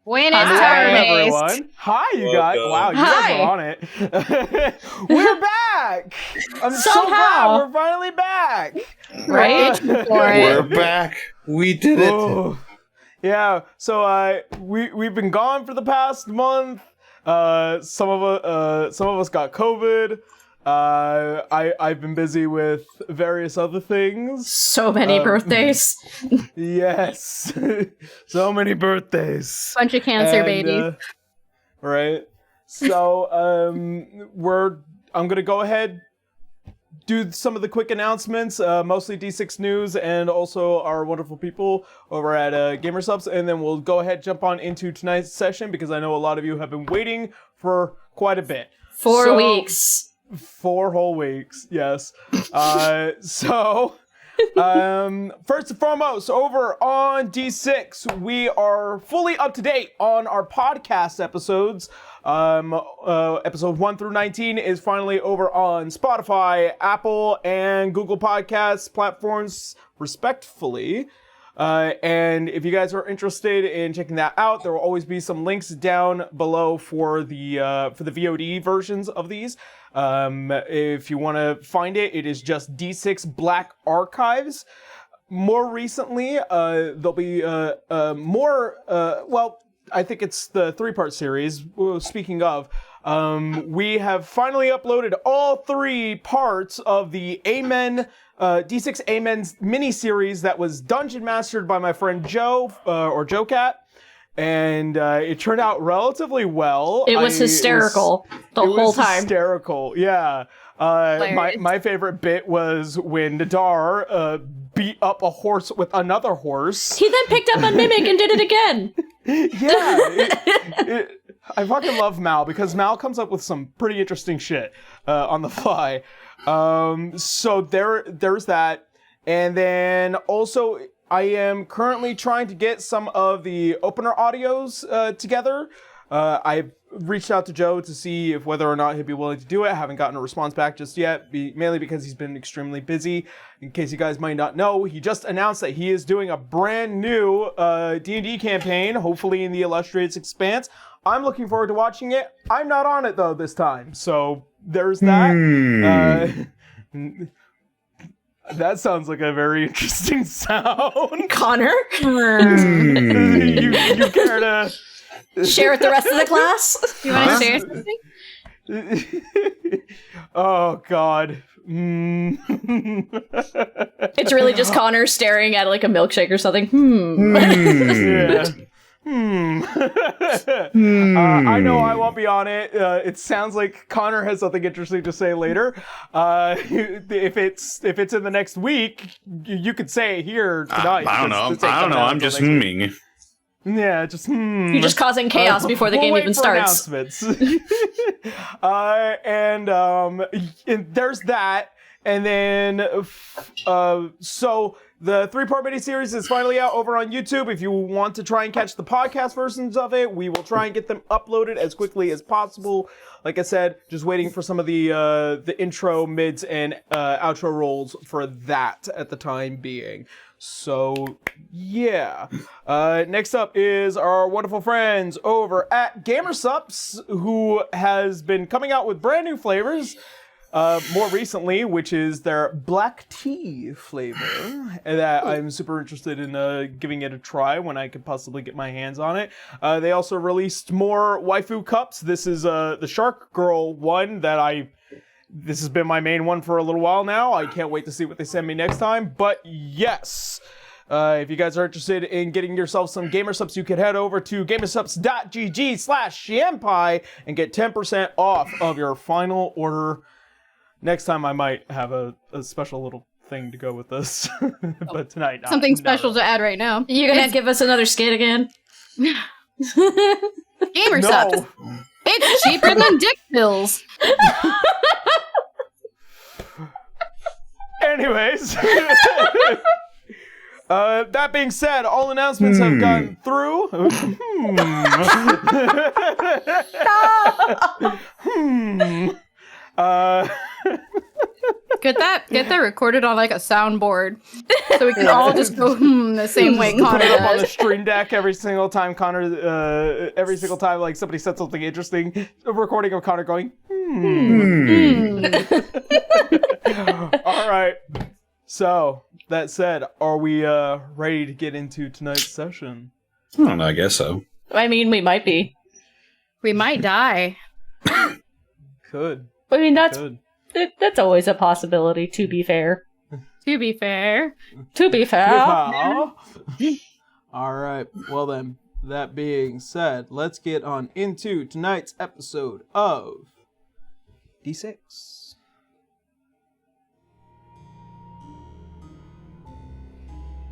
Buenas Hi, tardes. everyone. Hi, you guys. Wow, you guys are on it. We're back. I'm so glad we're finally back. Right? We're back. We did it. Oh. Yeah. So we've been gone for the past month. Some of us got COVID. I've been busy with various other things. So many birthdays. Yes. So many birthdays. Bunch of cancer babies. Right. So I'm gonna go ahead, do some of the quick announcements, mostly D6 news and also our wonderful people over at Gamersubs, and then we'll go ahead jump on into tonight's session because I know a lot of you have been waiting for quite a bit. 4 weeks. 4 whole weeks, yes. First and foremost, over on D6, we are fully up to date on our podcast episodes. Episode 1 through 19 is finally over on Spotify, Apple, and Google Podcasts platforms, respectively. And if you guys are interested in checking that out, there will always be some links down below for the VOD versions of these. If you want to find it, it is just D6 Black Archives. More recently, there'll be more. Well, I think it's the 3-part series. Speaking of, we have finally uploaded all 3 parts of the Amen. D6 Amen's mini-series that was dungeon mastered by my friend Joe, or Joe Cat, and it turned out relatively well. It was hysterical the whole time. Hysterical, yeah. My favorite bit was when Nadar beat up a horse with another horse. He then picked up a mimic and did it again. Yeah. I fucking love Mal because Mal comes up with some pretty interesting shit on the fly. So there's that. And then also I am currently trying to get some of the opener audios together. I've reached out to Joe to see if whether or not he'd be willing to do it. I haven't gotten a response back just yet, mainly because he's been extremely busy. In case you guys might not know, he just announced that he is doing a brand new D&D campaign, hopefully in the Illustrious Expanse. I'm looking forward to watching it. I'm not on it, though, this time. So there's that. That sounds like a very interesting sound. Connor? You care to... Share with the rest of the class? You want to share something? Oh, God. It's really just Connor staring at like a milkshake or something. Yeah. I know I won't be on it. It sounds like Connor has something interesting to say later. If it's in the next week, you could say it here tonight. I don't know. I'm just humming. Yeah, just You're just causing chaos before the game even starts. Announcements. And there's that. And then, so the 3-part mini-series is finally out over on YouTube. If you want to try and catch the podcast versions of it, we will try and get them uploaded as quickly as possible. Like I said, just waiting for some of the intro, mids, and outro rolls for that at the time being. So, yeah. Next up is our wonderful friends over at Gamersubs, who has been coming out with brand new flavors. More recently, which is their black tea flavor, and that I'm super interested in giving it a try when I could possibly get my hands on it. They also released more waifu cups. This is the Shark Girl one that this has been my main one for a little while now. I can't wait to see what they send me next time. But yes, if you guys are interested in getting yourself some Gamersubs, you can head over to gamersubs.gg/Shienpai and get 10% off of your final order. Next time I might have a special little thing to go with this, but tonight not. Something special to add right now. You gonna give us another skit again? Gamersubs. No. It's cheaper than dick pills. Anyways, that being said, all announcements have gone through. Get that recorded on like a soundboard, so we can all just go the same way Just put Connor it up on the does. stream deck every single time every single time like somebody said something interesting. A recording of Connor going, All right. So that said, are we ready to get into tonight's session? I don't know, I guess so. I mean, we might be. We might die. Could. I mean, that's always a possibility, to be fair. To be fair. To be fair. All right. Well then, that being said, let's get on into tonight's episode of D6.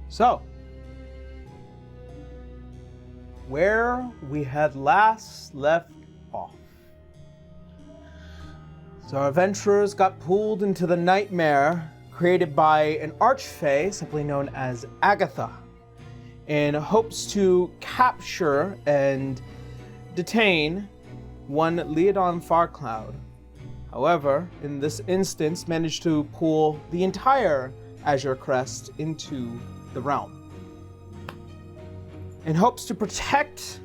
So, where we had last left off. So our adventurers got pulled into the nightmare created by an archfey, simply known as Agatha, in hopes to capture and detain one Leodon Farcloud. However, in this instance, managed to pull the entire Azure Crest into the realm. In hopes to protect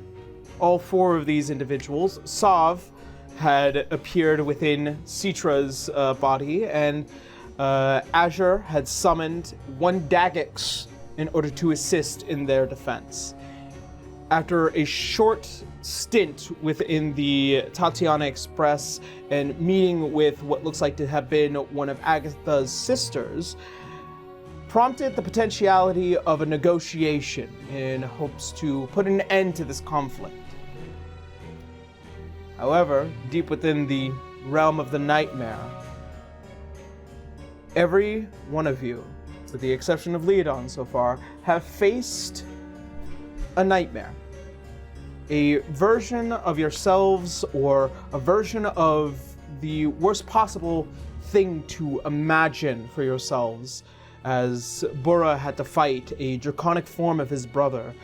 all four of these individuals, Sav had appeared within Citra's body, and Azure had summoned one Dagix in order to assist in their defense. After a short stint within the Tatiana Express and meeting with what looks like to have been one of Agatha's sisters, prompted the potentiality of a negotiation in hopes to put an end to this conflict. However, deep within the realm of the nightmare, every one of you, with the exception of Leodon so far, have faced a nightmare. A version of yourselves or a version of the worst possible thing to imagine for yourselves, as Burra had to fight a draconic form of his brother.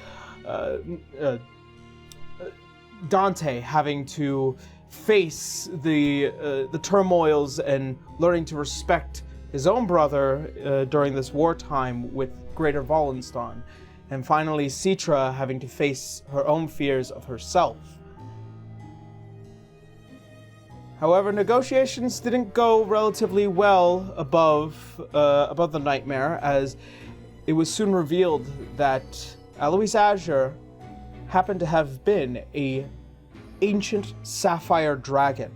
Dante having to face the turmoils and learning to respect his own brother during this wartime with Greater Wallenstein. And finally, Citra having to face her own fears of herself. However, negotiations didn't go relatively well above the nightmare, as it was soon revealed that Alois Azure happened to have been a ancient sapphire dragon.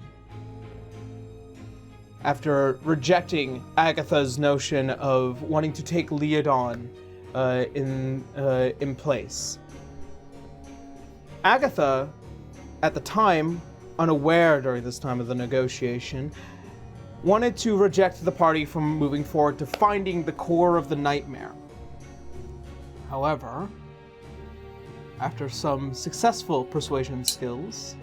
After rejecting Agatha's notion of wanting to take Leodon in place. Agatha, at the time, unaware during this time of the negotiation, wanted to reject the party from moving forward to finding the core of the nightmare. However, after some successful persuasion skills,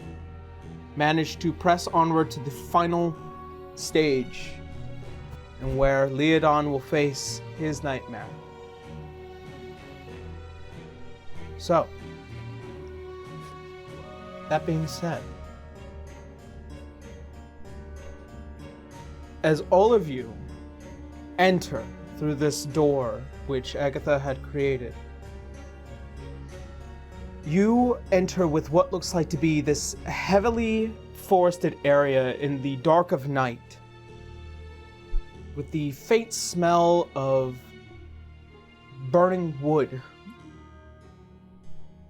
managed to press onward to the final stage, and where Leodon will face his nightmare. So, that being said, as all of you enter through this door which Agatha had created, you enter with what looks like to be this heavily forested area in the dark of night, with the faint smell of burning wood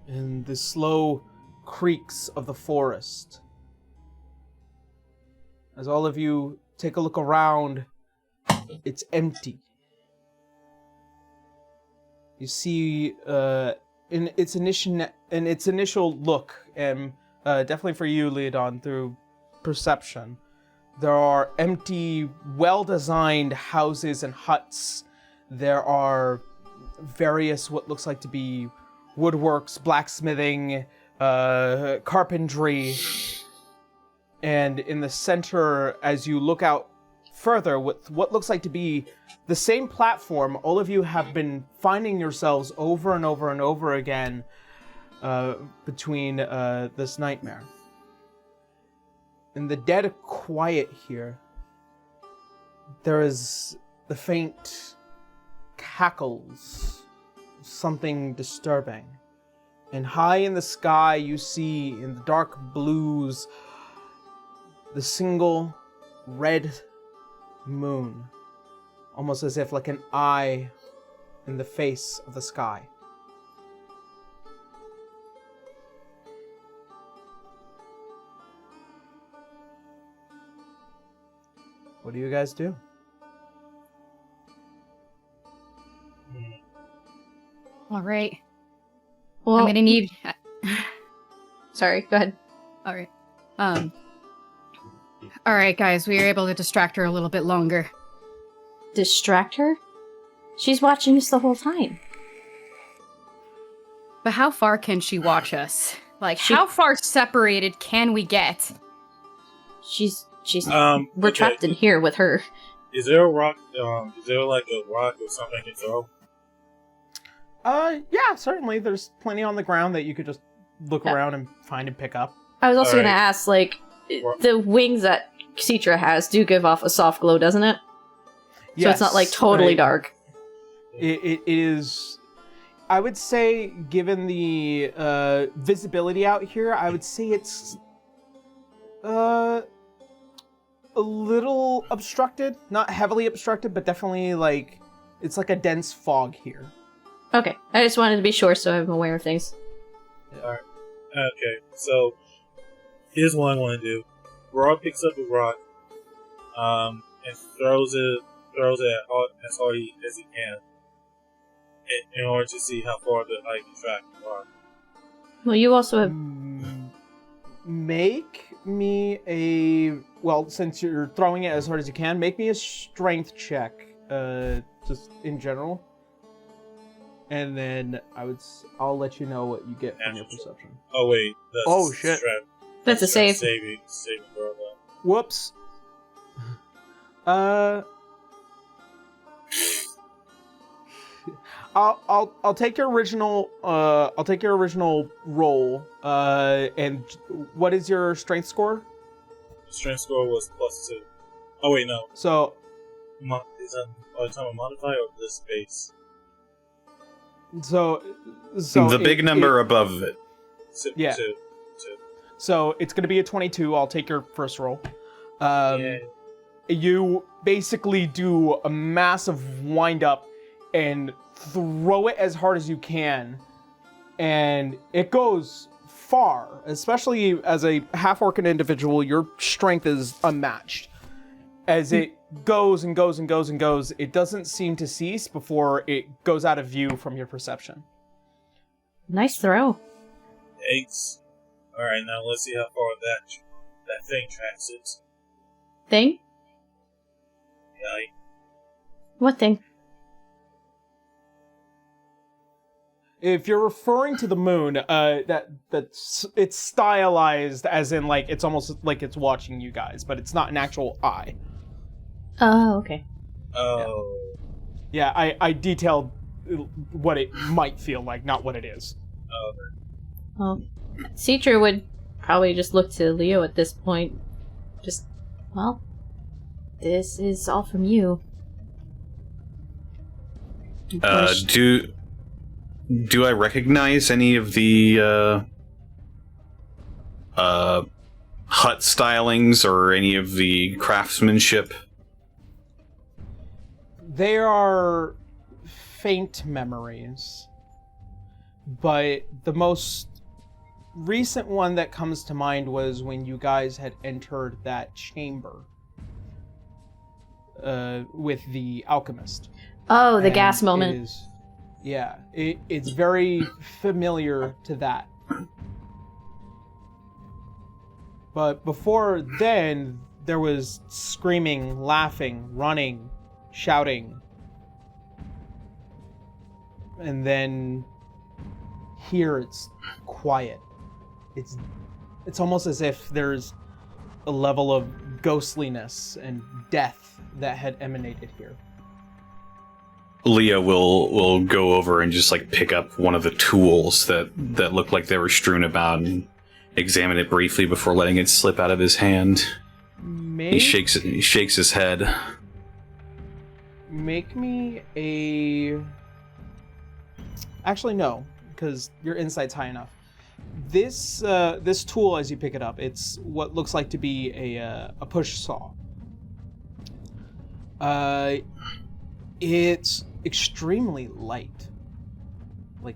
and the slow creaks of the forest. As all of you take a look around, it's empty. You see, in its initial look, and definitely for you, Leodon, through perception, there are empty, well-designed houses and huts. There are various what looks like to be woodworks, blacksmithing, carpentry, and in the center, as you look out further, with what looks like to be the same platform, all of you have been finding yourselves over and over and over again between this nightmare. In the dead quiet here, there is the faint cackles, something disturbing. And high in the sky, you see in the dark blues the single red moon, almost as if like an eye in the face of the sky. What do you guys do? All right. Well, I'm gonna need. sorry, go ahead. All right. All right, guys. We were able to distract her a little bit longer. Distract her? She's watching us the whole time. But how far can she watch us? Like, She- how far separated can we get? She's Okay. we're trapped in here with her. Is there a rock? Is there like a rock or something to throw? Yeah, certainly. There's plenty on the ground that you could just look Yeah. around and find and pick up. I was also Alright. gonna ask, like, the wings that Citra has do give off a soft glow, doesn't it? So it's not like totally dark. It is. I would say, given the visibility out here, I would say it's a little obstructed. Not heavily obstructed, but definitely like it's like a dense fog here. Okay, I just wanted to be sure so I'm aware of things. Okay, so here's what I want to do. Rob picks up a rock, and throws it as hard as he can, in order to see how far I can track the rock. Well, you also have. Make me a since you're throwing it as hard as you can, make me a strength check, just in general, and then I'll let you know what you get from your perception. Oh wait, that's Oh, shit. That's a save. Saving throw. Whoops. I'll take your original roll. And what is your strength score? The strength score was +2. Oh wait, no. So Is that by the time a modifier or this base? the big number above it. Yeah. Two. So it's going to be a 22. I'll take your first roll. Yeah. You basically do a massive wind up and throw it as hard as you can, and it goes far. Especially as a half-orc individual, your strength is unmatched. As it goes and goes and goes and goes, it doesn't seem to cease before it goes out of view from your perception. Nice throw. 8. Alright, now let's see how far that thing tracks it. Thing? Yeah, What thing? If you're referring to the moon, it's stylized as in like it's almost like it's watching you guys, but it's not an actual eye. Oh, okay. Oh. Yeah, I detailed what it might feel like, not what it is. Well, Citra would probably just look to Leo at this point. Well, this is all from you. Do I recognize any of the hut stylings or any of the craftsmanship? They are faint memories, but the most recent one that comes to mind was when you guys had entered that chamber with the alchemist. Oh, the And gas moment. It's very familiar to that. But before then, there was screaming, laughing, running, shouting. And then here it's quiet. It's almost as if there's a level of ghostliness and death that had emanated here. Leah will go over and just like pick up one of the tools that looked like they were strewn about and examine it briefly before letting it slip out of his hand. He shakes his head. make me a... Actually, no, because your insight's high enough. This this tool, as you pick it up, it's what looks like to be a push saw. It's extremely light. Like,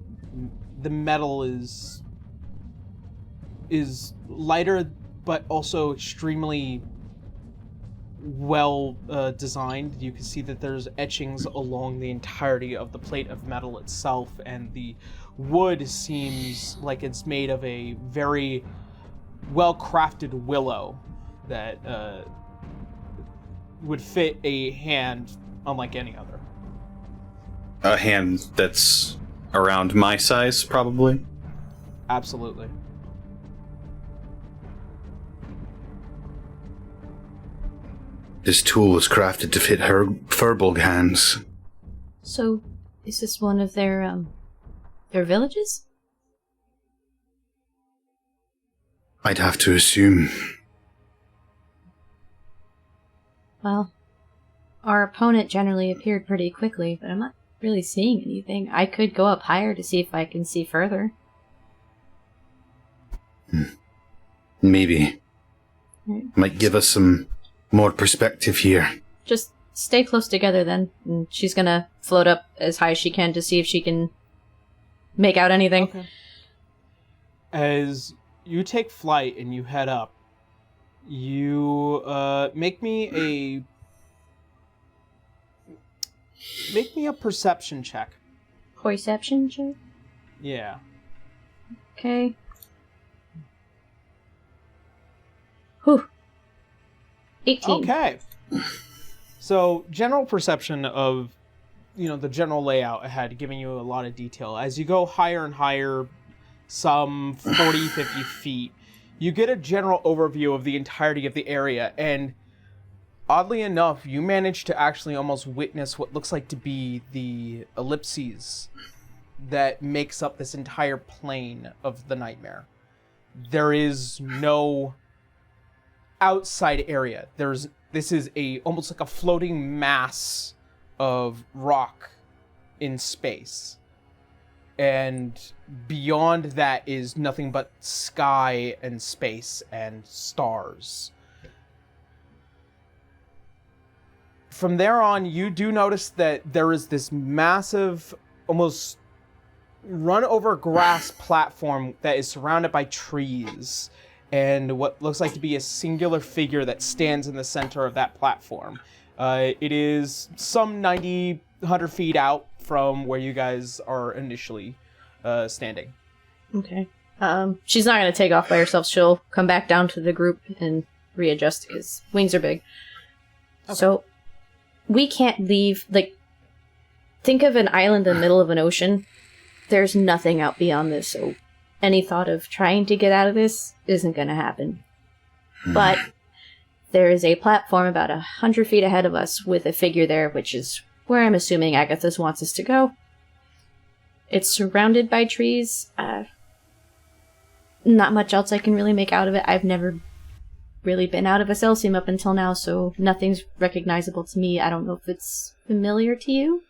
the metal is lighter, but also extremely well designed. You can see that there's etchings along the entirety of the plate of metal itself, and the wood seems like it's made of a very well-crafted willow that would fit a hand unlike any other. A hand that's around my size, probably. Absolutely. This tool was crafted to fit her Furbolg hands. So, is this one of their villages? I'd have to assume. Well, our opponent generally appeared pretty quickly, but I'm not really seeing anything. I could go up higher to see if I can see further. Maybe. Right. Might give us some more perspective here. Just stay close together then, and she's gonna float up as high as she can to see if she can make out anything. Okay. As you take flight and you head up, you make me a perception check. Perception check? Yeah. Okay. Whew. 18. Okay. So, general perception of, the general layout ahead, giving you a lot of detail. As you go higher and higher, some 40, 50 feet, you get a general overview of the entirety of the area, and oddly enough, you manage to actually almost witness what looks like to be the ellipses that makes up this entire plane of the nightmare. There is no outside area. This is almost like a floating mass of rock in space. And beyond that is nothing but sky and space and stars. From there on, you do notice that there is this massive, almost run-over grass platform that is surrounded by trees, and what looks like to be a singular figure that stands in the center of that platform. It is some 90, 100 feet out from where you guys are initially standing. Okay. She's not gonna take off by herself. She'll come back down to the group and readjust because wings are big. Okay. So we can't leave. Like, think of an island in the middle of an ocean. There's nothing out beyond this, so any thought of trying to get out of this isn't gonna happen. But there is a platform about 100 feet ahead of us with a figure there, which is where I'm assuming Agathis wants us to go. It's surrounded by trees. Not much else I can really make out of it. I've never really been out of Aselsium up until now, so nothing's recognizable to me. I don't know if it's familiar to you.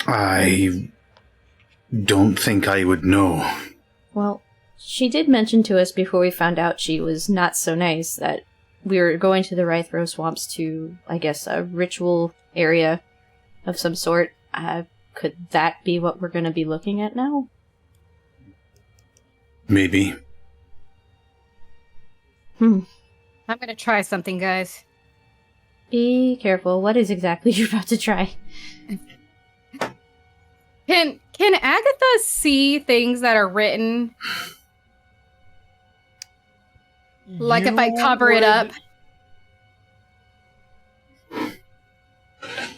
I don't think I would know. Well, she did mention to us before we found out she was not so nice that we were going to the Rythro Swamps to, I guess, a ritual area of some sort. Could that be what we're going to be looking at now? Maybe. I'm gonna try something, guys. Be careful. What is exactly you're about to try? Can Agatha see things that are written? Like if I cover it up?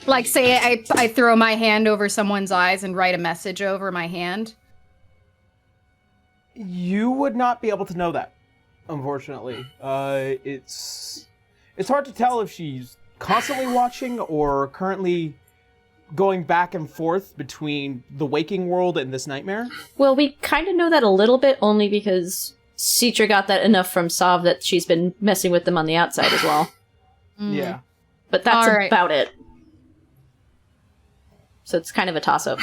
Like, say I throw my hand over someone's eyes and write a message over my hand? You would not be able to know that, unfortunately. It's hard to tell if she's constantly watching or currently going back and forth between the waking world and this nightmare. Well, we kind of know that a little bit, only because Citra got that enough from Sav that she's been messing with them on the outside as well. Yeah. But that's All right. about it. So it's kind of a toss-up.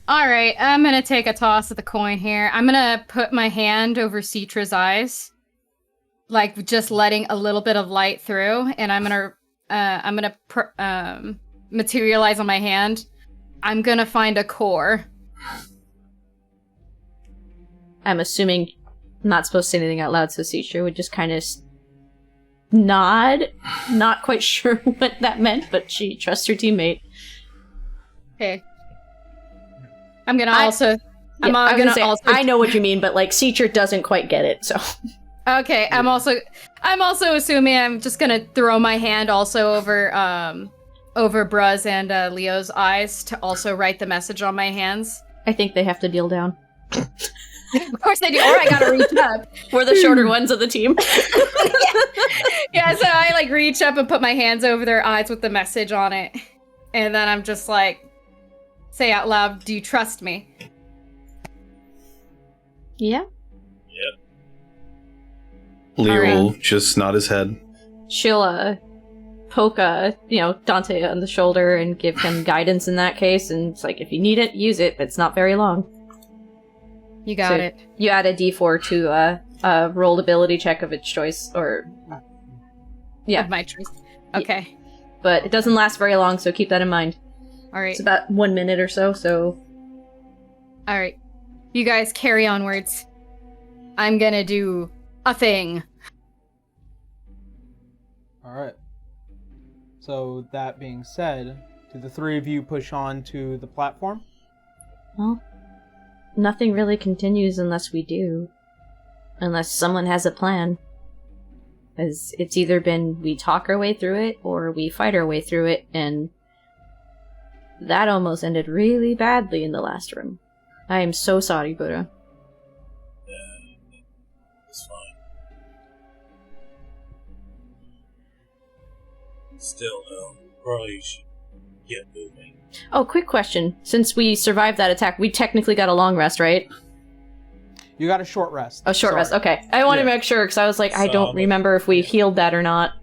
All right, I'm gonna take a toss of the coin here. I'm gonna put my hand over Citra's eyes, like just letting a little bit of light through, and I'm gonna materialize on my hand. I'm gonna find a core. I'm assuming I'm not supposed to say anything out loud, so Citra would just kind of nod. Not quite sure what that meant, but she trusts her teammate. Okay. I'm gonna also. Yeah, I'm I was gonna gonna say, also. I know what you mean, but like Citra doesn't quite get it, so. Okay, I'm also assuming I'm just gonna throw my hand also over Bruz and Leo's eyes to also write the message on my hands. I think they have to deal down. Of course they do. Or I gotta reach up. We're the shorter ones of the team. Yeah, so I like reach up and put my hands over their eyes with the message on it, and then I'm just like, say out loud, "Do you trust me?" Yeah. Leo Alright. will just nod his head. She'll poke Dante on the shoulder and give him guidance in that case, and it's like, if you need it, use it. It's not very long. You got So it. You add a d4 to a rolled ability check of its choice, or yeah, Of my choice. Okay. but it doesn't last very long, so keep that in mind. All right. It's about 1 minute or so. All right. You guys carry onwards. I'm gonna do a thing. All right. So that being said, do the three of you push on to the platform? Well, nothing really continues unless we do. Unless someone has a plan. As it's either been we talk our way through it, or we fight our way through it, and that almost ended really badly in the last room. I am so sorry, Buddha. It's fine. Still, though, probably should get moving. Oh, quick question. Since we survived that attack, we technically got a long rest, right? You got a short rest. A short Sorry. rest, okay. I want to Yeah. make sure, because I was like, I So, don't remember if we healed that or not.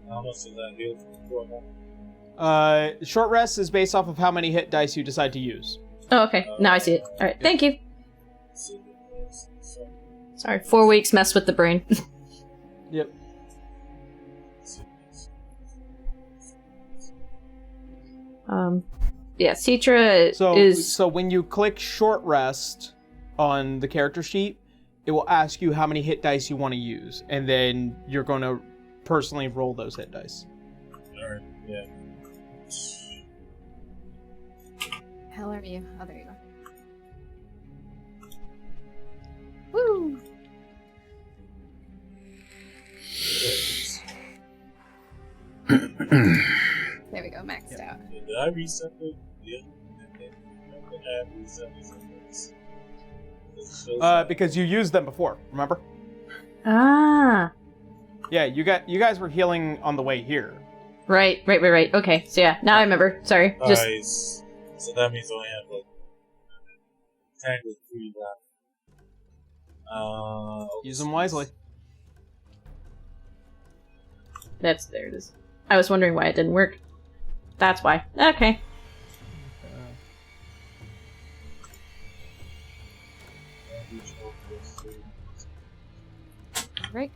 How much does that heal for? Short rest is based off of how many hit dice you decide to use. Oh, okay. Now I see it. Alright, thank you. So, Sorry, 4 weeks messed with the brain. Yep. Yeah, Citra So, is... so when you click short rest on the character sheet, it will ask you how many hit dice you want to use, and then you're going to personally roll those hit dice. Alright, yeah. Hell are you? Oh, there you go. Woo! There we go, maxed out. Did I reset the... Yeah. I have reset these numbers. Because you used them before, remember? Ah. Yeah, you guys were healing on the way here. Right. Okay, so yeah, now I remember. Sorry. Just Alright, so that means I only have like technically 3 left. Use them wisely. there it is. I was wondering why it didn't work. That's why. Okay. Right.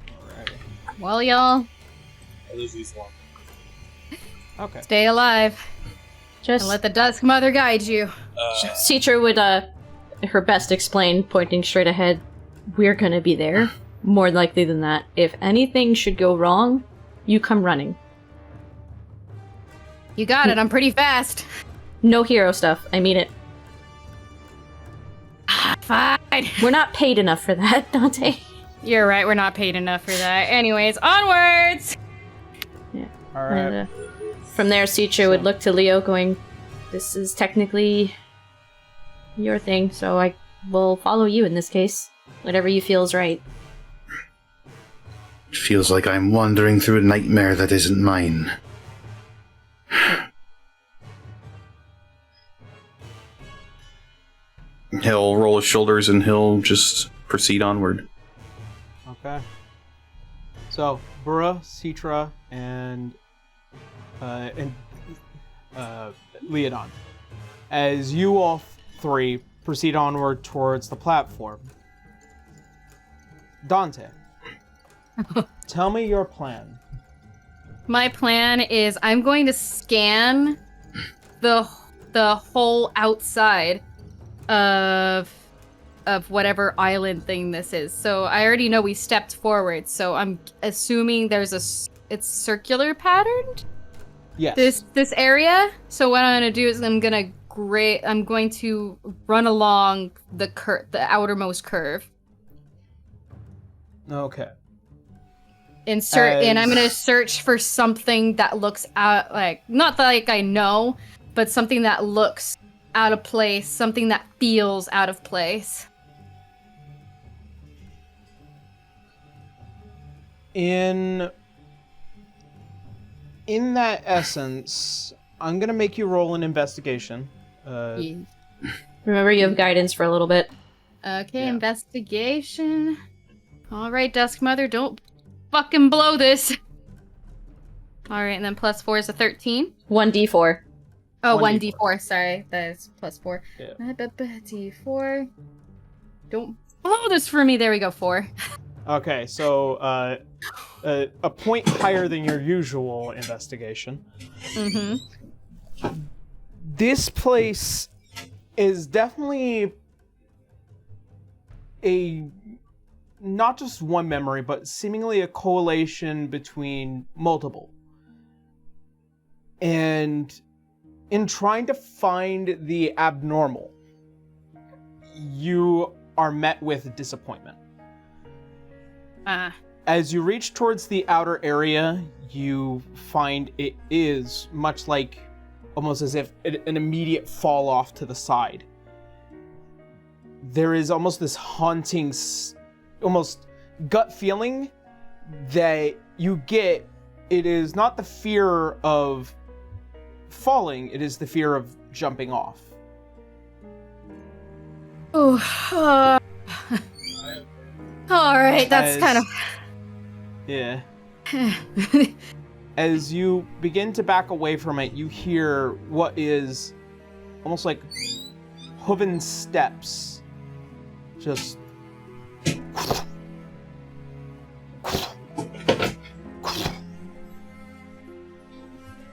Alrighty. Well, y'all, At least these one. Okay. stay alive Just and let the Dusk Mother guide you. Citra would her best explain, pointing straight ahead. We're gonna be there. More likely than that. If anything should go wrong, you come running. You got it. I'm pretty fast. No hero stuff. I mean it. Fine. We're not paid enough for that, Dante. You're right. We're not paid enough for that. Anyways, onwards. Alright. And, from there, Citra would look to Leo, going, "This is technically your thing, so I will follow you in this case. Whatever you feel is right." It feels like I'm wandering through a nightmare that isn't mine. He'll roll his shoulders and he'll just proceed onward. Okay. So, Burra, Citra, and Leodon. As you all three proceed onward towards the platform. Dante, tell me your plan. My plan is I'm going to scan the whole outside of whatever island thing this is. So I already know we stepped forward, so I'm assuming it's circular patterned. Yes. This area. So what I'm gonna do is I'm going to run along the outermost curve. Okay. And I'm gonna search for something that looks out, like, not like I know, but something that looks out of place, something that feels out of place. In that essence, I'm gonna make you roll an investigation. Remember, you have guidance for a little bit. Okay, Yeah. investigation. All right, Dusk Mother, don't fucking blow this. All right, and then +4 is a 13. 1d4. Oh, 1d4. 1d4. Sorry, that is +4. Yeah. D4. Don't blow this for me. There we go. 4. Okay, so a point higher than your usual investigation. Mm-hmm. This place is definitely not just one memory, but seemingly a correlation between multiple. And in trying to find the abnormal, you are met with disappointment. As you reach towards the outer area, you find it is much like, almost as if an immediate fall off to the side. There is almost this haunting, almost gut feeling that you get. It is not the fear of falling, it is the fear of jumping off. Oh. All right, that's kind of. Yeah. As you begin to back away from it, you hear what is almost like hooven steps. Just.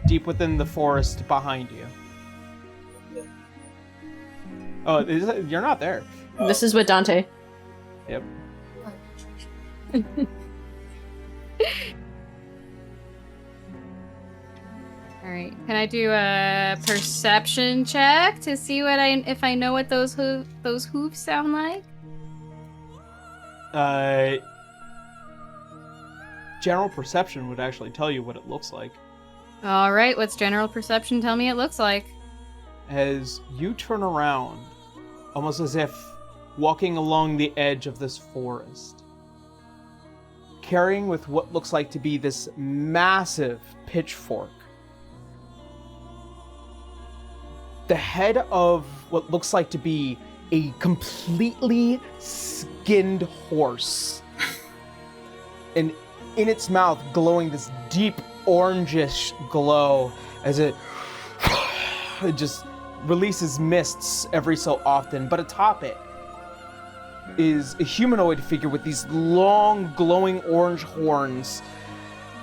Deep within the forest behind you. Oh, you're not there. This is with Dante. Yep. All right. Can I do a perception check to see if I know what those hooves sound like? General perception would actually tell you what it looks like. All right. What's general perception tell me it looks like? As you turn around, almost as if walking along the edge of this forest, carrying with what looks like to be this massive pitchfork. The head of what looks like to be a completely skinned horse. And in its mouth glowing this deep orangish glow as it just releases mists every so often. But atop it is a humanoid figure with these long glowing orange horns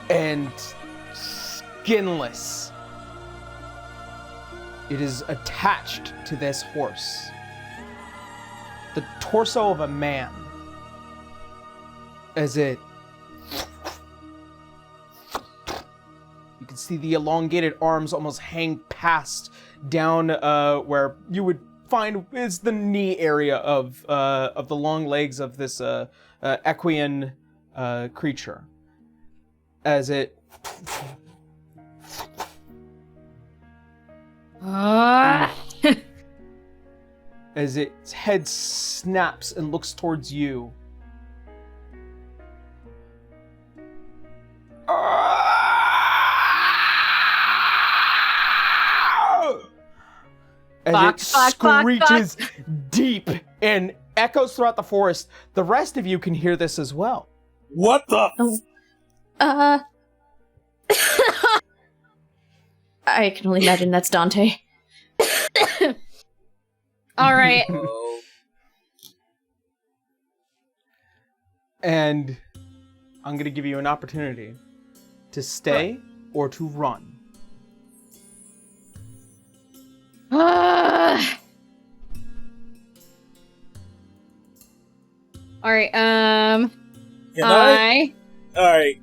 and skinless. It is attached to this horse. The torso of a man. As it... You can see the elongated arms almost hang past down where you would find is the knee area of the long legs of this equian creature. As it... as its head snaps and looks towards you. As it screeches deep and echoes throughout the forest. The rest of you can hear this as well. What the? I can only imagine that's Dante. All right. Oh. And I'm going to give you an opportunity to stay or to run. All right. Can I? Alright.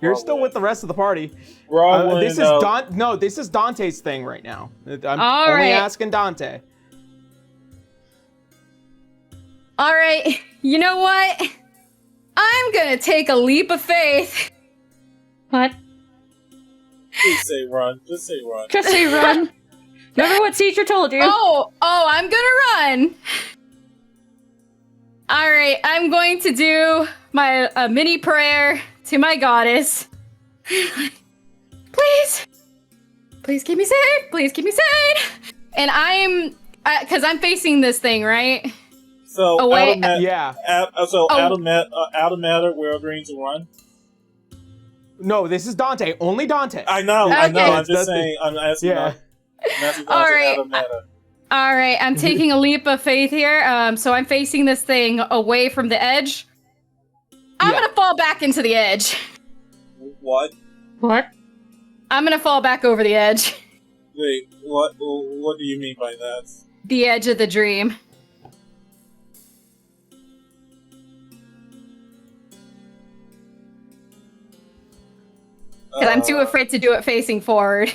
You're still with the rest of the party. Rob, This is Dante's thing right now. I'm All only right. asking Dante. All right. You know what? I'm gonna take a leap of faith. What? Please say run. Just say run. Just say run. Remember what teacher told you? Oh, I'm gonna run. All right. I'm going to do my mini prayer to my goddess. Please keep me safe. Please keep me safe. And because I'm facing this thing, right? So Away- Yeah. Out of matter, we're agreeing to run. No, this is Dante. Only Dante. I know. Okay. I'm just That's- saying. I'm asking. Yeah. I'm asking All right. out of matter. All right. I'm taking a leap of faith here. So I'm facing this thing away from the edge. I'm Yeah. gonna fall back into the edge. What? What? I'm gonna fall back over the edge. Wait. What? What do you mean by that? The edge of the dream. Because I'm too afraid to do it facing forward.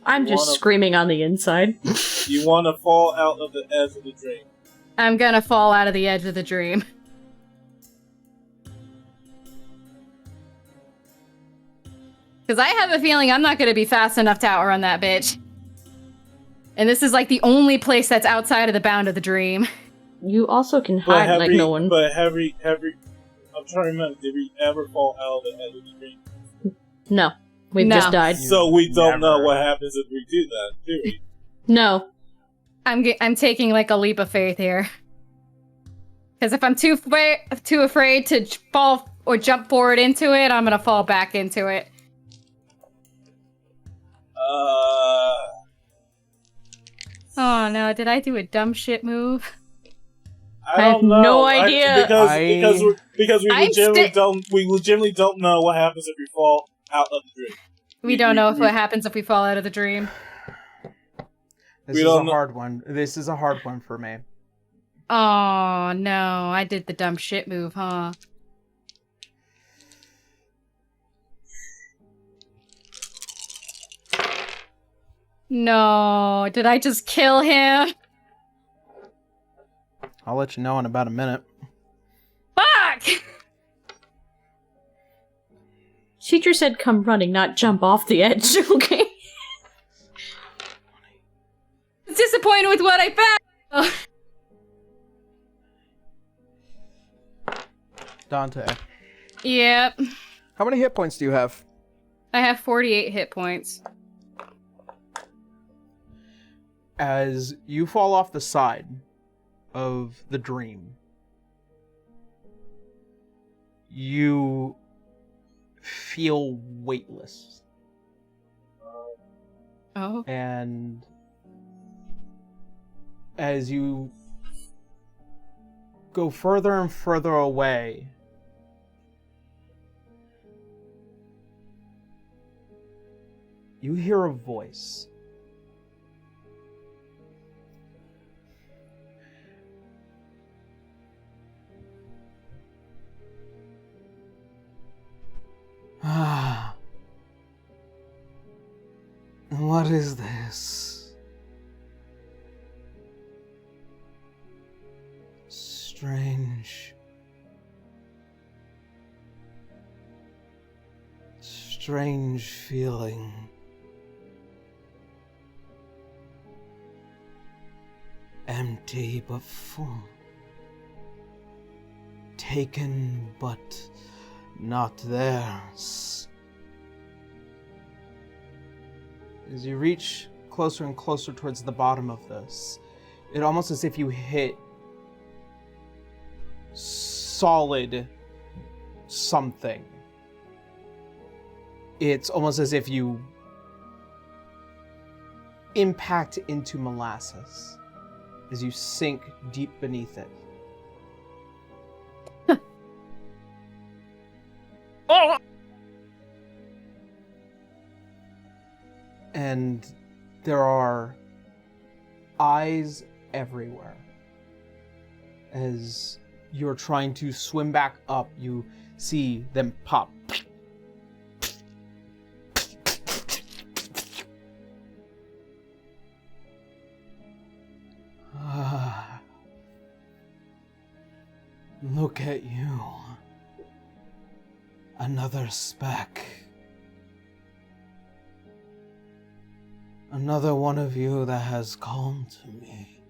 I'm just Wanna- screaming on the inside. You want to fall out of the edge of the dream. I'm gonna fall out of the edge of the dream. Because I have a feeling I'm not gonna be fast enough to outrun that bitch. And this is like the only place that's outside of the bound of the dream. You also can But hide like no one. But Harry, I'm trying to remember. Did we ever fall out of the edge of the dream? No. We've No. just died. So we don't know Never. what happens if we do that, do we? No. I'm taking like a leap of faith here. Because if I'm too afraid to fall or jump forward into it, I'm gonna fall back into it. Oh no, did I do a dumb shit move? I have don't know. no idea. Because we I'm legitimately don't know what happens if we fall out of the dream. We don't know what happens if we fall out of the dream. This We is don't a know- hard one. This is a hard one for me. Oh no, I did the dumb shit move, huh? No, did I just kill him? I'll let you know in about a minute. Fuck! Teacher said come running, not jump off the edge, okay? I'm disappointed with what I found. Dante, Yep. how many hit points do you have? I have 48 hit points. As you fall off the side of the dream, you feel weightless. Oh. And as you go further and further away, you hear a voice. Ah. What is this? Strange. Strange feeling. Empty but full. Taken but not theirs. As you reach closer and closer towards the bottom of this, it almost as if you hit solid something. It's almost as if you impact into molasses as you sink deep beneath it. And there are eyes everywhere. As you're trying to swim back up, you see them pop. Look at you. Another speck. Another one of you that has come to me.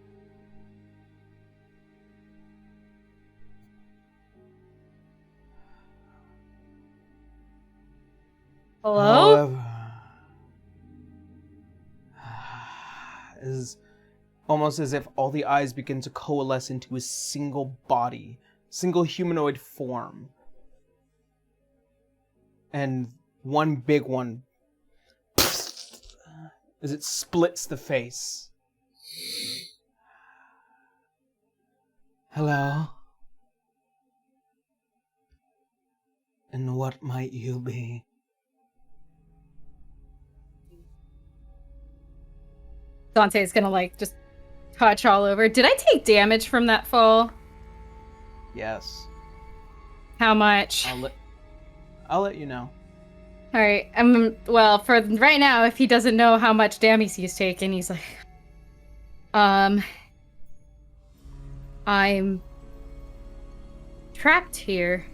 Hello? However, is almost as if all the eyes begin to coalesce into a single body, single humanoid form. And one big one, as it splits the face. Hello? And what might you be? Dante's gonna like just touch all over. Did I take damage from that fall? Yes. How much? I'll let you know. All right. Well, for right now, if he doesn't know how much damage he's taken, he's like, I'm trapped here.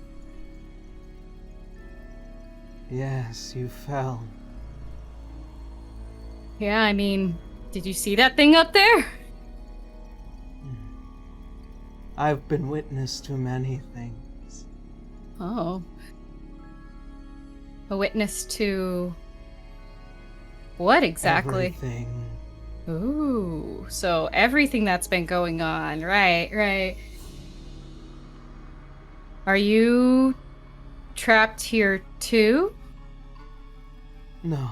Yes, you fell. Yeah, I mean, did you see that thing up there? I've been witness to many things. Oh. A witness to what exactly? Everything. Ooh, so everything that's been going on. Right. Are you trapped here too? No.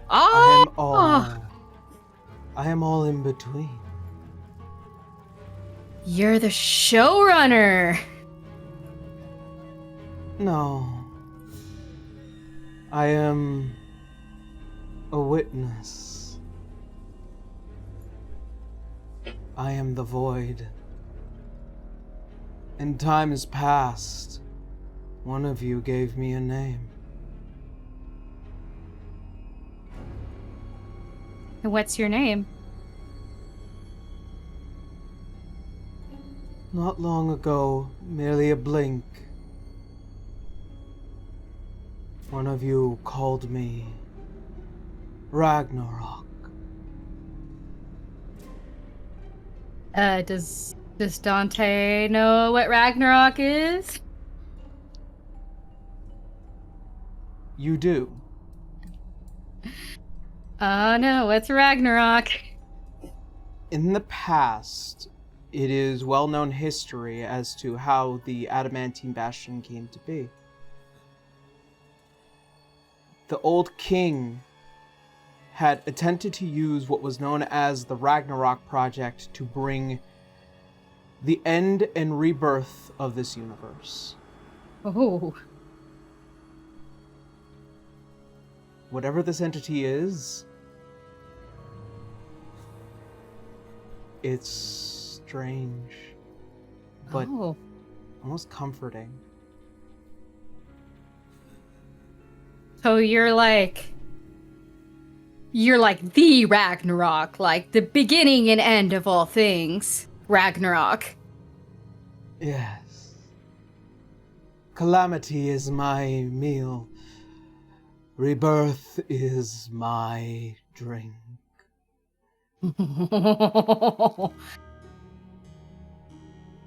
Oh! I am all in between. You're the showrunner. No. I am a witness. I am the void. In times past, one of you gave me a name. And what's your name? Not long ago, merely a blink, one of you called me Ragnarok. Does Dante know what Ragnarok is? You do. Oh no, what's Ragnarok? In the past, it is well-known history as to how the Adamantine Bastion came to be. The old king had attempted to use what was known as the Ragnarok Project to bring the end and rebirth of this universe. Oh. Whatever this entity is, it's strange, but Oh. almost comforting. So you're like the Ragnarok, like the beginning and end of all things. Ragnarok. Yes. Calamity is my meal. Rebirth is my drink.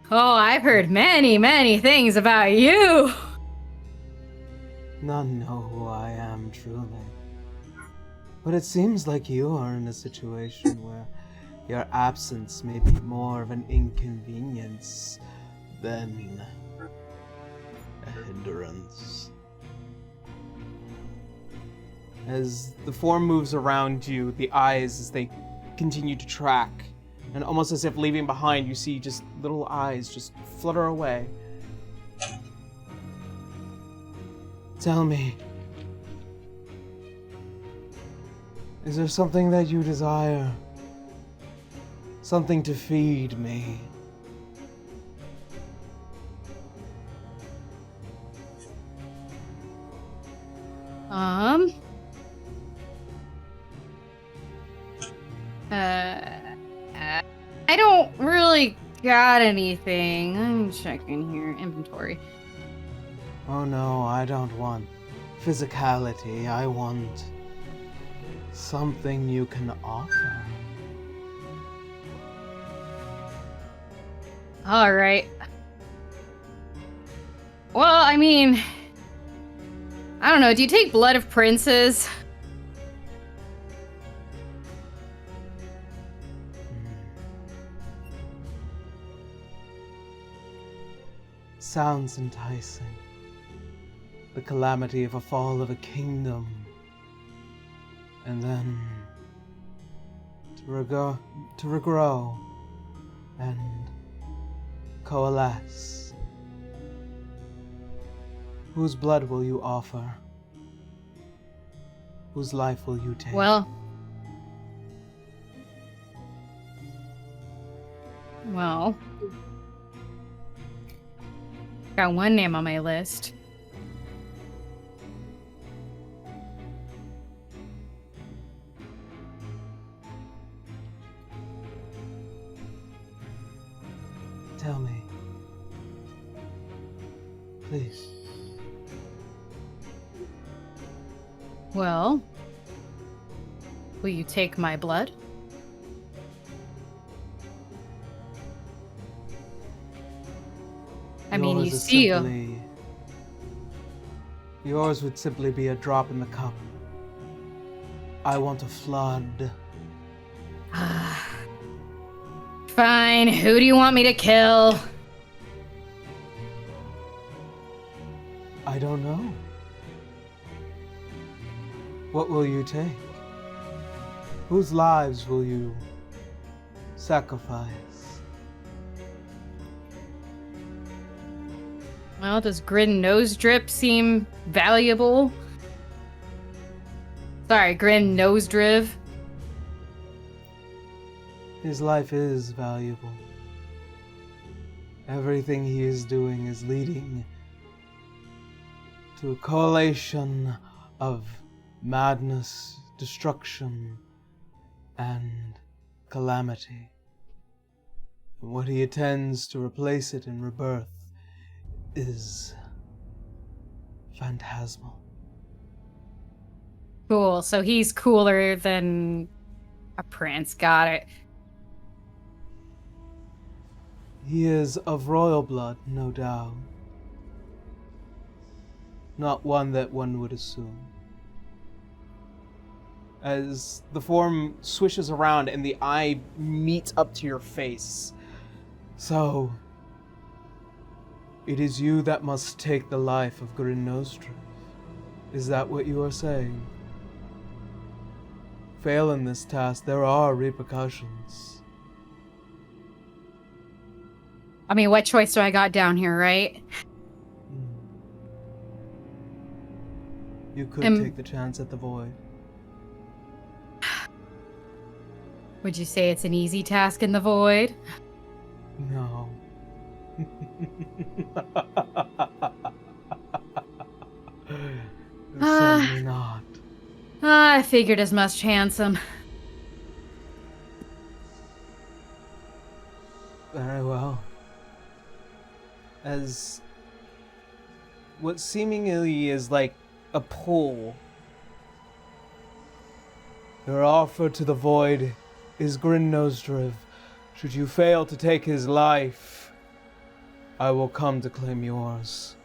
Oh, I've heard many, many things about you. None know who I am truly. But it seems like you are in a situation where your absence may be more of an inconvenience than a hindrance. As the form moves around you, the eyes, as they continue to track, and almost as if leaving behind, you see just little eyes just flutter away. Tell me, is there something that you desire? Something to feed me? I don't really got anything. I'm checking here. Inventory. Oh no, I don't want physicality. I want something you can offer. Alright. Well, I mean, I don't know. Do you take blood of princes? Sounds enticing. The calamity of a fall of a kingdom. And then to regrow and coalesce. Whose blood will you offer? Whose life will you take? Well, got one name on my list. Tell me. Please. Well, will you take my blood? I mean, you see, yours would simply be a drop in the cup. I want a flood. Fine. Who do you want me to kill? I don't know. What will you take? Whose lives will you sacrifice? Well, does Grin Nose Drip seem valuable? Sorry, Grin Nose Driv. His life is valuable. Everything he is doing is leading to a correlation of madness, destruction, and calamity. And what he intends to replace it in rebirth is phantasmal. Cool, so he's cooler than a prince. Got it. He is of royal blood, no doubt. Not one that one would assume. As the form swishes around and the eye meets up to your face. So, it is you that must take the life of Grin Nostra. Is that what you are saying? Fail in this task, there are repercussions. I mean, what choice do I got down here, right? You could take the chance at the void. Would you say it's an easy task in the void? No. Certainly not. I figured as much, handsome. Very well. As what seemingly is like a pull. Your offer to the void is Grin Nosdriv. Should you fail to take his life, I will come to claim yours.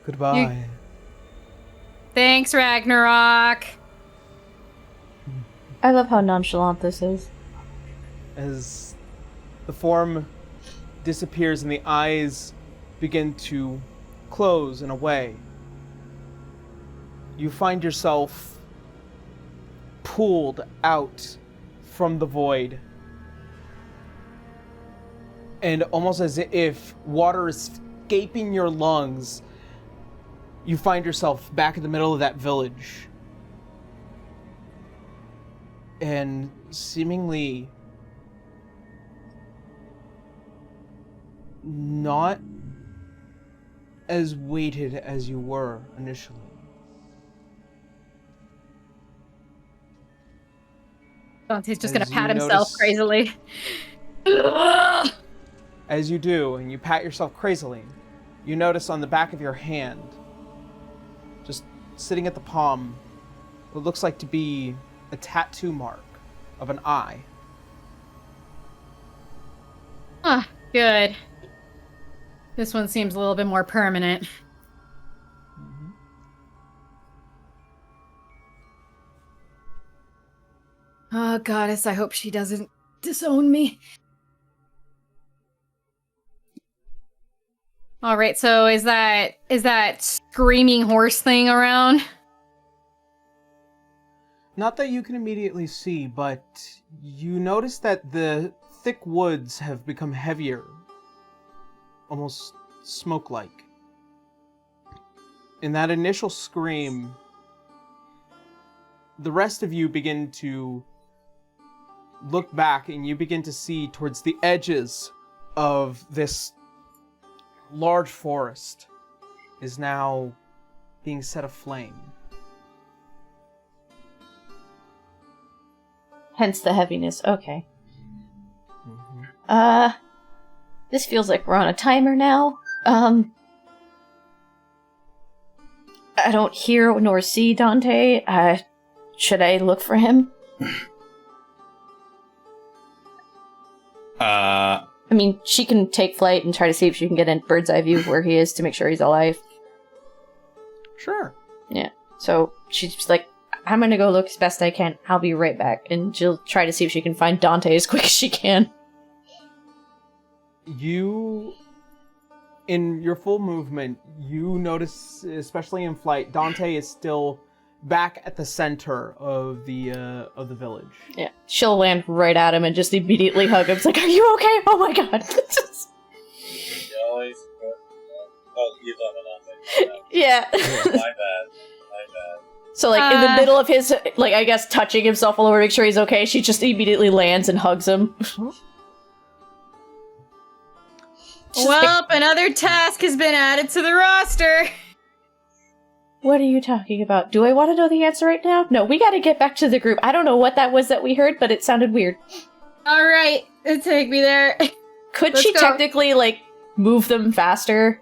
Goodbye. Thanks, Ragnarok. I love how nonchalant this is. As the form disappears and the eyes begin to close in a way, you find yourself pulled out from the void. And almost as if water is escaping your lungs, you find yourself back in the middle of that village. And seemingly not as weighted as you were initially. Dante's just As gonna pat you himself notice- crazily. As you do, and you pat yourself crazily, you notice on the back of your hand, just sitting at the palm, what looks like to be a tattoo mark of an eye. Ah, good. This one seems a little bit more permanent. Oh, goddess, I hope she doesn't disown me. All right, so is that screaming horse thing around? Not that you can immediately see, but you notice that the thick woods have become heavier, almost smoke-like. In that initial scream, the rest of you begin to look back and you begin to see towards the edges of this large forest is now being set aflame. Hence the heaviness. Okay. Mm-hmm. This feels like we're on a timer now. I don't hear nor see Dante. Should I look for him? I mean, she can take flight and try to see if she can get a bird's eye view of where he is to make sure he's alive. Sure. Yeah. So she's just like, I'm gonna go look as best I can. I'll be right back. And she'll try to see if she can find Dante as quick as she can. You, in your full movement, you notice, especially in flight, Dante is still back at the center of the village. Yeah. She'll land right at him and just immediately hug him. It's like, are you okay? Oh my god. You thought about Yeah. My bad. So, like, in the middle of his, like, I guess, touching himself all over to make sure he's okay, she just immediately lands and hugs him. Well, another task has been added to the roster. What are you talking about? Do I want to know the answer right now? No, we gotta get back to the group. I don't know what that was that we heard, but it sounded weird. All right, take me there. Could Let's she go. technically, like, move them faster?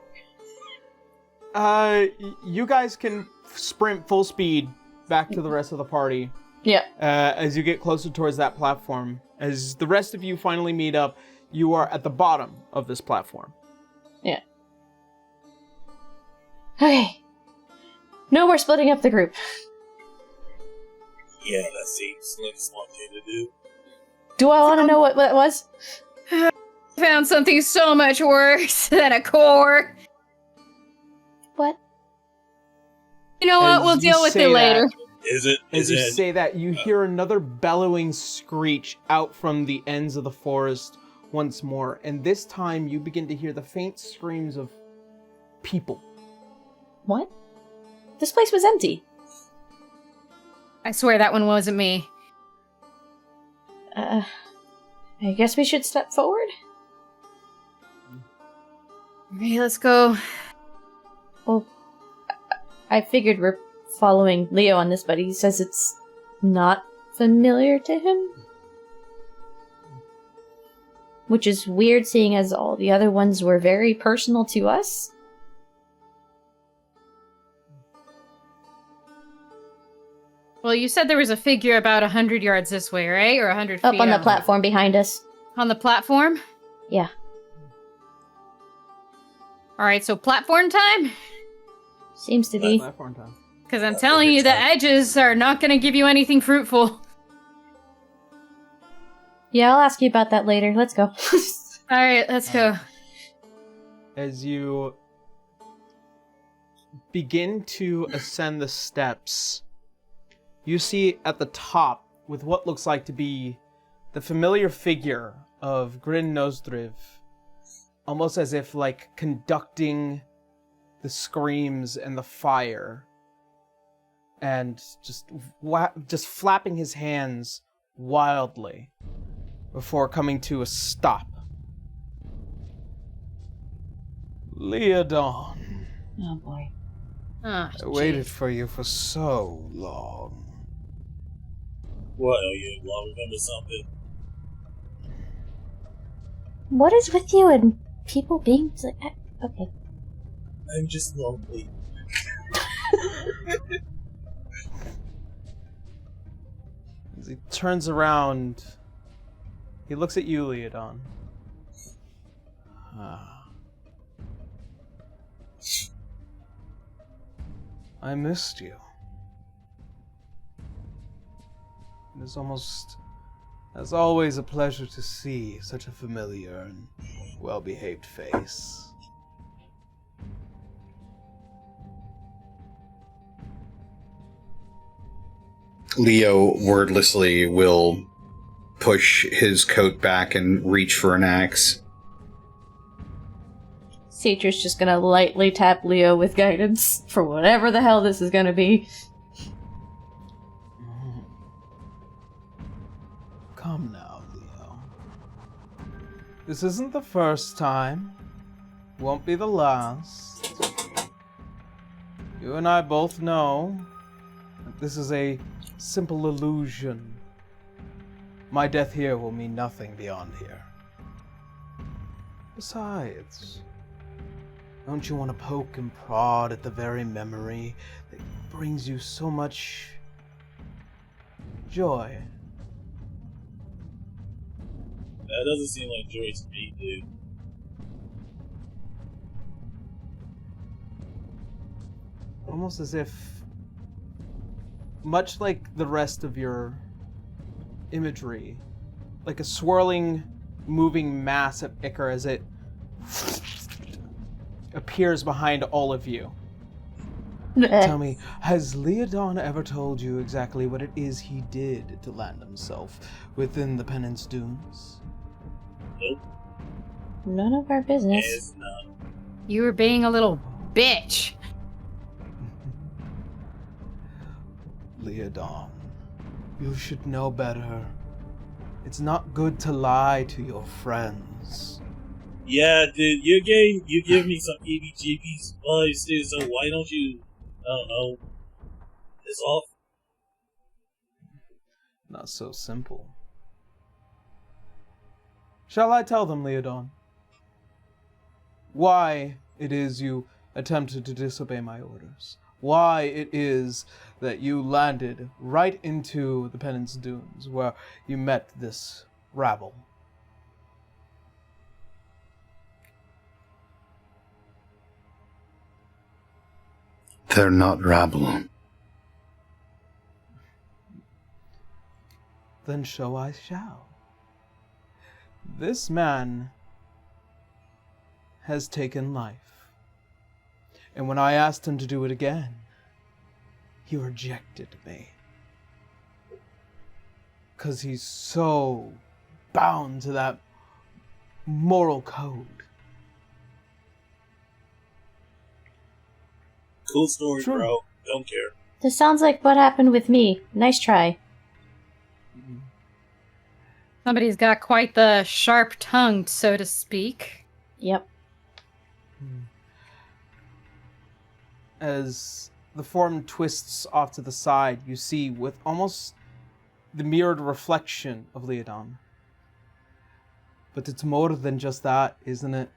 You guys can sprint full speed back to the rest of the party. Yeah. As you get closer towards that platform. As the rest of you finally meet up, you are at the bottom of this platform. Yeah. Okay. No more splitting up the group. Yeah, that seems like a smart thing to do. Do I want to know what that was? Found something so much worse than a core. What? You know what? As We'll you deal with say it later. that- Is it? As Is you it? say that, you hear another bellowing screech out from the ends of the forest once more, and this time you begin to hear the faint screams of people. What? This place was empty. I swear that one wasn't me. I guess we should step forward? Okay, let's go. Well, I figured we're following Leo on this, but he says it's not familiar to him. Which is weird, seeing as all the other ones were very personal to us. Well, you said there was a figure about 100 yards this way, right? Or 100 feet Up on the out. platform behind us. On the platform? Yeah. All right, so platform time? Seems to be. Platform time. Because I'm telling you, the edges are not going to give you anything fruitful. Yeah, I'll ask you about that later. Let's go. Alright, let's go. As you begin to ascend the steps, you see at the top, with what looks like to be the familiar figure of Grin Nozdriv, almost as if like conducting the screams and the fire, and just flapping his hands wildly before coming to a stop. Leodon, Oh boy. Oh, I waited for you for so long. What are you? Long remember something? What is with you and people being so... Okay. I'm just lonely. As he turns around, he looks at you, Leodon. I missed you. It is almost, as always, a pleasure to see such a familiar and well-behaved face. Leo wordlessly will push his coat back and reach for an axe. Cetra's just gonna lightly tap Leo with guidance for whatever the hell this is gonna be. Come now, Leo. This isn't the first time. Won't be the last. You and I both know that this is a simple illusion. My death here will mean nothing beyond here. Besides, don't you want to poke and prod at the very memory that brings you so much joy? That doesn't seem like joy to me, dude. Almost as if, much like the rest of your imagery, like a swirling, moving mass of ichor as it appears behind all of you. Tell me, has Leodon ever told you exactly what it is he did to land himself within the Penance Dunes? Nope. None of our business. It's not. you were being a little bitch. Leodon, you should know better. It's not good to lie to your friends. Yeah, dude, you give me some EBGB's vibes, dude, so why don't you, I don't know, piss off? Not so simple. Shall I tell them, Leodon, why it is you attempted to disobey my orders? Why it is that you landed right into the Penance Dunes where you met this rabble? They're not rabble. Then so I shall. This man has taken life. And when I asked him to do it again, he rejected me. 'Cause he's so bound to that moral code. Cool story, Sure. bro. Don't care. This sounds like what happened with me. Nice try. Somebody's got quite the sharp tongue, so to speak. Yep. As the form twists off to the side, you see with almost the mirrored reflection of Leodon. But it's more than just that, isn't it?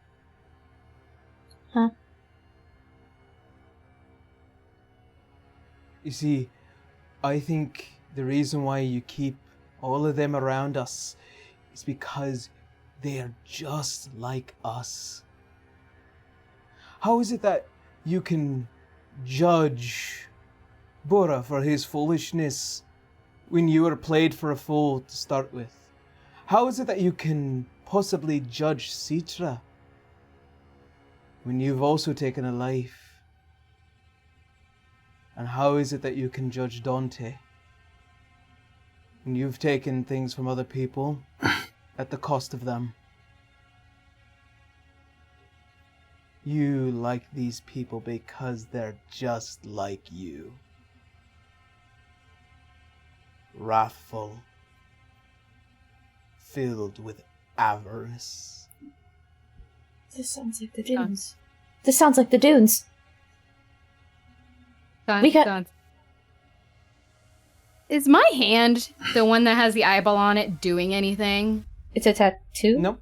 Huh? You see, I think the reason why you keep all of them around us is because they are just like us. How is it that you can judge Bora for his foolishness when you were played for a fool to start with? How is it that you can possibly judge Citra when you've also taken a life? And how is it that you can judge Dante when you've taken things from other people at the cost of them? You like these people because they're just like you. Wrathful, filled with avarice. This sounds like the dunes. This sounds like the dunes. Dun, We got- dun. Is my hand the one that has the eyeball on it doing anything? It's a tattoo? Nope.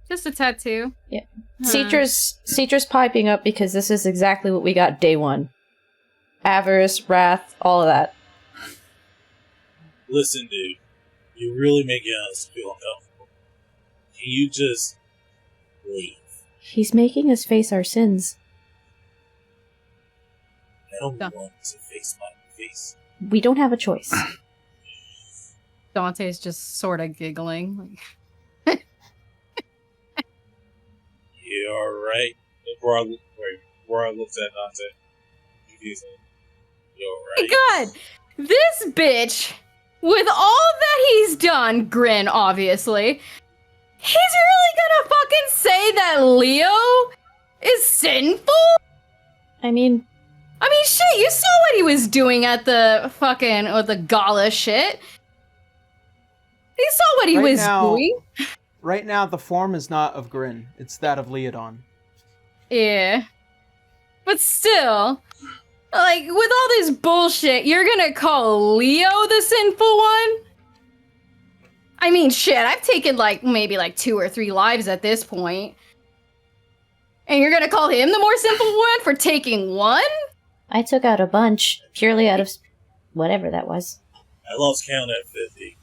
Just a tattoo. Yeah. Huh. Citra's piping up because this is exactly what we got day one. Avarice, wrath, all of that. Listen, dude. You're really making us feel uncomfortable. Can you just leave? He's making us face our sins. I don't Yeah. want to face my face. We don't have a choice. Dante's just sort of giggling. You're right. Before I looked at Dante, he's like, you're right. God, this bitch, with all that he's done, Grin, obviously, he's really gonna fucking say that Leo is sinful? I mean, Shit, you saw what he was doing at the fucking, or the gala shit. You saw what he Right was now- doing. Right now, the form is not of Grin. It's that of Leodon. Yeah. But still, like, with all this bullshit, you're gonna call Leo the sinful one? I mean, shit, I've taken, maybe 2 or 3 lives at this point. And you're gonna call him the more sinful one for taking one? I took out a bunch purely out of whatever that was. I lost count at 50.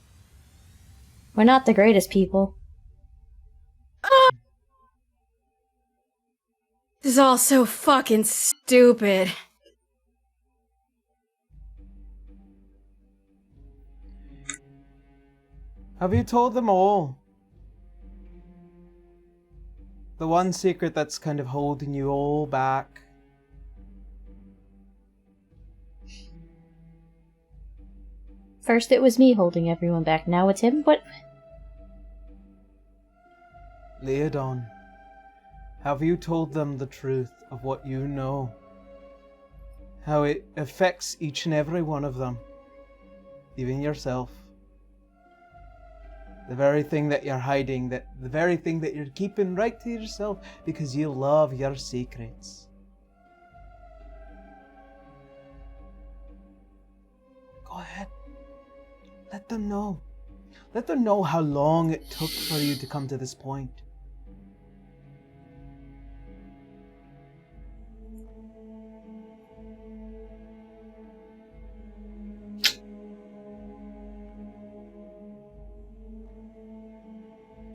We're not the greatest people. This is all so fucking stupid. Have you told them all? The one secret that's kind of holding you all back? First it was me holding everyone back, now it's him? What? Leodon, have you told them the truth of what you know? How it affects each and every one of them, even yourself. The very thing that you're hiding, the very thing that you're keeping right to yourself because you love your secrets. Go ahead. Let them know. Let them know how long it took for you to come to this point.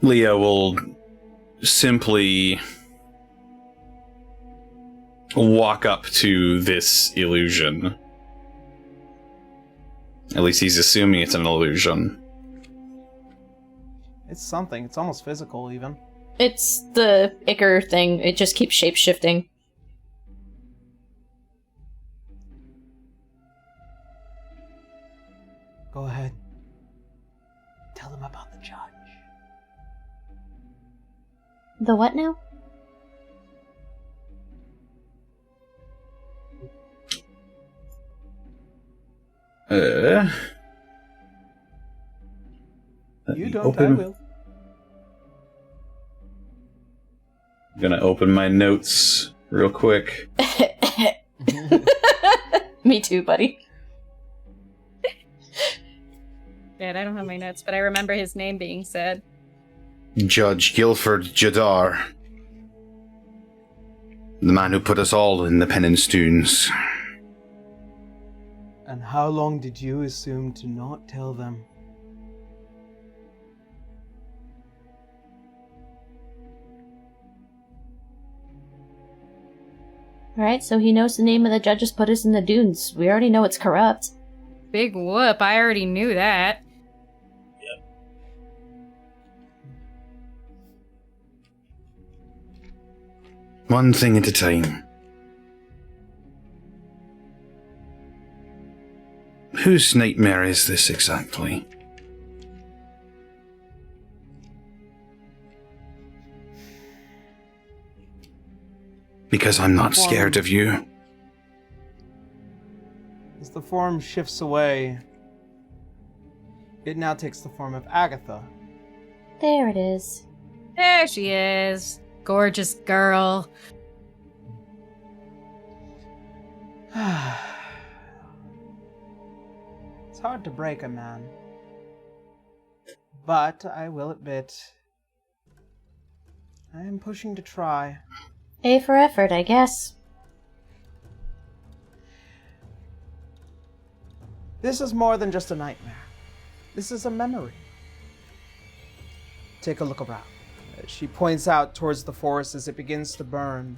Leo will simply walk up to this illusion. At least he's assuming it's an illusion. It's something. It's almost physical, even. It's the Icar thing. It just keeps shape-shifting. Go ahead. Tell them about the judge. The what now? Let You me don't, I open- will. I'm gonna open my notes real quick. Me too, buddy. Man, I don't have my notes, but I remember his name being said. Judge Guilford Jadar. The man who put us all in the penance dunes. And how long did you assume to not tell them? Right, so he knows the name of the judges put us in the dunes. We already know it's corrupt. Big whoop, I already knew that. One thing at a time. Whose nightmare is this exactly? Because I'm not scared of you. As the form shifts away, it now takes the form of Agatha. There it is. There she is. Gorgeous girl. It's hard to break a man. But I will admit, I am pushing to try. A for effort, I guess. This is more than just a nightmare. This is a memory. Take a look around. She points out towards the forest as it begins to burn.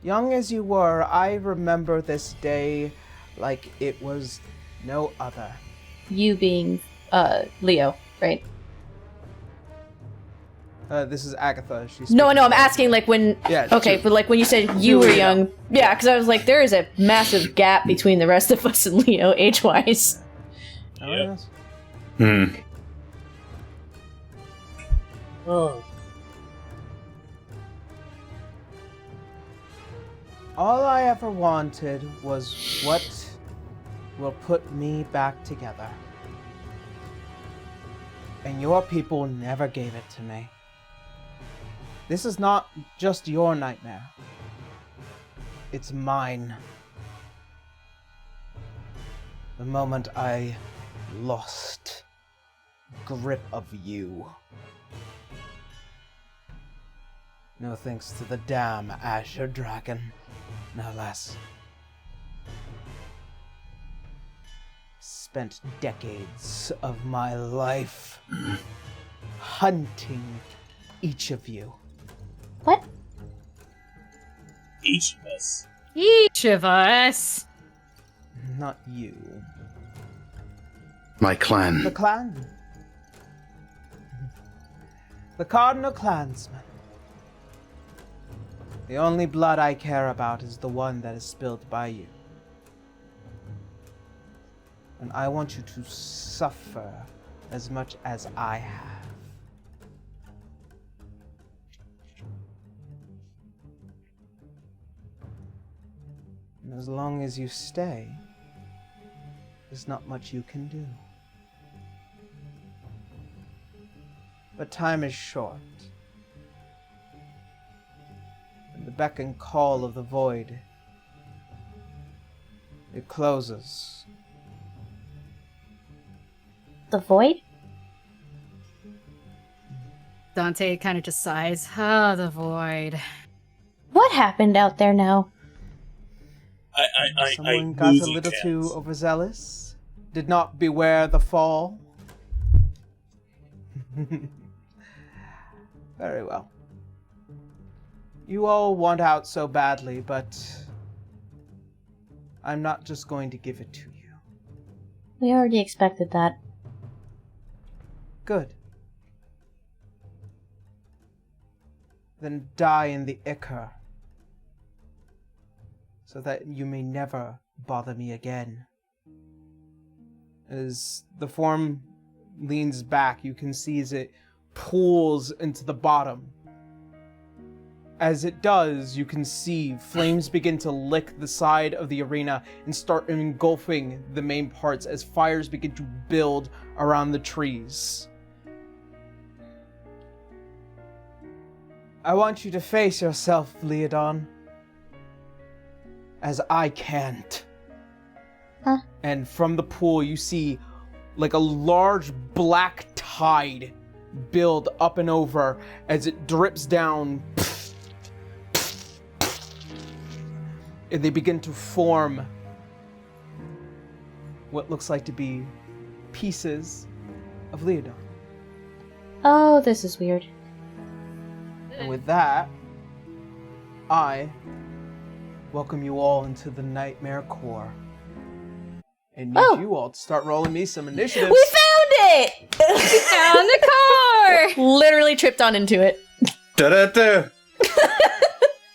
Young as you were, I remember this day like it was no other. You being, Leo, right? This is Agatha. She's No, I'm asking, like, when... Yeah, okay, she- but, like, when you said you were young... Yeah, because I was like, there is a massive gap between the rest of us and Leo, age-wise. Oh, Yeah. yes. Hmm. Oh, All I ever wanted was what will put me back together. And your people never gave it to me. This is not just your nightmare. It's mine. The moment I lost grip of you. No thanks to the damn Azure Dragon, no less. Spent decades of my life hunting each of you. What? each of us. Each of us. Not you. My The clan. clan. The Cardinal Clansmen. The only blood I care about is the one that is spilled by you. And I want you to suffer as much as I have. And as long as you stay, there's not much you can do. But time is short. And the beck and call of the void, it closes. The void? Dante kind of just sighs. Ah, the void. What happened out there now? Someone got a little too overzealous, did not beware the fall. Very well. You all want out so badly, but I'm not just going to give it to you. We already expected that. Good. Then die in the Ichor, so that you may never bother me again. As the form leans back, you can see as it pulls into the bottom. As it does, you can see flames begin to lick the side of the arena and start engulfing the main parts as fires begin to build around the trees. I want you to face yourself, Leodon. As I can't. Huh? And from the pool, you see like a large black tide build up and over as it drips down. And they begin to form what looks like to be pieces of Leodon. Oh, this is weird. And with that, I welcome you all into the Nightmare Core. And need you all to start rolling me some initiatives. We found it! Found the core! Literally tripped on into it. Da-da-da.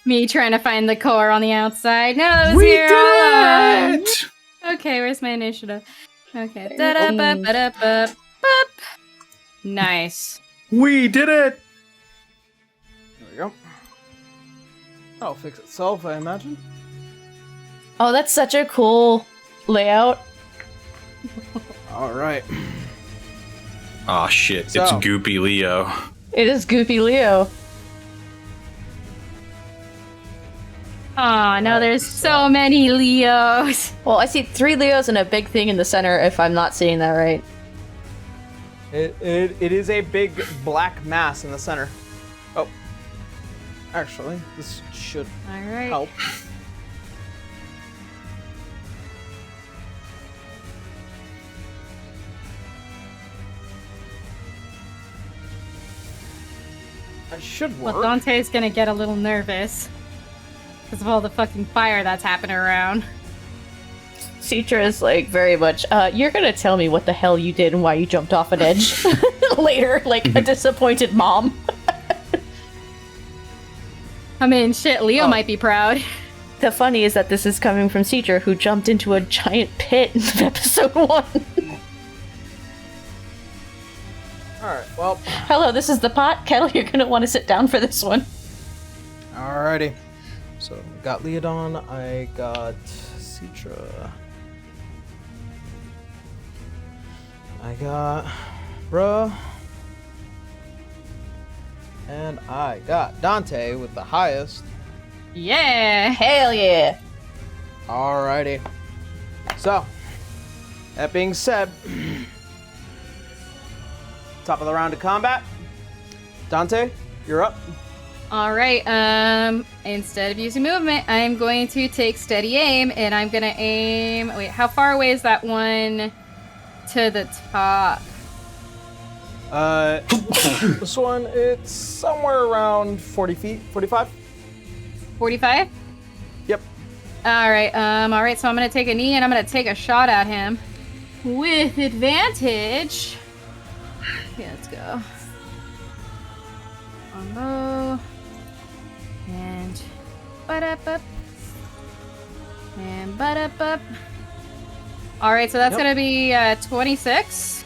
Me trying to find the core on the outside. No, that was We here all along. did it! Okay, where's my initiative? Okay. Da-da-ba-ba-da-ba-bup. Nice. We did it! There we go. That'll fix itself, I imagine. Oh, that's such a cool layout. Alright. Aw, shit. So- It's Goopy Leo. It is Goopy Leo. Oh no, there's so many Leos. Well, I see 3 Leos and a big thing in the center, if I'm not seeing that right. It is a big black mass in the center. Oh. Actually, this should All right. help. That should work. Well, Dante's gonna get a little nervous because of all the fucking fire that's happening around. Citra is like very much, you're gonna tell me what the hell you did and why you jumped off an edge later, like a disappointed mom. I mean, shit, Leo might be proud. The funny is that this is coming from Citra, who jumped into a giant pit in episode 1. Alright, well. Hello, this is the pot. Kettle, you're gonna want to sit down for this one. Alrighty. So, I got Leodon, I got Citra. I got Bruh. And I got Dante with the highest. Yeah. Hell yeah. Alrighty. So, that being said, top of the round of combat. Dante, you're up. All right. Instead of using movement, I'm going to take steady aim, and I'm gonna aim. Wait, how far away is that one to the top? This one, it's somewhere around 40 feet, 45. 45. Yep. All right. All right. So I'm gonna take a knee, and I'm gonna take a shot at him with advantage. Okay, let's go. On low. And butt-up-up. And butt-up-up. Alright, so that's Yep. gonna be 26.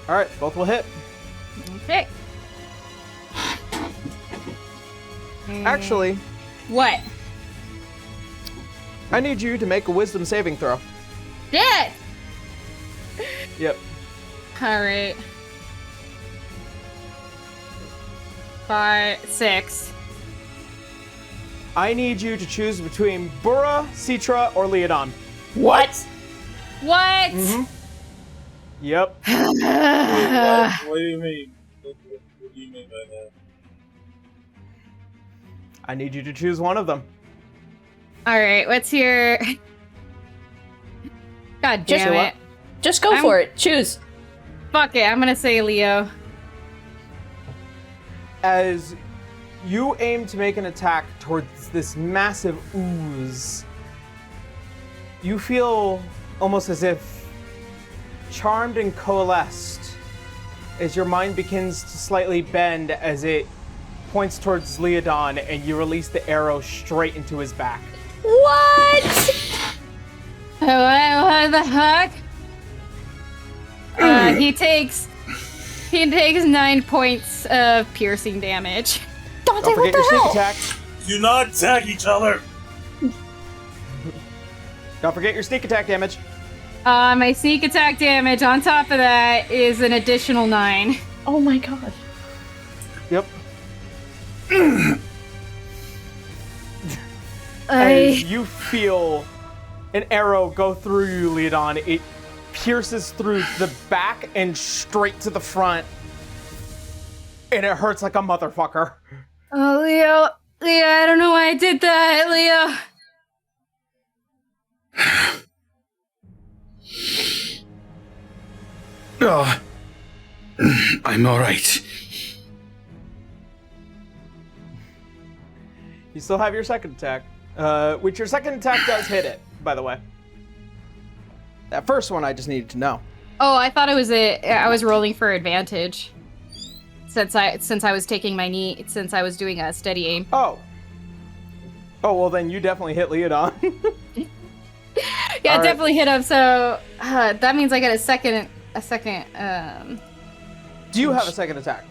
Alright, both will hit. Okay. And- Actually, What? I need you to make a wisdom saving throw. Shit! Yep. Alright. 5, 6. I need you to choose between Burra, Citra, or Leodon. What? What? Yep. What do you mean? What do you mean by that? I need you to choose one of them. Alright, what's your... God Just damn what? it. Just go I'm- for it. Choose. Fuck it, I'm gonna say Leo. As you aim to make an attack towards this massive ooze, you feel almost as if charmed and coalesced as your mind begins to slightly bend as it points towards Leodon and you release the arrow straight into his back. What? What the heck? He takes 9 points of piercing damage. Dante, Don't what forget your the sneak hell? attack. Do not attack each other! Don't forget your sneak attack damage. My sneak attack damage on top of that is an additional 9. Oh my god. Yep. I As you feel an arrow go through you, Leodon, it pierces through the back and straight to the front. And it hurts like a motherfucker. Oh, Leo, I don't know why I did that, Leo. Oh, I'm alright. You still have your second attack. Which your second attack does hit it, by the way. That first one I just needed to know. Oh, I thought I was rolling for advantage. Since I was taking my knee, since I was doing a steady aim. Oh. Oh, well then you definitely hit Leodon. Yeah, All right. definitely hit him. So that means I get a second. Do you have a second attack?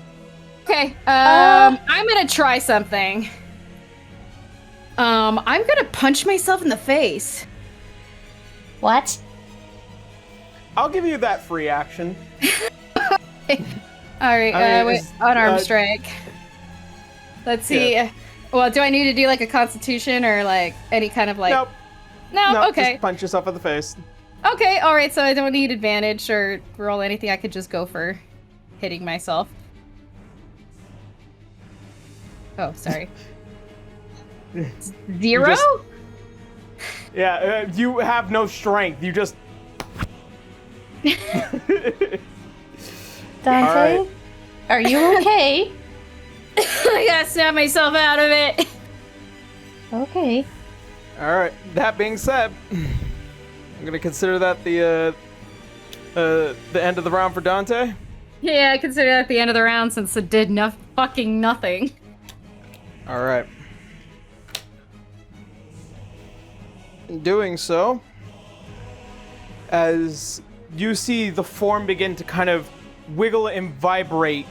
Okay. I'm gonna try something. I'm gonna punch myself in the face. What? I'll give you that free action. All right. I mean, wait, it's- unarmed strike. Let's see. Yeah. Well, do I need to do like a Constitution or like any kind of like? Nope. No. Nope, Okay. Just punch yourself in the face. Okay. All right. So I don't need advantage or roll anything. I could just go for hitting myself. Oh, sorry. 0? just- Yeah, you have no strength. You just. Dante? Alright. Are you okay? I gotta snap myself out of it. Okay. All right. That being said, I'm gonna consider that the end of the round for Dante. Yeah, I consider that the end of the round since it did fucking nothing. All right. In doing so, as you see the form begin to kind of wiggle and vibrate,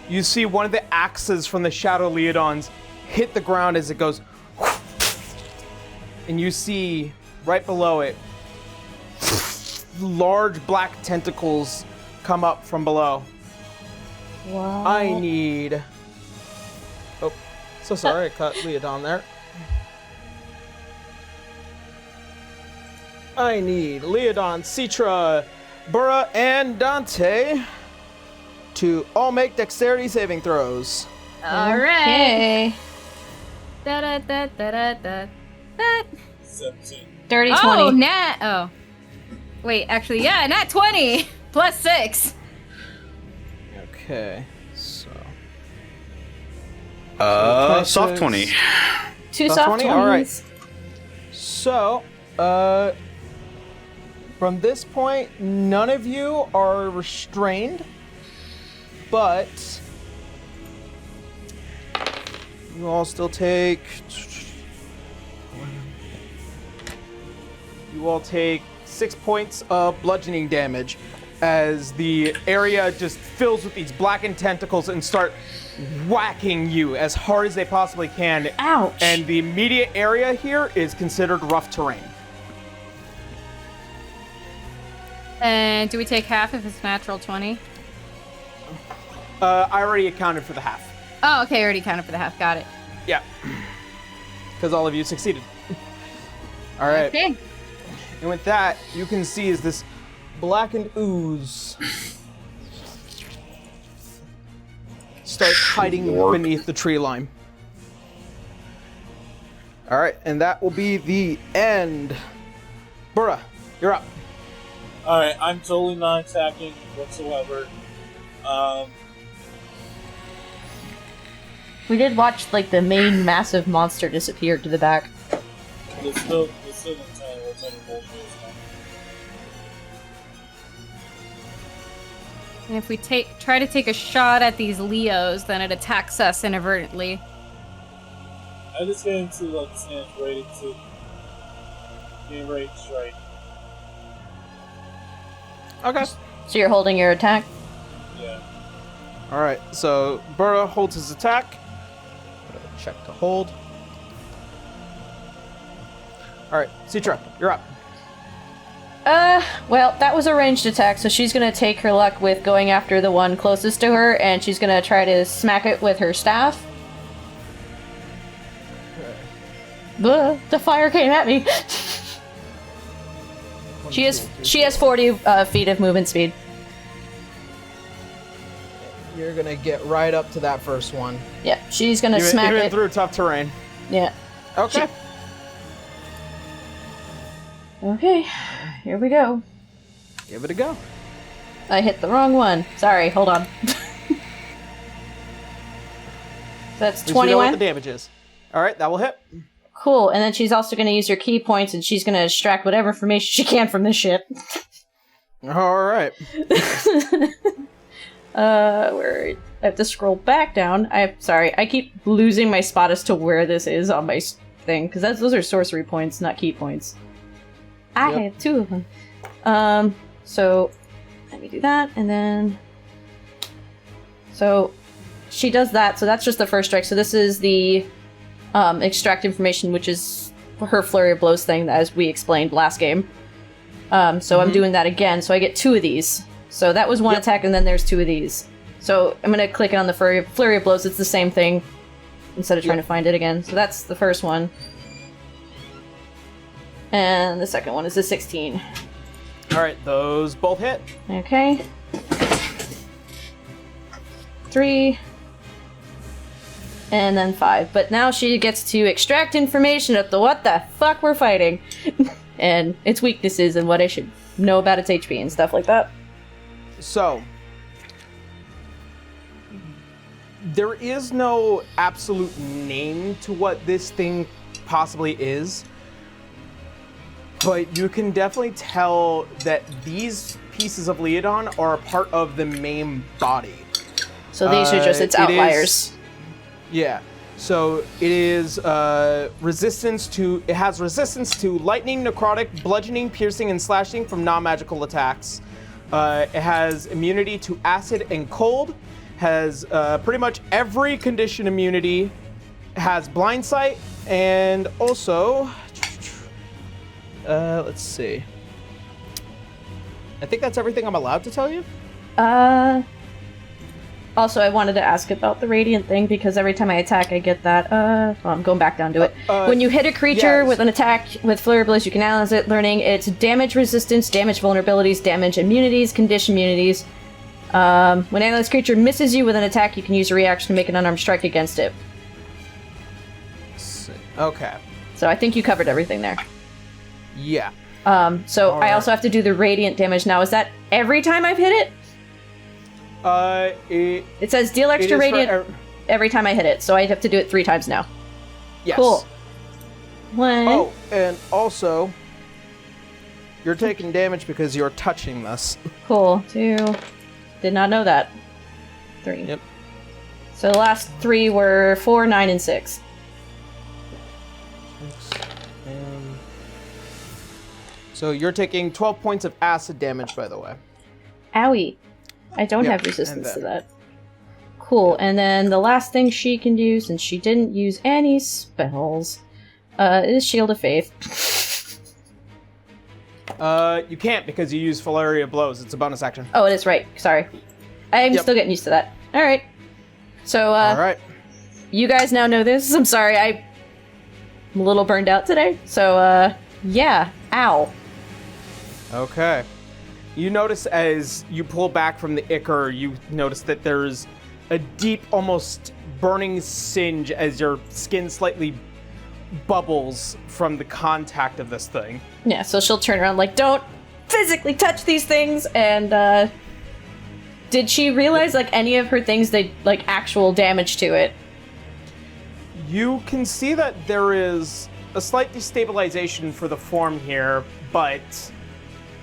you see one of the axes from the Shadow Leodons hit the ground as it goes, and you see right below it large black tentacles come up from below. Wow. I need. Oh, so sorry, I cut Leodon there. I need Leodon, Citra, Burra, and Dante to all make dexterity saving throws. All right. Okay. Da da da da da da. Da. 17. Dirty 20. Oh, nat. Oh, wait. Actually, yeah, nat 20 plus 6. Okay, so. Soft 20. Two Soft soft 20? 20s. All right. So, from this point, none of you are restrained, but you all still take. You all take 6 points of bludgeoning damage as the area just fills with these blackened tentacles and start whacking you as hard as they possibly can. Ouch. And the immediate area here is considered rough terrain. And do we take half if it's natural 20? I already accounted for the half. Oh, okay. I already counted for the half. Got it. Yeah. Because all of you succeeded. All right. Okay. And with that, you can see is this blackened ooze starts hiding beneath the tree line. All right, and that will be the end. Burra, you're up. Alright, I'm totally not attacking whatsoever. We did watch, like, the main massive monster disappear to the back. There's still no telling what type of bullshit is coming. And if we try to take a shot at these Leos, then it attacks us inadvertently. I just get into like stance ready to getting ready to strike. Okay. So you're holding your attack? Yeah. All right, so Burra holds his attack. Check to hold. All right, Citra, you're up. Well, that was a ranged attack, so she's gonna take her luck with going after the one closest to her, and she's gonna try to smack it with her staff. Blah, the fire came at me. She has 40 feet of movement speed. You're gonna get right up to that first one. Yeah, she's gonna smack Even it. through tough terrain. Yeah. Okay. Okay, here we go. Give it a go. I hit the wrong one. Sorry, hold on. That's At least we know what 21. the damage is. All right, that will hit. Cool. And then she's also going to use her key points, and she's going to extract whatever information she can from this ship. All right. Where I have to scroll back down. Sorry, I keep losing my spot as to where this is on my thing, because those are sorcery points, not key points. I Yep. have 2 of them. So let me do that, and then so she does that. So that's just the first strike. So this is the extract information, which is her flurry of blows thing, as we explained last game. So I'm doing that again. So I get 2 of these. So that was one Yep. attack, and then there's 2 of these. So I'm gonna click on the flurry of blows. It's the same thing instead of trying to find it again. So that's the first one. And the second one is a 16. All right, those both hit. Okay. 3. And then 5. But now she gets to extract information of what the fuck we're fighting. And its weaknesses and what I should know about its HP and stuff like that. So, there is no absolute name to what this thing possibly is, but you can definitely tell that these pieces of Leodon are a part of the main body. So these are just its It outliers. Yeah. So it is resistance to. It has resistance to lightning, necrotic, bludgeoning, piercing, and slashing from non-magical attacks. It has immunity to acid and cold. Has pretty much every condition immunity. Has blind sight, and also, let's see. I think that's everything I'm allowed to tell you. Also, I wanted to ask about the radiant thing, because every time I attack, I get that. Well, I'm going back down to it. When you hit a creature yes. with an attack with Flurry of Blows, you can analyze it, learning its damage resistance, damage vulnerabilities, damage immunities, condition immunities. When an analyzed creature misses you with an attack, you can use a reaction to make an unarmed strike against it. Okay. So I think you covered everything there. Yeah. So I Alright. also have to do the radiant damage now. Is that every time I've hit it? It says deal it extra is for radiant every time I hit it, so I have to do it 3 times now. yes. Cool. 1. Oh, and also, you're taking damage because you're touching this. Cool. 2. Did not know that. 3. Yep. So the last 3 were 4, 9, and 6. So you're taking 12 points of acid damage, by the way. Owie. I don't Yep, have resistance and to then- that. Cool. And then the last thing she can do, since she didn't use any spells, is Shield of Faith. You can't because you use Flurry of Blows. It's a bonus action. Oh, it is right. Sorry. I'm Yep. still getting used to that. Alright. So, All right. you guys now know this. I'm sorry, I'm a little burned out today. So, yeah. Ow. Okay. You notice as you pull back from the ichor, you notice that there's a deep, almost burning singe as your skin slightly bubbles from the contact of this thing. Yeah, so she'll turn around like, don't physically touch these things, and, did she realize, like, any of her things did, like, actual damage to it? You can see that there is a slight destabilization for the form here, but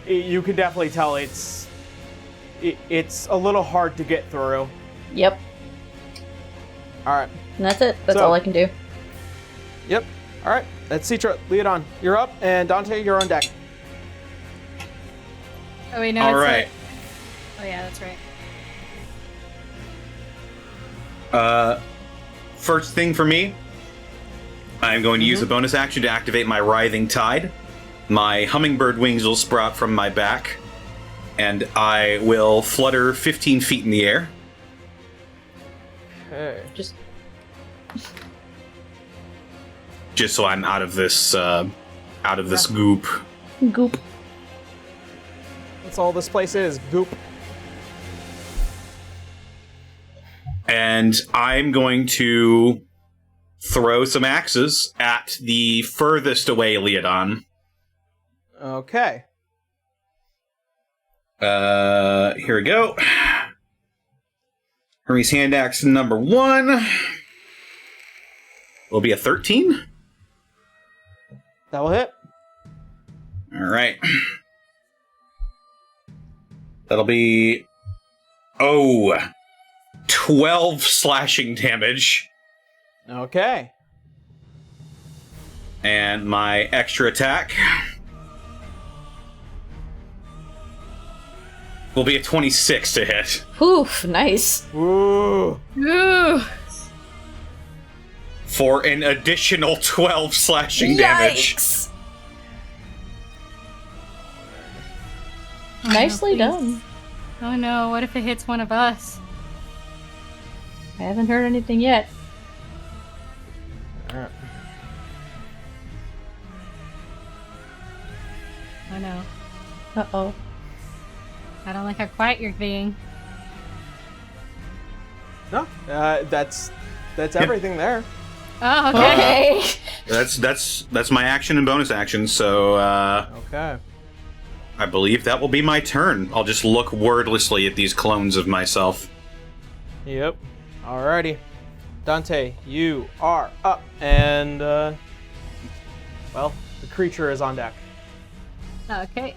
you can definitely tell it's a little hard to get through. Yep. All right. And that's it. That's So- all I can do. Yep. All right. That's Citra. Leodon, you're up, and Dante, you're on deck. Oh wait, no. All it's right. Oh yeah, that's right. First thing for me, I'm going to use a bonus action to activate my Writhing Tide. My hummingbird wings will sprout from my back, and I will flutter 15 feet in the air. Okay. Just so I'm out of this goop. Goop. That's all this place is. Goop. And I'm going to throw some axes at the furthest away Leodon. Okay. Here we go. Hermes hand axe number 1. will be a 13. That will hit. All right. That'll be 12 slashing damage. Okay. And my extra attack will be a 26 to hit. Oof, nice. Ooh. Ooh. For an additional 12 slashing damage. Yikes. Oh, no, Nicely please. done. Oh no, what if it hits one of us? I haven't heard anything yet. Alright. Oh no. Uh-oh. I don't like how quiet you're being. No, that's everything there. Oh, okay. Okay. That's my action and bonus action, so Okay. I believe that will be my turn. I'll just look wordlessly at these clones of myself. Yep. Alrighty. Dante, you are up, and well, the creature is on deck. Okay.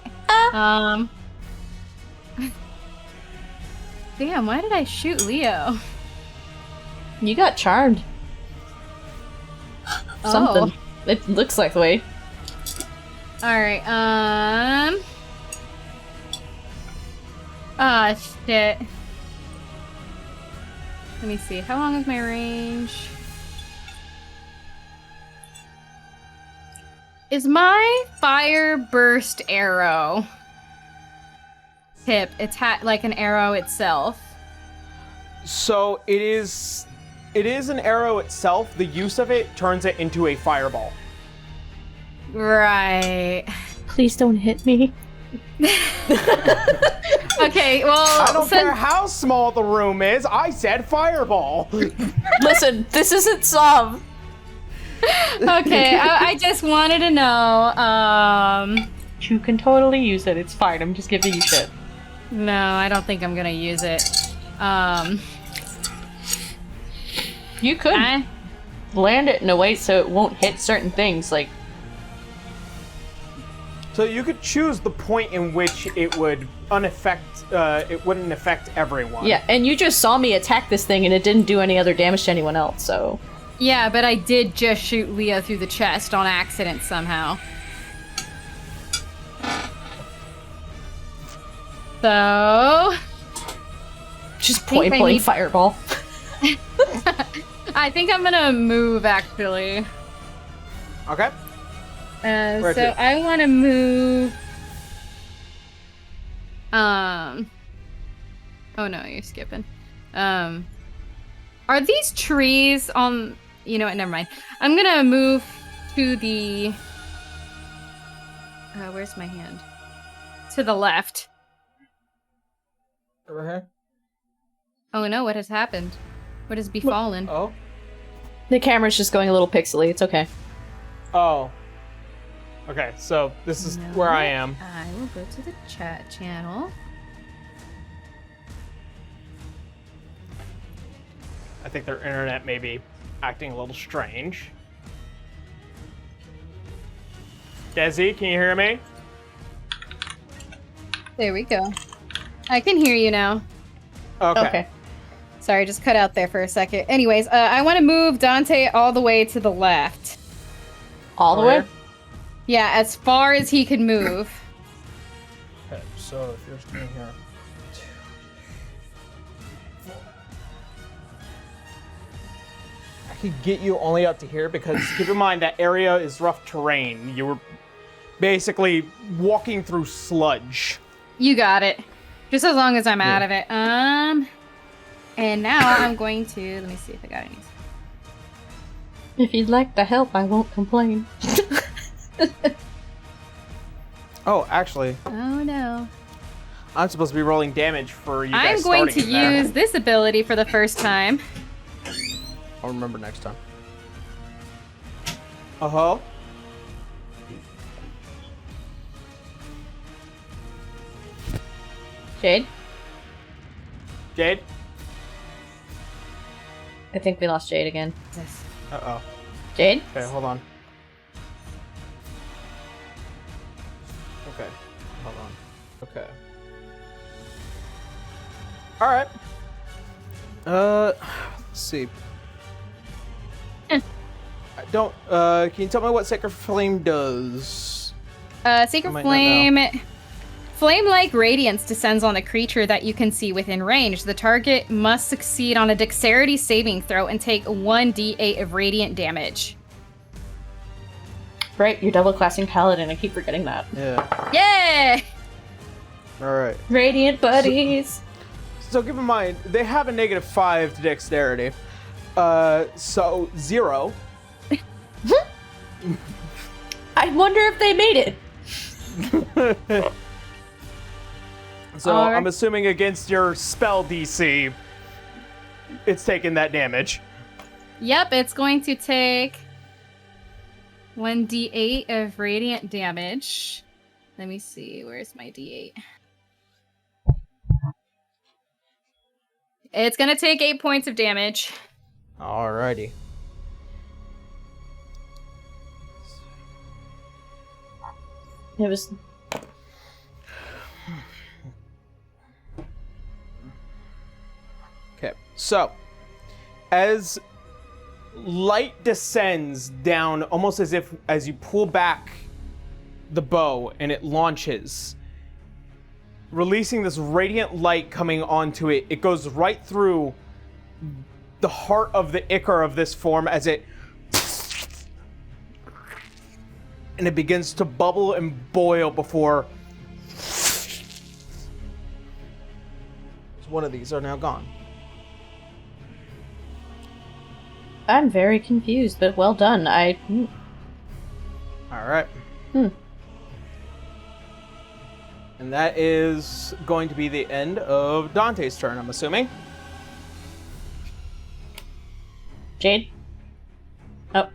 Damn, why did I shoot Leo? You got charmed. Something. It looks like the way. Alright, ah, shit. Let me see, how long is my range? Is my fire burst arrow tip like an arrow itself? So it is an arrow itself. The use of it turns it into a fireball. Right. Please don't hit me. Okay, well, I don't care how small the room is. I said fireball. Listen, this isn't Som. Okay, I just wanted to know, You can totally use it. It's fine. I'm just giving you shit. no, I don't think I'm gonna use it. You could land it in a way so it won't hit certain things, like... So you could choose the point in which it would it wouldn't affect everyone. Yeah, and you just saw me attack this thing and it didn't do any other damage to anyone else, so... Yeah, but I did just shoot Leo through the chest on accident somehow. So... Just think point I blank need- fireball. I think I'm gonna move, actually. Okay. Where So to? I want to move... Oh no, you're skipping. Are these trees on... You know what, never mind. I'm gonna move to the... where's my hand? To the left. Over here. Oh no, what has happened? What has befallen? Oh. The camera's just going a little pixely, it's okay. Oh. Okay, so this is where I am. I will go to the chat channel. I think their internet may be acting a little strange. Desi, can you hear me? There we go. I can hear you now. Okay. Sorry, just cut out there for a second. Anyways, I want to move Dante all the way to the left. All the Where? way? Yeah, as far as he can move. Okay, so if you're standing here. I could get you only up to here because keep in mind that area is rough terrain. You were basically walking through sludge. You got it. Just as long as I'm out of it. And now I'm going to... Let me see if I got any. If you'd like the help, I won't complain. Oh, actually, Oh no. I'm supposed to be rolling damage for you I'm guys going to starting there. use this ability for the first time. I'll remember next time. Uh-huh. Jade? Jade? I think we lost Jade again. Uh-oh. Jade? Okay, hold on. Okay, hold on. Okay. All right. Let's see. I don't. Can you tell me what Sacred Flame does? Sacred might not Flame. Flame-like radiance descends on a creature that you can see within range. The target must succeed on a dexterity saving throw and take 1d8 of radiant damage. Right, you're double classing Paladin. I keep forgetting that. Yeah. Yay! All right. Radiant buddies. So keep in mind they have a -5 to dexterity. So 0. I wonder if they made it. So Alright. I'm assuming against your spell DC, it's taking that damage. Yep, it's going to take 1d8 of radiant damage. Let me see, where's my d8? It's going to take 8 points of damage. Alrighty. It was. Okay, so as light descends down, almost as you pull back the bow and it launches, releasing this radiant light coming onto it, it goes right through the heart of the ichor of this form as it and it begins to bubble and boil before one of these are now gone. I'm very confused, but well done. All right. And that is going to be the end of Dante's turn, I'm assuming. Jade? Oh.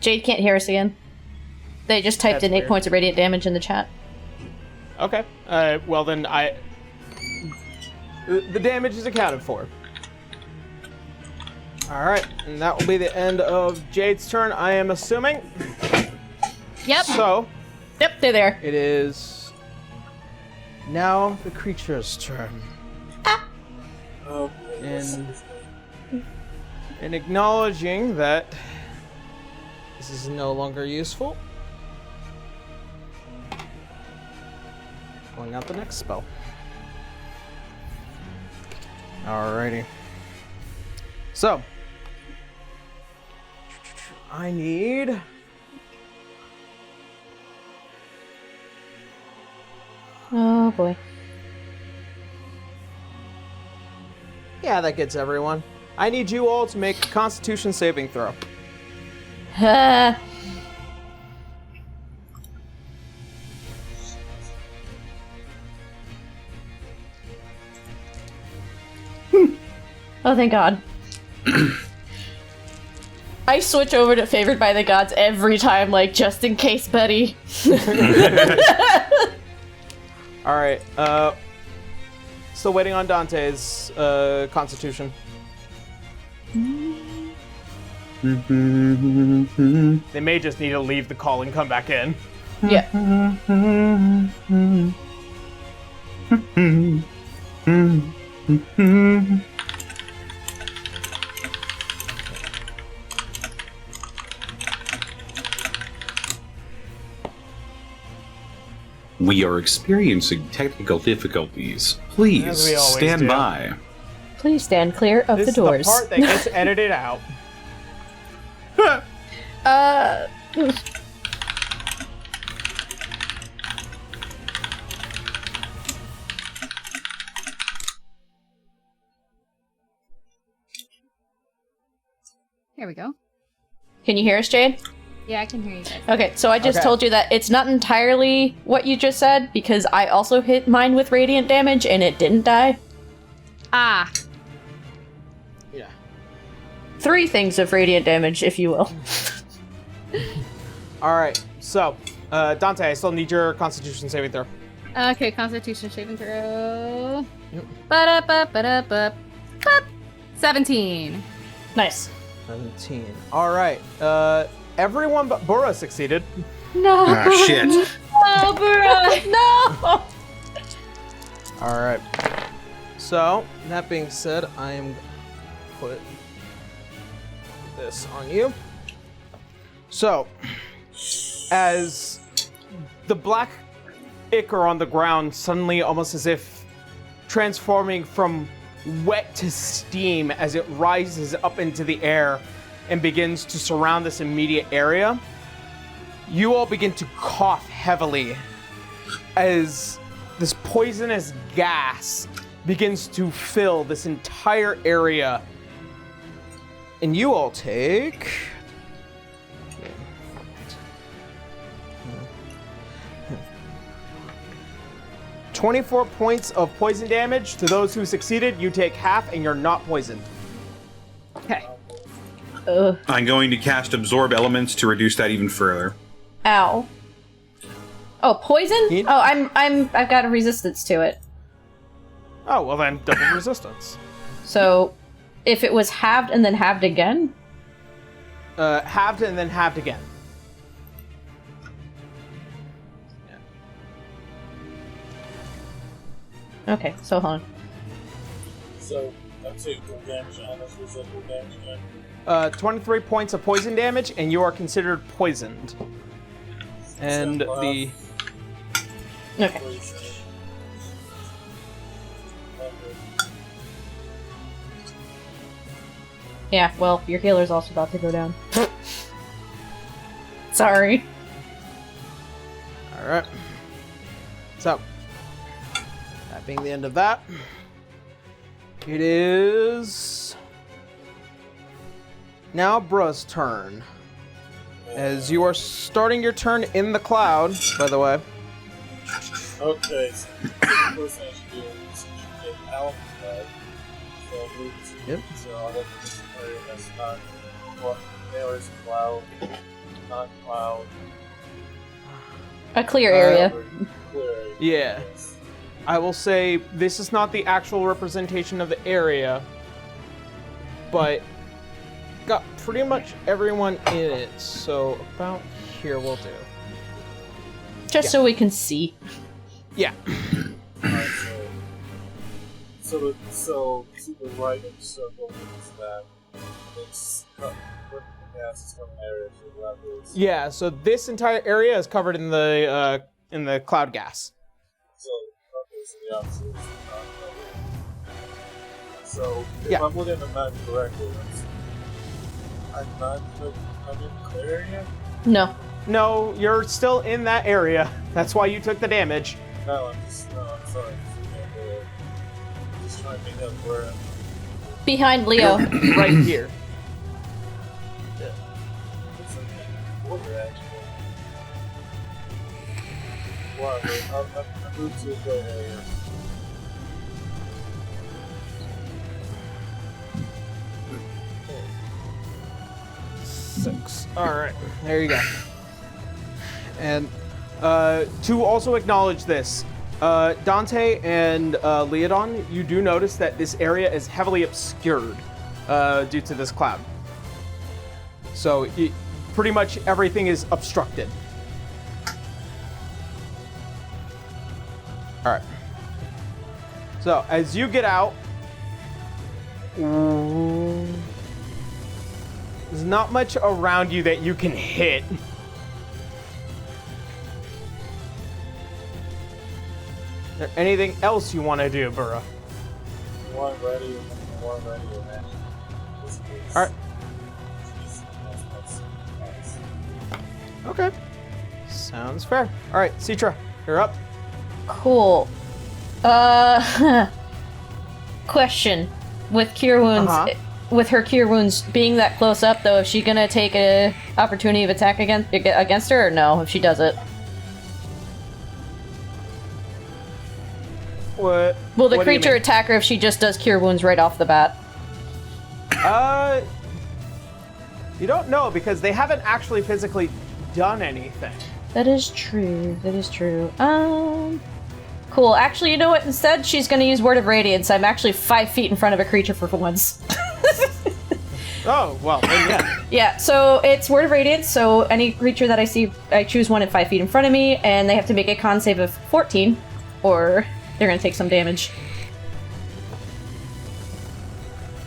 Jade can't hear us again. They just typed That's in 8 weird. points of radiant damage in the chat. Okay. Well, then the damage is accounted for. All right, and that will be the end of Jade's turn, I am assuming. Yep. So, Yep, they're there. it is now the creature's turn. Oh, In acknowledging that this is no longer useful, pulling out the next spell. Alrighty. So, I need... Oh boy. Yeah, that gets everyone. I need you all to make a Constitution saving throw. Oh, thank God. I switch over to Favored by the Gods every time, like, just in case, buddy. Alright, still waiting on Dante's Constitution. They may just need to leave the call and come back in. Yeah. We are experiencing technical difficulties. As Please we always stand do. by. Please stand clear of This the is doors. the part that gets edited out. Here we go. Can you hear us, Jade? Yeah, I can hear you guys. Okay, so I just Okay. told you that it's not entirely what you just said, because I also hit mine with radiant damage and it didn't die. Ah, Yeah. 3 things of radiant damage, if you will. Alright, so, Dante, I still need your Constitution saving throw. okay, Constitution saving throw. Yep. Ba-da-ba-ba-da-ba. Bop. 17. Nice. 17. All right. Everyone but Bora succeeded. No. Ah, shit. No, Burra. No. All right. So that being said, I am put this on you. So, as the black ichor on the ground suddenly, almost as if transforming from wet to steam as it rises up into the air and begins to surround this immediate area, you all begin to cough heavily as this poisonous gas begins to fill this entire area. And you all take 24 points of poison damage. To those who succeeded, you take half and you're not poisoned. Okay. I'm going to cast Absorb Elements to reduce that even further. Ow. Oh, poison? Need- Oh, I've got a resistance to it. Oh, well then, double resistance. So, if it was halved and then halved again? Halved and then halved again. Okay, so hold on. So, I take full damage on this. What's that full damage again? 23 points of poison damage, and you are considered poisoned. And the... Okay. Yeah, well, your healer's also about to go down. Sorry. Alright. So, that being the end of that, it is now Bruh's turn. As you are starting your turn in the cloud, by the way. Okay, so the first thing I should do is get out of that. So I'll move to Yep. So I'll look at this area that's not what there is cloud, not cloud. A clear area. Clear area. Yeah. I will say this is not the actual representation of the area, but got pretty much everyone in it, so about here will do. Just so we can see. Yeah. Alright, so to the right of the circle is that it's cut where the gas is coming area to that is. Yeah, so this entire area is covered in the cloud gas. So okay, so the opposite is not covered. So if Yeah. I'm looking at the map correctly, I'm in the clear area? No. No, you're still in that area. That's why you took the damage. No, I'm sorry. I'm just trying to think of where I'm Behind Leo. Right here. it's in the order actually. Wow, wait, I'll move to the area. Six. Alright, there you go. And to also acknowledge this, Dante and Leodon, you do notice that this area is heavily obscured due to this cloud. So pretty much everything is obstructed. Alright. So as you get out, there's not much around you that you can hit. Is there anything else you want to do, Burra? One ready and action. Alright. Okay. Sounds fair. Alright, Citra, you're up. Cool. Question. With Cure Wounds, with her Cure Wounds being that close up, though, is she gonna take a opportunity of attack against her, or no, if she does it? What? Will the what do you creature mean? attack her if she just does Cure Wounds right off the bat? You don't know because they haven't actually physically done anything. That is true. That is true. Cool. Actually, you know what? Instead, she's gonna use Word of Radiance. I'm actually 5 feet in front of a creature for once. Oh, well, then yeah. Yeah, so it's Word of Radiance, so any creature that I see, I choose one at 5 feet in front of me, and they have to make a con save of 14, or they're gonna take some damage.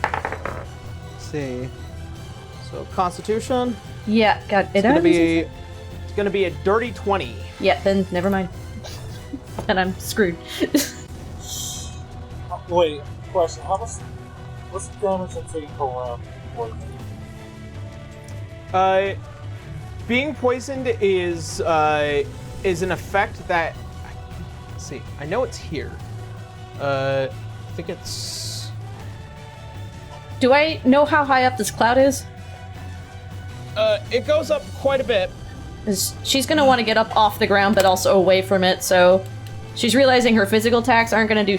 Let's see. So Constitution. Yeah, got it. It's gonna be a dirty 20. Yeah, then never mind. And I'm screwed. Wait, question. What's the damage I'm taking per round? Being poisoned is an effect that. Let's see. I know it's here. I think it's. Do I know how high up this cloud is? It goes up quite a bit. 'Cause she's gonna want to get up off the ground, but also away from it, so she's realizing her physical attacks aren't gonna do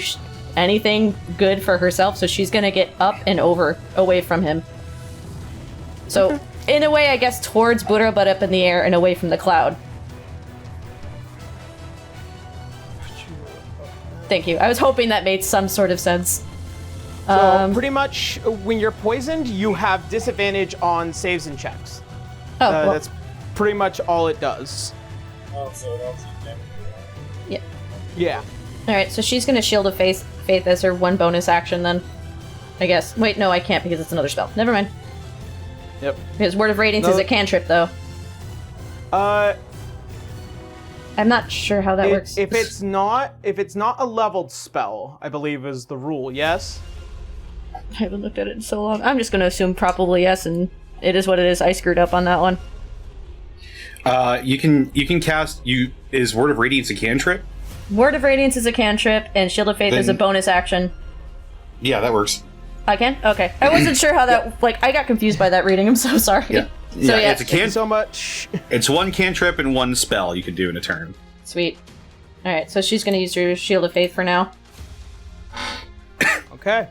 anything good for herself, so she's gonna get up and away from him. So, in a way, I guess towards Buddha, but up in the air and away from the cloud. Thank you. I was hoping that made some sort of sense. So pretty much, when you're poisoned, you have disadvantage on saves and checks. Oh, well, That's pretty much all it does. Oh, so that was damage. yeah. Yeah. Alright, so she's gonna Shield of Faith as her one bonus action then. I guess. Wait, no, I can't because it's another spell. Never mind. Yep. Because Word of Radiance is a cantrip, though. I'm not sure how that works. If it's not a leveled spell, I believe is the rule. Yes. I haven't looked at it in so long. I'm just gonna assume probably yes, and it is what it is. I screwed up on that one. You can cast. Is Word of Radiance a cantrip? Word of Radiance is a cantrip, and Shield of Faith is a bonus action. Yeah, that works. I can? Okay. I wasn't sure how that... Like, I got confused by that reading. I'm so sorry. Yeah. So, yeah. It's a Thank you can. so much. It's one cantrip and one spell you could do in a turn. Sweet. Alright, so she's gonna use her Shield of Faith for now. Okay.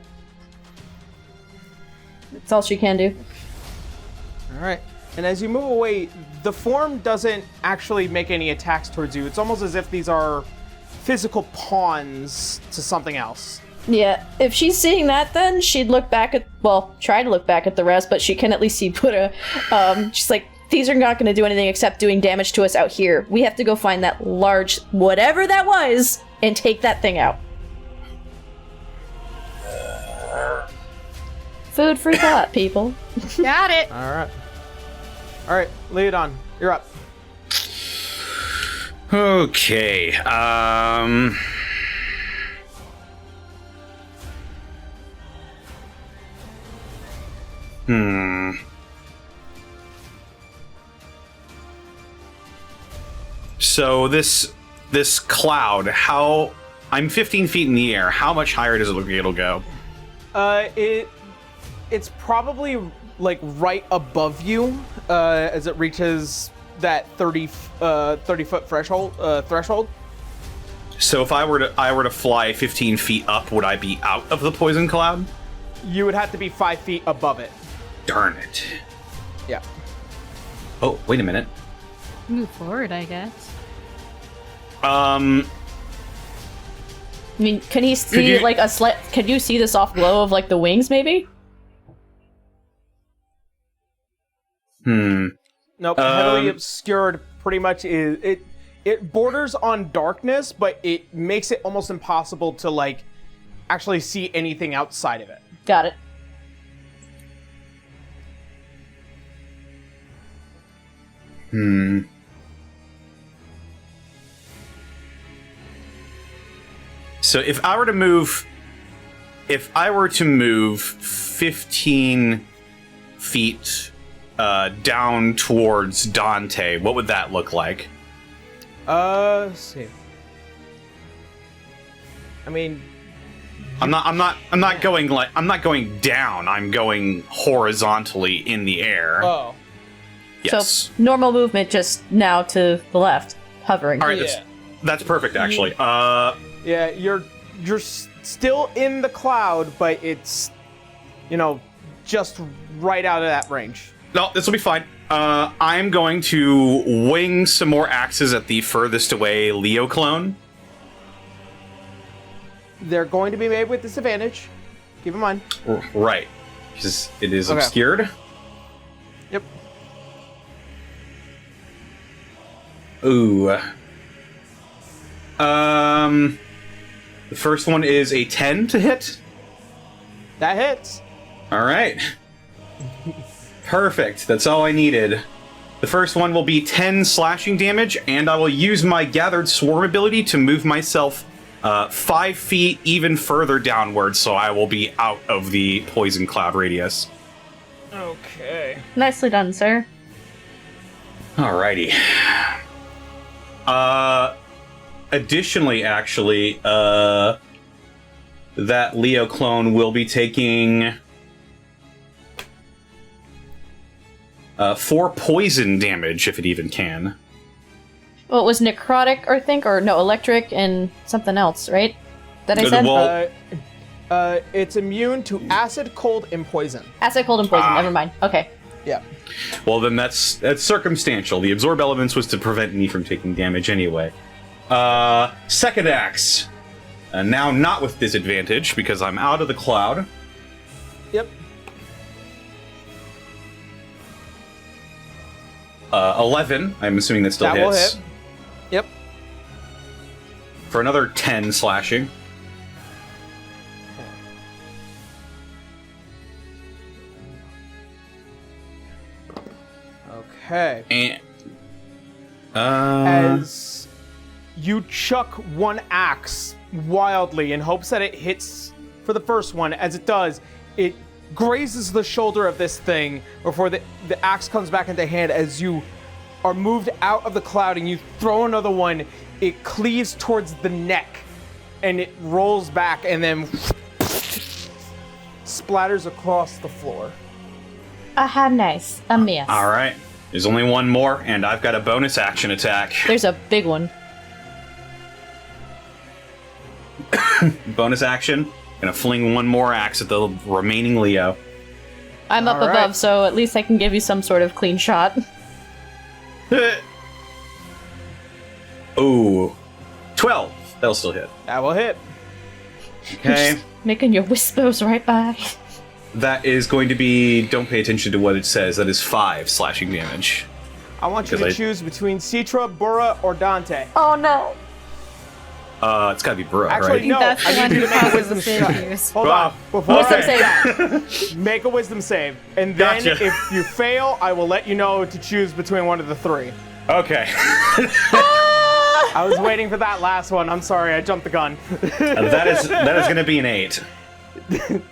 That's all she can do. All right. And as you move away, the form doesn't actually make any attacks towards you. It's almost as if these are physical pawns to something else. Yeah, if she's seeing that, then she'd look back at... Well, try to look back at the rest, but she can at least see Buddha. She's like, these are not going to do anything except doing damage to us out here. We have to go find that large... whatever that was, and take that thing out. Food for thought, people. Got it. All right, Leodon, you're up. Okay. So this cloud, I'm 15 feet in the air. How much higher does it look like it'll go? It's probably like right above you as it reaches that 30 foot threshold. So if I were to fly 15 feet up, would I be out of the poison cloud? You would have to be 5 feet above it. Darn it. Yeah. Oh, wait a minute. Move forward, I guess. I mean, can he see, like, can you see the soft glow of, like, the wings, maybe? Nope. Heavily obscured pretty much is... It borders on darkness, but it makes it almost impossible to, like, actually see anything outside of it. Got it. So if I were to move 15 feet down towards Dante, what would that look like? Let's see. I mean, I'm not going down. I'm going horizontally in the air. oh. Yes. So, normal movement just now to the left, hovering. All right, that's perfect actually. Yeah, you're still in the cloud, but it's, just right out of that range. No, this will be fine. I'm going to wing some more axes at the furthest away Leo clone. They're going to be made with disadvantage. Keep in mind. Right. It is Okay. obscured. Yep. Ooh. The first one is a 10 to hit. That hits. All right. Perfect. That's all I needed. The first one will be 10 slashing damage, and I will use my Gathered Swarm ability to move myself 5 feet even further downwards, so I will be out of the poison cloud radius. Okay. Nicely done, sir. Alrighty. Additionally, actually, that Leo clone will be taking 4 poison damage, if it even can. Well, it was necrotic, I think, or no, electric and something else, right? That I said? Well- It's immune to acid, cold, and poison. Acid, cold, and poison. Never mind. Okay. Yeah. Well, then that's circumstantial. The absorb elements was to prevent me from taking damage anyway. Second axe. Now not with disadvantage, because I'm out of the cloud. Yep. 11. I'm assuming that still That hits. will hit. Yep. For another 10 slashing. Okay. And As you chuck one axe wildly in hopes that it hits for the first one, as it does, it grazes the shoulder of this thing before the axe comes back into hand. As you are moved out of the cloud and you throw another one, it cleaves towards the neck and it rolls back and then splatters across the floor. Aha, nice. A miss. all right. There's only one more, and I've got a bonus action attack. There's a big one. Bonus action. Gonna fling one more axe at the remaining Leo. I'm up All right. above, so at least I can give you some sort of clean shot. Ooh. 12. That'll still hit. That will hit. Okay. Making your whispers right by. That is going to be, don't pay attention to what it says, that is 5 slashing damage. I want you to Because choose between Citra, Burra, or Dante. Oh no. It's gotta be Burra, Actually, right? no. That's the I one need you who to make a causes the wisdom shot. issues. Hold Wow. on. Before Wisdom I save. make a wisdom save, and then Gotcha. if you fail, I will let you know to choose between one of the 3. Okay. I was waiting for that last one. I'm sorry, I jumped the gun. that is gonna be an 8.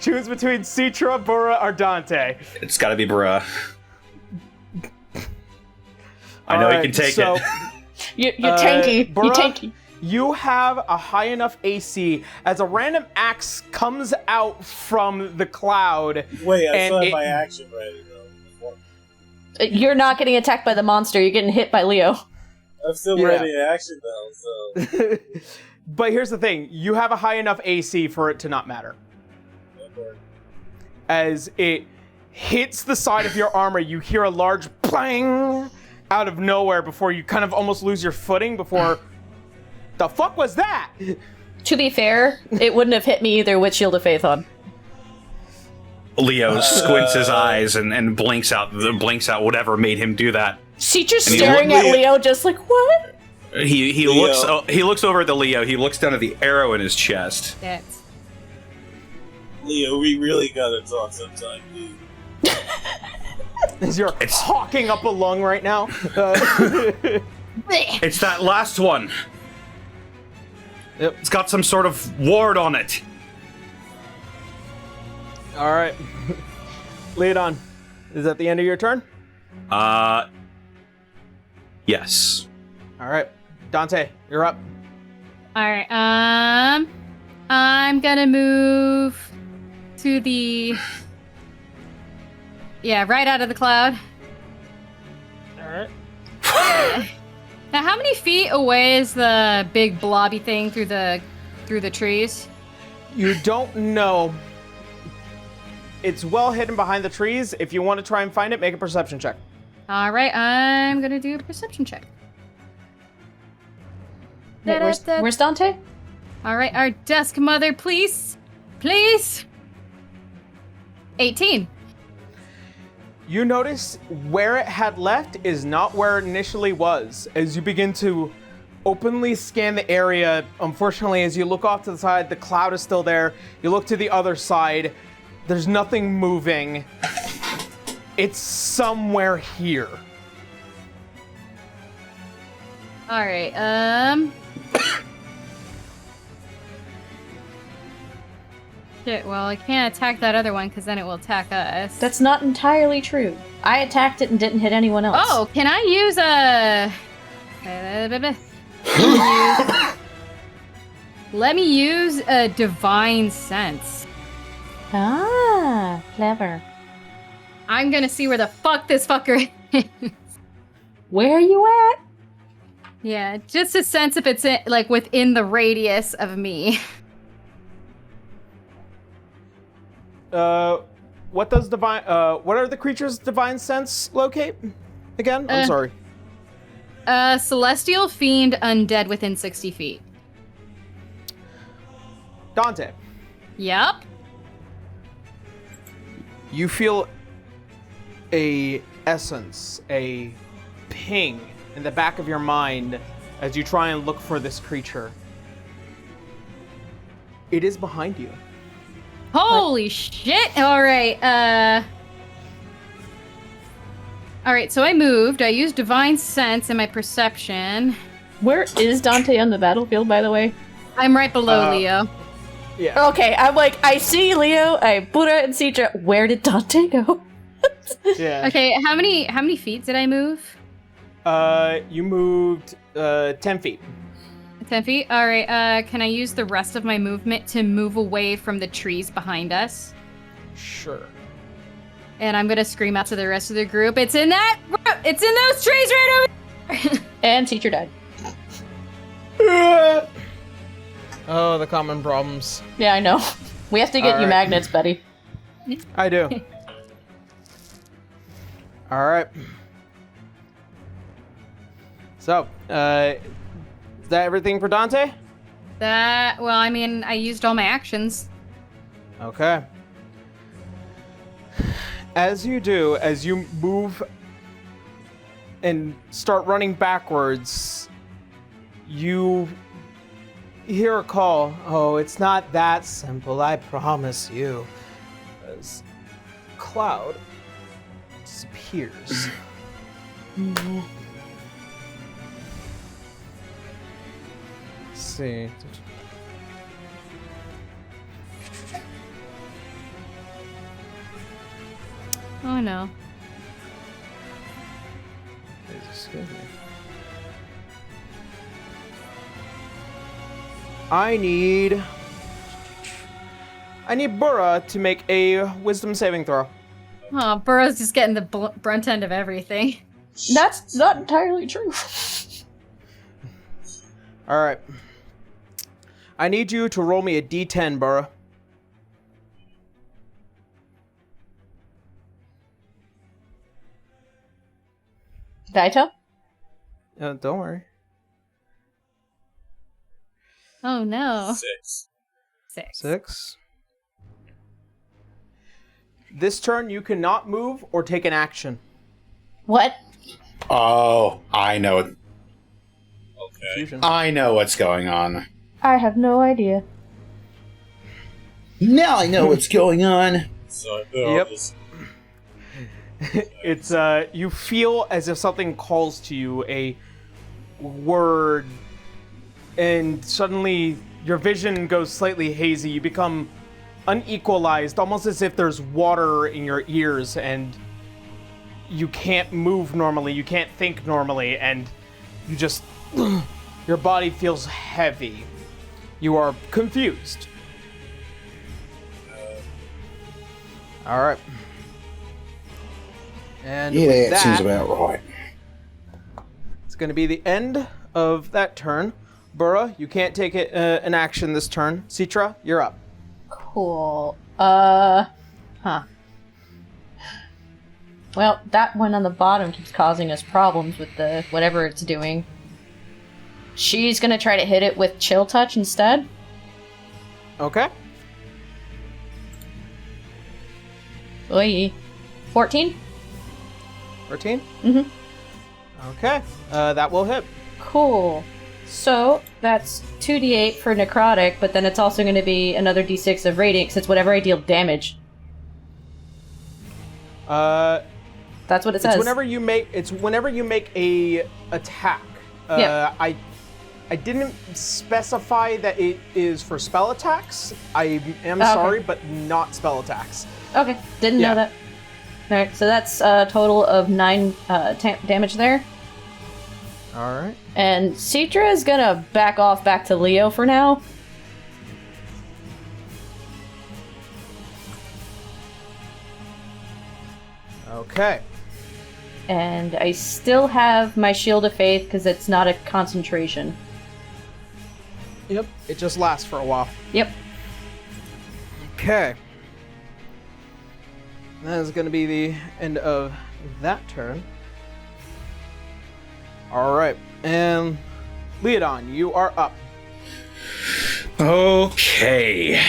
Choose between Citra, Burra, or Dante. It's gotta be Burra. I know Alright, you can take so, it. You're tanky. Burra, You're tanky. You have a high enough AC as a random axe comes out from the cloud. Wait, I and still have it- my action ready though. You're not getting attacked by the monster. You're getting hit by Leo. I'm still Yeah. ready to action though, so But here's the thing, you have a high enough AC for it to not matter. okay. As it hits the side of your armor, you hear a large plang out of nowhere before you kind of almost lose your footing before... The fuck was that? To be fair, it wouldn't have hit me either with Shield of Faith on. Leo squints his eyes and blinks out whatever made him do that. She just And he staring looked- at Leo just like, what? He Leo. looks over at the Leo. He looks down at the arrow in his chest. That's Leo, we really gotta talk sometime, dude. As you're hawking up a lung right now. It's that last one. Yep. It's got some sort of ward on it. All right. Leodon, is that the end of your turn? Yes. All right. Dante, you're up. all right. I'm gonna move to the right out of the cloud. All right. Now, how many feet away is the big blobby thing through the trees? You don't know. It's well hidden behind the trees. If you want to try and find it, make a perception check. All right, I'm gonna do a perception check. Wait, where's Dante? All right, our desk mother, please. 18. 18. You notice where it had left is not where it initially was. As you begin to openly scan the area, unfortunately, as you look off to the side, the cloud is still there. You look to the other side, there's nothing moving. It's somewhere here. All right. Shit. Well, I can't attack that other one because then it will attack us. That's not entirely true. I attacked it and didn't hit anyone else. Oh, can I use a? Let me use a divine sense. Ah, clever. I'm gonna see where the fuck this fucker is. Where are you at? Yeah, just a sense if it's like within the radius of me. What does divine? What are the creatures' divine sense locate? Again, I'm sorry. Celestial fiend undead within 60 feet. Dante, Yep. you feel a essence, a ping in the back of your mind as you try and look for this creature. It is behind you. Holy shit! Alright, Alright, so I moved. I used divine sense and my perception. Where is Dante on the battlefield, by the way? I'm right below Leo. Yeah. Okay, I'm like, I see Leo, I Buddha and Citra. Where did Dante go? Yeah. Okay, how many feet did I move? You moved 10 feet. 10 feet? Alright, can I use the rest of my movement to move away from the trees behind us? Sure. And I'm gonna scream out to the rest of the group, it's in those trees right over there! And Citra died. Oh, the common problems. Yeah, I know. We have to get you Alright. magnets, buddy. I do. All right. So, is that everything for Dante? Well, I mean, I used all my actions. Okay. As you do, as you move and start running backwards, you hear a call. Oh, it's not that simple, I promise you. As Cloud disappears. Let's see. Oh no. Excuse me. I need Burra to make a wisdom saving throw. Oh, Burrow's just getting the brunt end of everything. That's not entirely true. All right. I need you to roll me a d10, Burra. Daito? Don't worry. Oh no. 6. 6. This turn, you cannot move or take an action. What? Oh, I know. Okay. Fusion. I know what's going on. I have no idea. Now I know what's going on. So I feel Yep. this. It's you feel as if something calls to you, a word, and suddenly your vision goes slightly hazy. You become unequalized, almost as if there's water in your ears, and you can't move normally, you can't think normally, and you just your body feels heavy. You are confused. All right. And Yeah, with that seems that, about right. it's going to be the end of that turn. Burra, you can't take it, an action this turn. Citra, you're up. Cool. Huh. Well, that one on the bottom keeps causing us problems with the whatever it's doing. She's gonna try to hit it with Chill Touch instead. Okay. Oy. 14? 13? Mm-hmm. Okay. That will hit. Cool. So, that's 2d8 for necrotic, but then it's also going to be another d6 of radiant, because it's whatever I deal damage. That's what it says. It's whenever you make a attack. Yeah. I didn't specify that it is for spell attacks. I am Okay. sorry, but not spell attacks. Okay, didn't Yeah. know that. Alright, so that's a total of 9 damage there. All right. And Citra is gonna back off back to Leo for now. Okay. And I still have my Shield of Faith because it's not a concentration. Yep. It just lasts for a while. Yep. Okay. That is going to be the end of that turn. All right. And Leodon, you are up. Okay.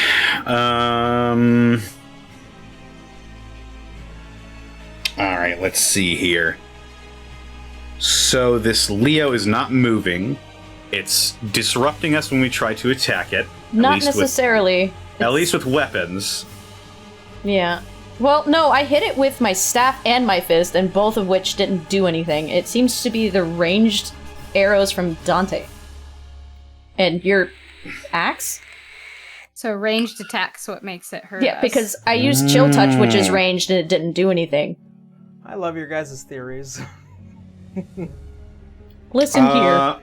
Alright, let's see here. So this Leo is not moving. It's disrupting us when we try to attack it. Not necessarily. At least with weapons. Yeah. Well, no, I hit it with my staff and my fist, and both of which didn't do anything. It seems to be the ranged arrows from Dante. And your axe? So ranged attack's what makes it hurt Yeah, us. because I used Chill Touch, which is ranged, and it didn't do anything. I love your guys' theories. Listen here.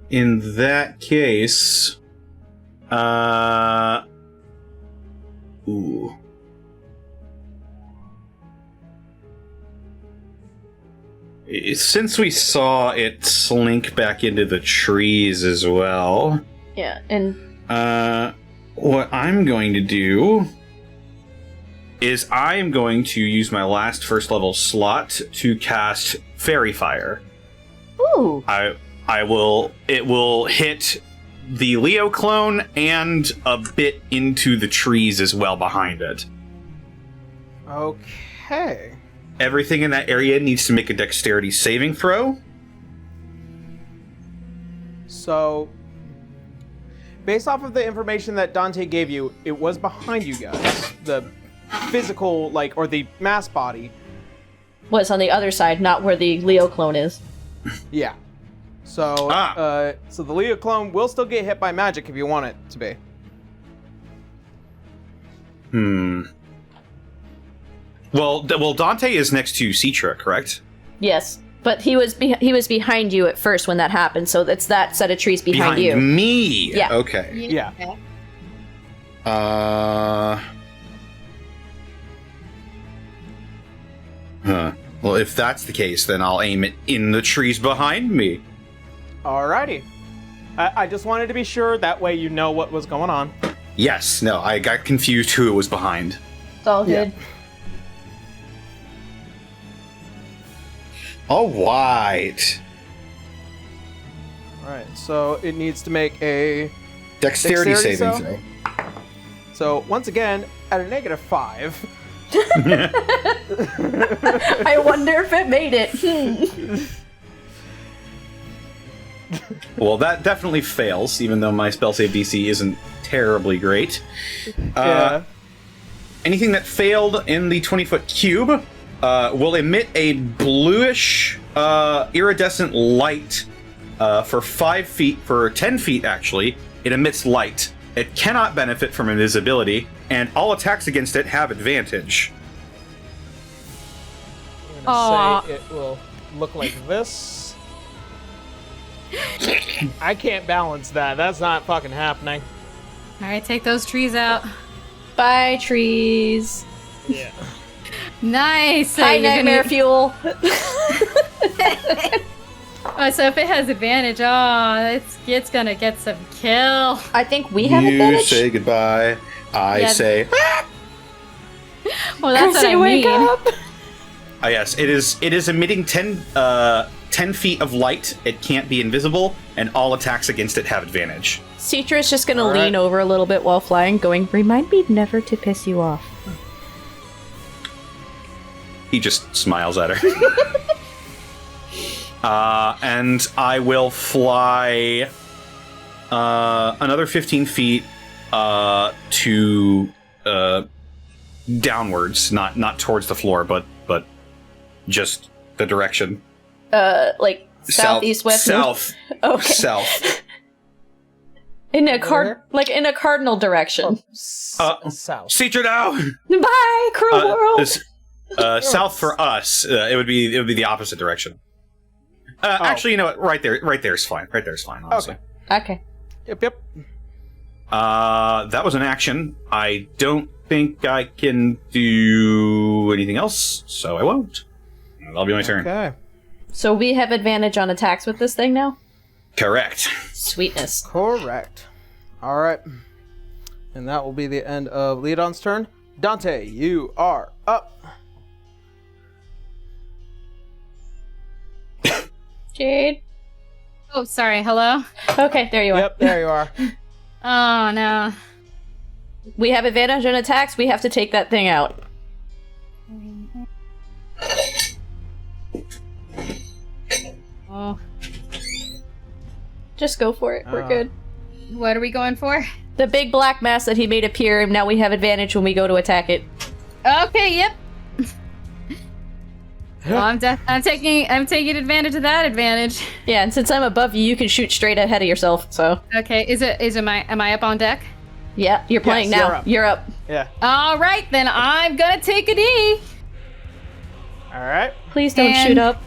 In that case... Ooh. Since we saw it slink back into the trees as well, Yeah, and what I'm going to do is I am going to use my last first level slot to cast Fairy Fire. ooh, It will hit the Leo clone and a bit into the trees as well behind it. Okay. Everything in that area needs to make a dexterity saving throw. So, based off of the information that Dante gave you, it was behind you guys. The physical, or the mass body. was on the other side, not where the Leo clone is. Yeah. So, so the Leo clone will still get hit by magic if you want it to be. Well, Dante is next to Citra, correct? Yes, but he was behind you at first when that happened, so it's that set of trees behind you. Me. Yeah. Okay. Yeah. Well, if that's the case, then I'll aim it in the trees behind me. Alrighty. I just wanted to be sure, that way you know what was going on. Yes. No, I got confused who it was behind. It's all good. All right. Alright, so it needs to make a... Dexterity Dexterity saving throw? throw. So, once again, at a -5... I wonder if it made it. Well, that definitely fails, even though my spell save DC isn't terribly great. Yeah. Anything that failed in the 20-foot cube will emit a bluish iridescent light for 5 feet, for 10 feet actually. It emits light. It cannot benefit from invisibility, and all attacks against it have advantage. I'm Aw. gonna say it will look like this. I can't balance that. That's not fucking happening. All right, take those trees out. Bye, trees. Yeah. Nice. So Hi, you're gonna- nightmare fuel. Oh, so if it has advantage, it's gonna get some kill. I think we have You advantage. say goodbye. I Yeah. say, Well, that's what say I wake mean. up. yes, it is emitting 10 10 feet of light. It can't be invisible, and all attacks against it have advantage. Citra is just gonna All right. lean over a little bit while flying, going, "Remind me never to piss you off." He just smiles at her. And I will fly another 15 feet to downwards, not towards the floor, but just the direction. Like southeast, west, south, north? Okay. south. In a Where? like in a cardinal direction. South. Citra now. Bye, cruel world. South for us. It would be the opposite direction. Actually, you know what? Right there is fine. Right there is fine. Honestly. Okay. Yep. That was an action. I don't think I can do anything else, so I won't. That'll be my turn. Okay. So we have advantage on attacks with this thing now? Correct. Sweetness. Correct. All right. And that will be the end of Leodon's turn. Dante, you are up. Jade. Oh, sorry. Hello? Okay, there you are. Yep, there you are. Oh, no. We have advantage on attacks, we have to take that thing out. Oh, Just go for it, we're good. what are we going for? The big black mass that he made appear, and now we have advantage when we go to attack it. Okay, yep. Well, I'm taking advantage of that advantage. Yeah, and since I'm above you, you can shoot straight ahead of yourself, so. Okay, am I up on deck? Yeah, you're playing Yes, now. You're up. Yeah. All right, then I'm gonna take a knee. All right. Please don't And- shoot up.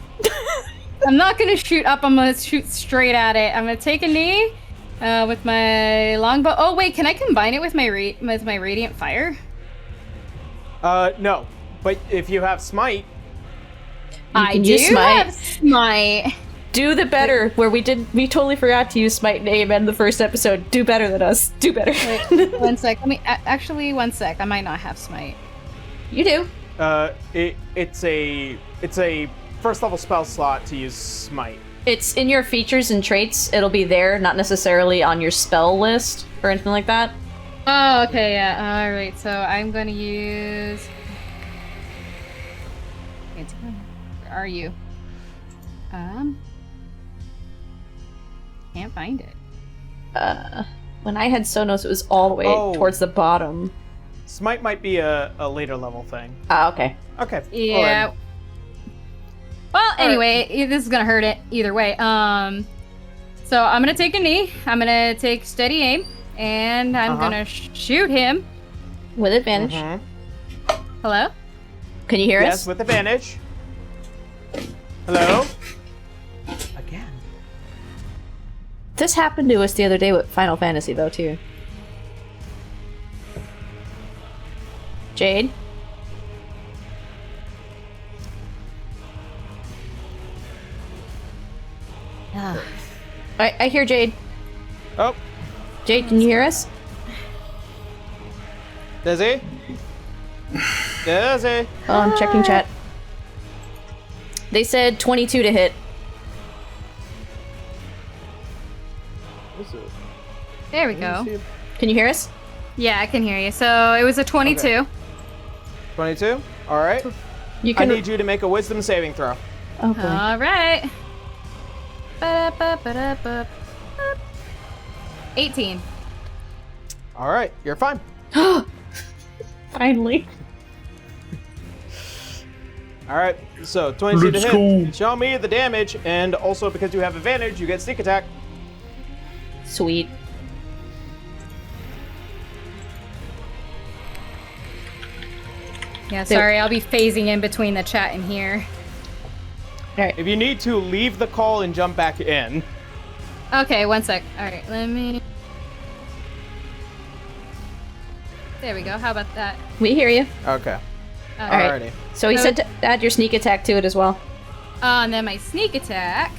I'm not gonna shoot up. I'm gonna shoot straight at it. I'm gonna take a knee with my longbow. Oh wait, can I combine it with my radiant fire? No. But if you have smite, I can do use smite. have smite. Do the better, where we totally forgot to use smite name in the first episode. Do better than us. Do better. Wait, 1 sec. Let me actually 1 sec. I might not have smite. You do. it's a first level spell slot to use smite. It's in your features and traits. It'll be there, not necessarily on your spell list or anything like that. Oh, okay, yeah. All right. So I'm gonna use. Where are you? Can't find it. When I had Sonos, it was all the way Oh. towards the bottom. Smite might be a later level thing. Ah, okay. Okay. Yeah. alright. Well, anyway, this is gonna hurt it either way. So I'm gonna take a knee. I'm gonna take steady aim, and I'm gonna shoot him. With advantage. Mhm. Hello? Can you hear Yes, us? with advantage. Hello? Again. This happened to us the other day with Final Fantasy, though, too. Jade? I hear Jade. Oh, Jade, can you hear us? Dizzy? Dizzy? Oh, I'm checking chat. They said 22 to hit. There we go. Can you hear us? Yeah, I can hear you. So it was a 22. Okay. 22? Alright. You I can. need you to make a wisdom saving throw. Oh, boy. All right. Ba-da-ba-ba-da-ba. 18. Alright, you're fine. Finally. Alright, so 22 to hit. Show me the damage, and also because you have advantage, you get sneak attack. Sweet. Yeah, sorry, I'll be phasing in between the chat and here. If you need to, leave the call and jump back in. Okay, 1 sec. All right, let me. There we go. How about that? We hear you. Okay. All right. Alrighty. So he said to add your sneak attack to it as well. And then my sneak attack.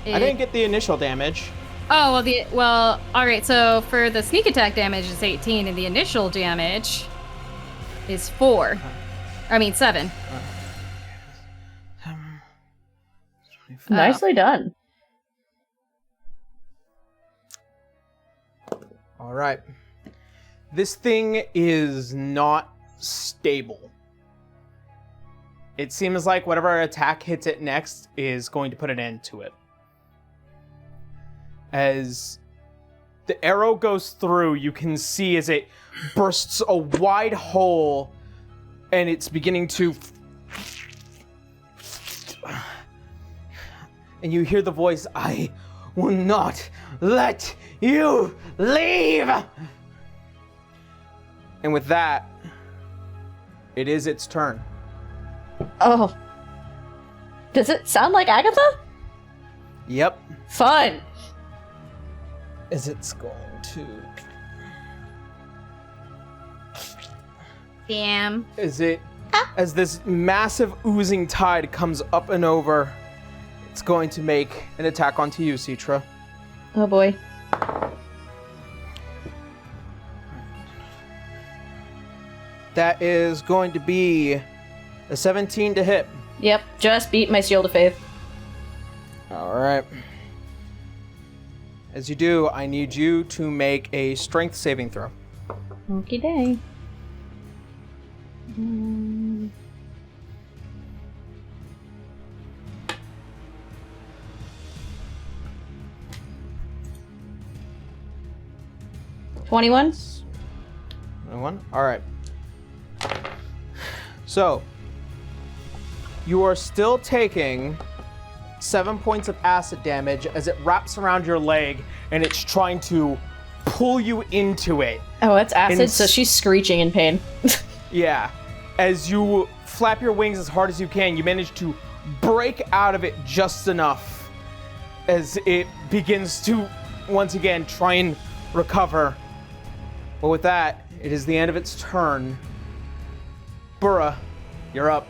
I didn't get the initial damage. Oh well. All right. So for the sneak attack damage, it's 18, and the initial damage is 4. I mean 7. 25. Nicely done. All right. This thing is not stable. It seems like whatever attack hits it next is going to put an end to it. As the arrow goes through, you can see as it bursts a wide hole and it's beginning to... And you hear the voice, "I will not let you leave!" And with that, it is its turn. Oh. Does it sound like Agatha? Yep. Fun. Is it's going to... Damn. As this massive oozing tide comes up and over, it's going to make an attack onto you, Citra. Oh boy. That is going to be a 17 to hit. Yep, just beat my Shield of Faith. Alright. As you do, I need you to make a strength saving throw. Okie day. 21? 21? Alright. So, you are still taking 7 points of acid damage as it wraps around your leg and it's trying to pull you into it. Oh, it's acid, And so she's screeching in pain. Yeah. As you flap your wings as hard as you can, you manage to break out of it just enough as it begins to, once again, try and recover. But with that, it is the end of its turn. Burra, you're up.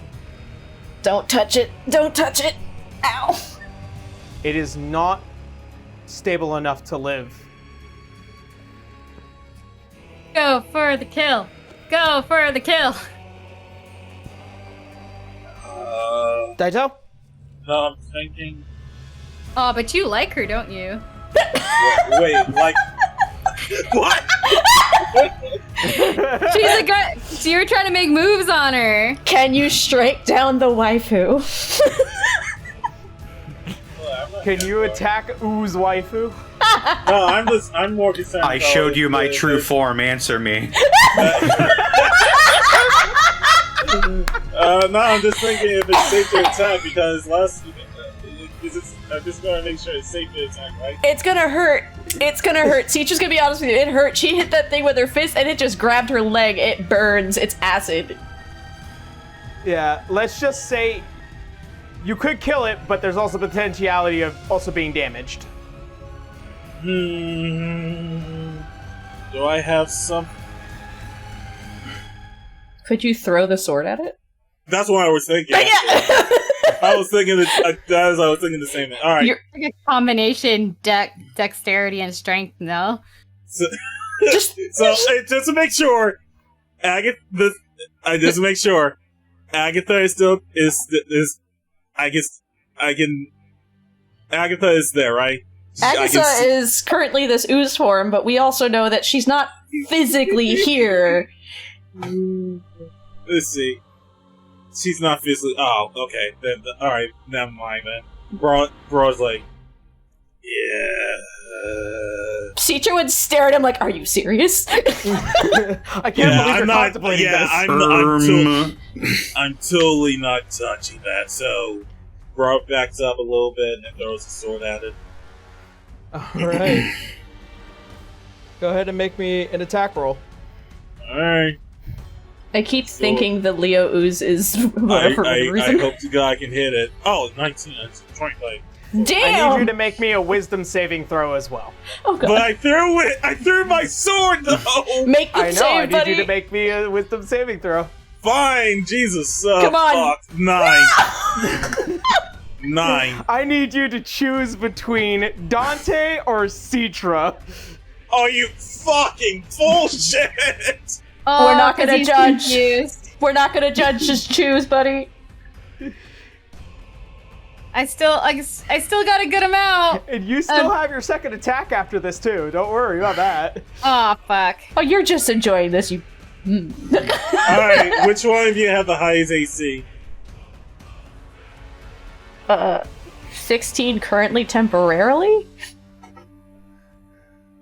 Don't touch it. Don't touch it. Ow. It is not stable enough to live. Go for the kill. Go for the kill. Daito? No, I'm thinking. Oh, but you like her, don't you? Wait, like. What? She's a good. So you're trying to make moves on her. Can you strike down the waifu? Can you attack Ooze waifu? No, I'm more concerned. I about showed you my the- true form. Answer me. No, I'm just thinking if it's safe to attack because I'm just going to make sure it's safe to attack, right? It's gonna hurt. It's gonna hurt. Citra's gonna be honest with you. It hurt. She hit that thing with her fist and it just grabbed her leg. It burns. It's acid. Yeah, let's just say you could kill it, but there's also potentiality of also being damaged. Do I have some? Could you throw the sword at it? That's what I was thinking. Yeah. I was thinking the same thing. All right. You're- Like a combination dexterity and strength, no? So, Just just to make sure, Agatha is still is. I guess I can. Agatha is there, right? Agatha is currently this ooze form, but we also know that she's not physically here. Let's see. She's not physically. Oh, okay. Then, all right. Never mind. Then Bro's like, yeah. Citra would stare at him like, "Are you serious?" I can't believe I'm you're not. contemplating Yeah, this. I'm totally not touching that. So, Bro backs up a little bit and throws a sword at it. Alright. Go ahead and make me an attack roll. All right. I keep thinking the Leo ooze is whatever I reason. hope to God I can hit it. Oh, 19. That's 25. I need you Damn! to make me a wisdom saving throw as well. Oh god. But I threw it. I threw my sword though. Make the I know, save, I need buddy. you to make me a wisdom saving throw. Fine, Jesus. Come on. Fuck. 9. 9. I need you to choose between Dante or Citra. Oh, you fucking bullshit! Oh, We're not 'cause gonna he's judge. confused. We're not gonna judge, just choose, buddy. I still got a good amount. And you still have your second attack after this too. Don't worry about that. Oh fuck. Oh, you're just enjoying this, you. Alright, which one of you have the highest AC? 16 currently temporarily?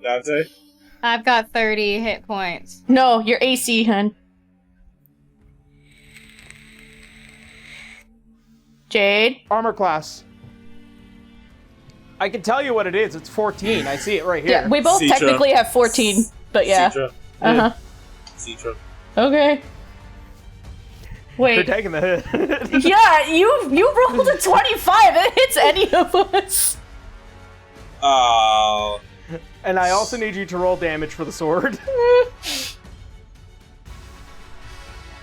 Dante? I've got 30 hit points. No, your AC, hun. Jade? Armor class. I can tell you what it is. It's 14. I see it right here. Yeah, we both Citra. technically have 14, but yeah. Citra. Uh-huh. Citra. Okay. You're Wait. taking the hit. Yeah, you rolled a 25. It hits any of us. Oh. And I also need you to roll damage for the sword.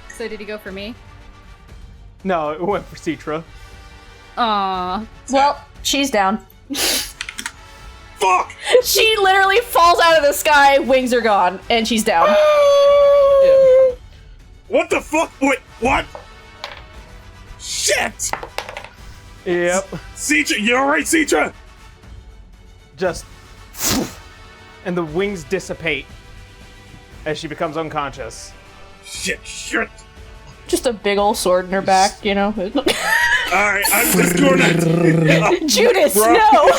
So did he go for me? No, it went for Citra. Aw. Well, she's down. Fuck! She literally falls out of the sky, wings are gone, and she's down. What the fuck? Wait, what? Shit! Yep. Citra, you alright, Citra? Just. And the wings dissipate as she becomes unconscious. Shit. Just a big old sword in her back, you know? Alright, I'm just gonna. Judas, Bro, no!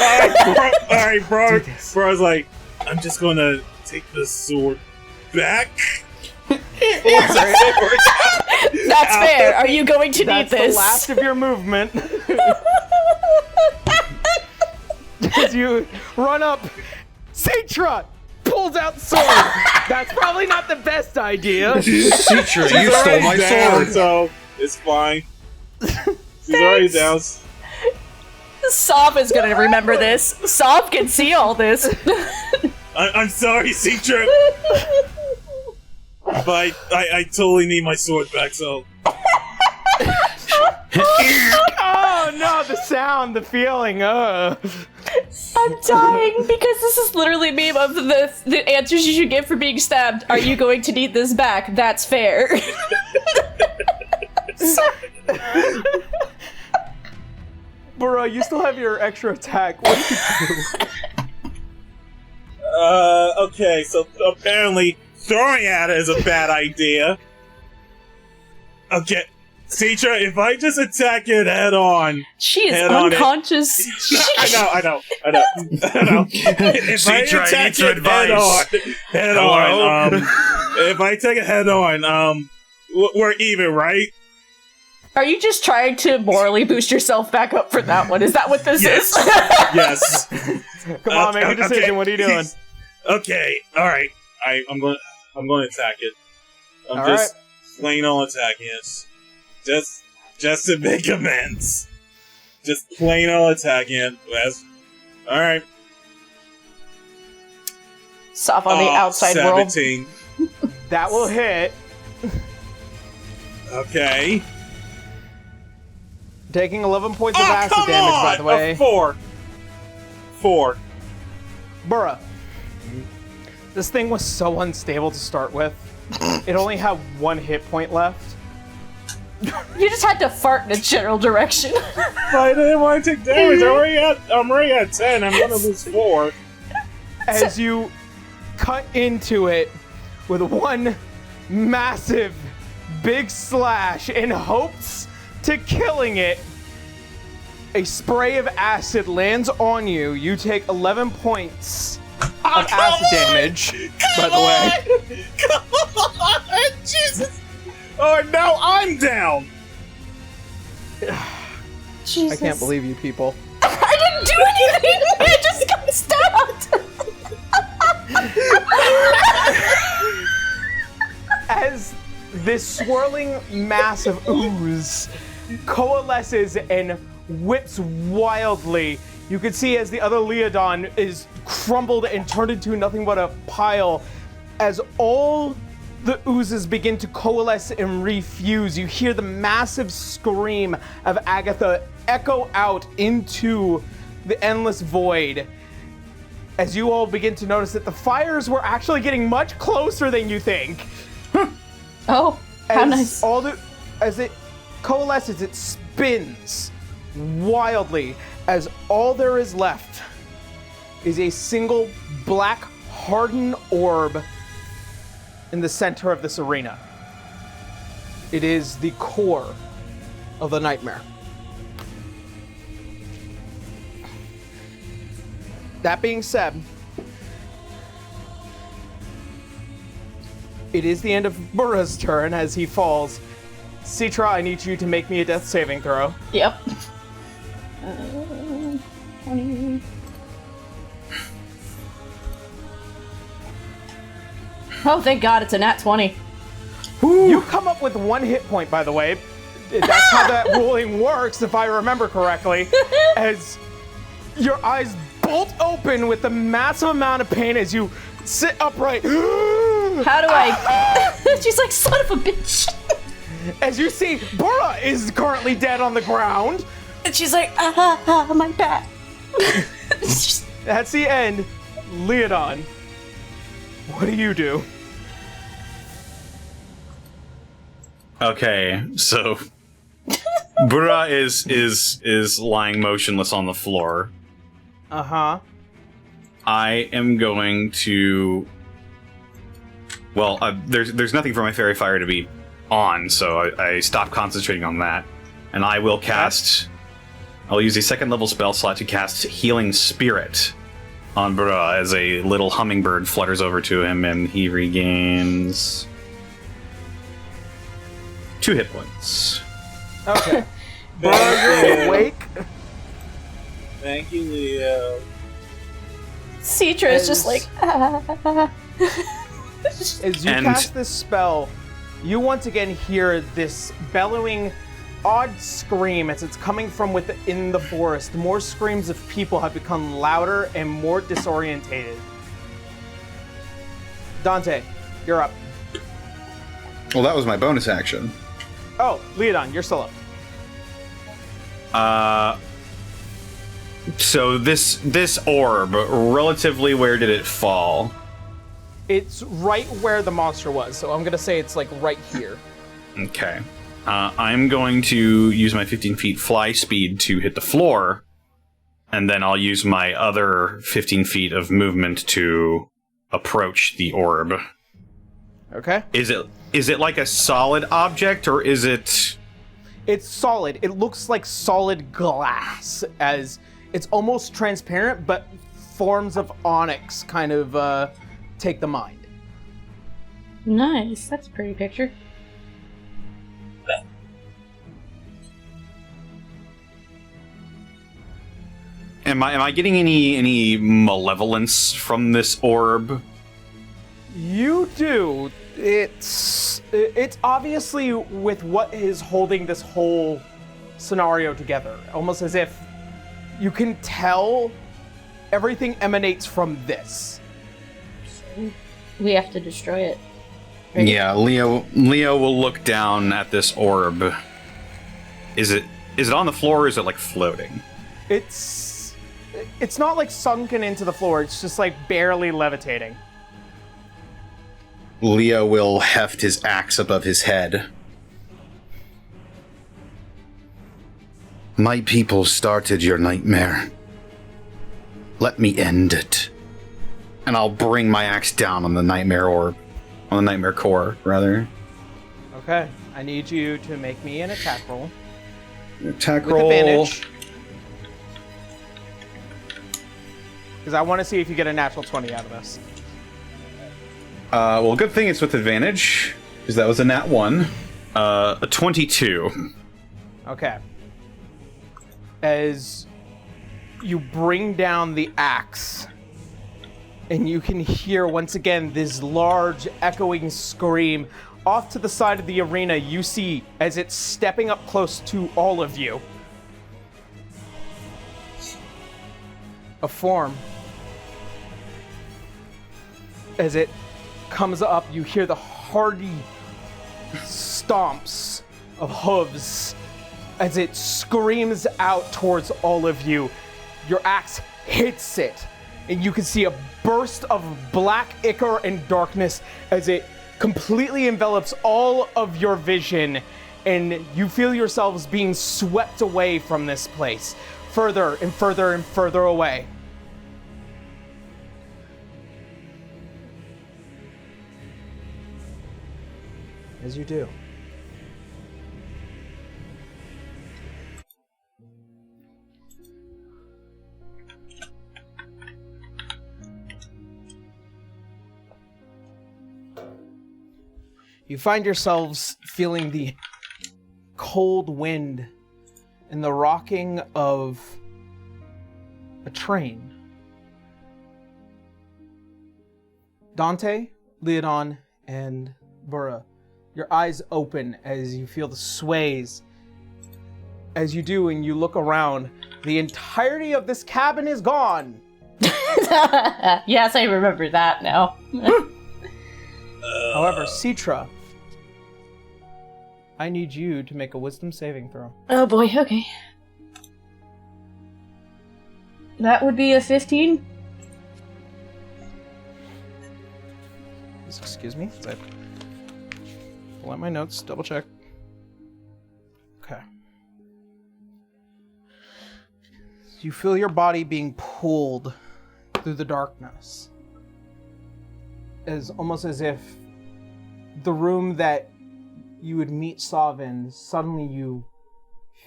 Alright, bro. Bro's like, I'm just gonna take the sword back. That's fair. Are you going to need That's this? the last of your movement. As you run up, Citra pulls out sword. That's probably not the best idea. Citra, you stole my down, sword. so it's fine. She's already down. Sob is gonna remember this. Sob can see all this. I'm sorry, Citra. But I totally need my sword back, so. Oh no, the sound, the feeling, I'm dying because this is literally meme of the answers you should give for being stabbed. Are you going to need this back? That's fair. Bro, you still have your extra attack. What do you do? Okay, so apparently throwing at it is a bad idea. Okay, Citra, if I just attack it head on. She is Head on it. unconscious. I know. If I Citra, I attack need some it head on, advice. head Hello? on, if I take it head on, we're even, right? Are you just trying to morally boost yourself back up for that one? Is that what this Yes. is? Yes. Come on, make a decision. Okay. What are you doing? Okay, alright. I'm going to attack it. I'm All just plain on attacking it. Just to make amends. Just plain on attacking it. Alright. Sob on the outside 17. That will hit. Okay. Taking 11 points of Oh, acid come damage, on! by the way. 4. Burra. This thing was so unstable to start with. It only had 1 hit point left. You just had to fart in a general direction. I didn't want to take damage. I'm already at 10. I'm gonna lose 4. As you cut into it with 1 massive big slash in hopes to killing it, a spray of acid lands on you. You take 11 points of acid damage, by the way. Come on! Jesus! Oh, now I'm down! Jesus. I can't believe you people. I didn't do anything! I just got stabbed! As this swirling mass of ooze coalesces and whips wildly, you can see as the other Leodon is crumbled and turned into nothing but a pile. As all the oozes begin to coalesce and refuse, you hear the massive scream of Agatha echo out into the endless void. As you all begin to notice that the fires were actually getting much closer than you think. Oh, how nice. As it coalesces, it spins wildly as all there is left is a single black hardened orb in the center of this arena. It is the core of the nightmare. That being said, it is the end of Burra's turn as he falls. Citra, I need you to make me a death saving throw. Yep. 20. Oh, thank God, it's a nat 20. You come up with 1 hit point, by the way. That's how that ruling works, if I remember correctly. As your eyes bolt open with a massive amount of pain as you sit upright. How do I... She's like, son of a bitch. As you see, Burra is currently dead on the ground. And she's like, my back. That's the end. Leodon, what do you do? Okay, so Burra is lying motionless on the floor. Uh-huh. I am going to. Well, there's nothing for my fairy fire to be on, so I stop concentrating on that, and I will cast. I'll use a 2nd level spell slot to cast Healing Spirit on Burra as a little hummingbird flutters over to him, and he regains 2 hit points. Okay. Burra, you're awake. Thank you, Leo. Citra is just like, As you And- cast this spell, you once again hear this bellowing, odd scream as it's coming from within the forest. More screams of people have become louder and more disorientated. Dante, you're up. Well, that was my bonus action. Oh, Leodon, you're still up. So this orb, relatively, where did it fall? It's right where the monster was, so I'm gonna say it's like right here. Okay. I'm going to use my 15 feet fly speed to hit the floor, and then I'll use my other 15 feet of movement to approach the orb. Okay. Is it like a solid object, or is it... It's solid. It looks like solid glass, as it's almost transparent, but forms of onyx kind of take the mind. nice. That's a pretty picture. Am I getting any malevolence from this orb? You do. It's obviously with what is holding this whole scenario together, almost as if you can tell everything emanates from this. We have to destroy it. Right? Yeah, Leo will look down at this orb. Is it on the floor, or is it like floating? It's not like sunken into the floor, it's just like barely levitating. Leo will heft his axe above his head. My people started your nightmare. Let me end it. And I'll bring my axe down on the nightmare orb. On the nightmare core, rather. Okay, I need you to make me an attack roll. Attack With roll. advantage. Because I want to see if you get a natural 20 out of this. Well, good thing it's with advantage, because that was a nat 1. A 22. Okay. As you bring down the axe, and you can hear once again this large echoing scream. Off to the side of the arena, you see as it's stepping up close to all of you, a form. As it comes up, you hear the hearty stomps of hooves as it screams out towards all of you. Your axe hits it, and you can see a burst of black ichor and darkness as it completely envelops all of your vision, and you feel yourselves being swept away from this place, further and further and further away. As you do. You find yourselves feeling the cold wind and the rocking of a train. Dante, Leodon, and Burra, your eyes open as you feel the sways. As you do and you look around, the entirety of this cabin is gone. Yes, I remember that now. However, Citra, I need you to make a wisdom saving throw. Oh boy, okay. That would be a 15. Excuse me. Pull out my notes, double check. Okay. You feel your body being pulled through the darkness. Almost as if the room that you would meet Sav in, suddenly you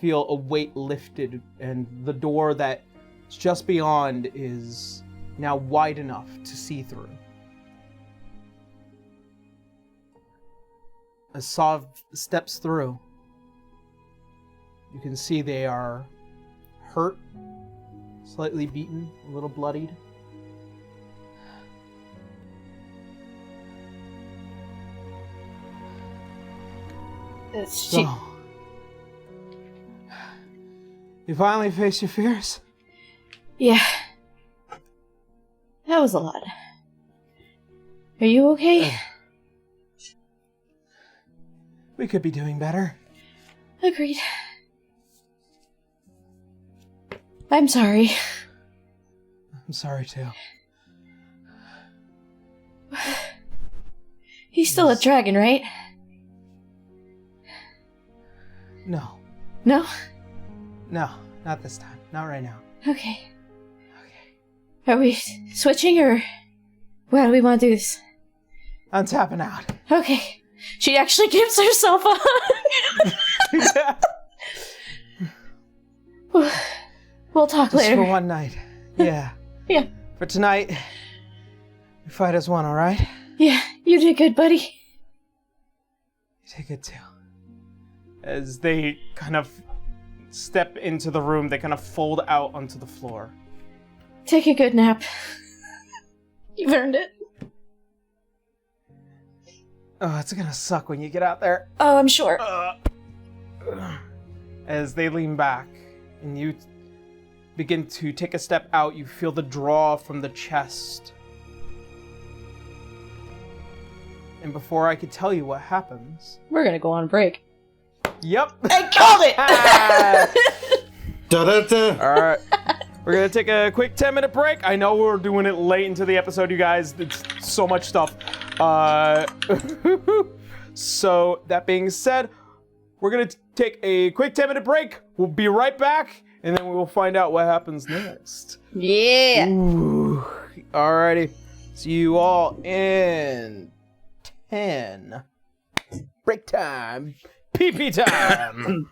feel a weight lifted, and the door that's just beyond is now wide enough to see through. As Sav steps through, you can see they are hurt, slightly beaten, a little bloodied. So, you finally face your fears? Yeah. That was a lot. Are you okay? We could be doing better. Agreed. I'm sorry. I'm sorry too. He's still a dragon, right? No. No? No, not this time. Not right now. Okay. Are we switching, or how do we want to do this? I'm tapping out. Okay. She actually gives herself a hug. We'll talk Just later. for one night. Yeah. Yeah. For tonight, we fight as one, alright? Yeah, you did good, buddy. You did good too. As they kind of step into the room, they kind of fold out onto the floor. Take a good nap. You've earned it. Oh, it's gonna suck when you get out there. Oh, I'm sure. As they lean back and you begin to take a step out, you feel the draw from the chest. And before I could tell you what happens... We're gonna go on break. Yep! I called it! Da-da-da. Alright. We're gonna take a quick 10-minute break. I know we're doing it late into the episode, you guys. It's so much stuff. So, that being said, we're gonna take a quick 10-minute break. We'll be right back, and then we will find out what happens next. Yeah! Ooh. Alrighty. See you all in 10. Break time. Pee-pee time.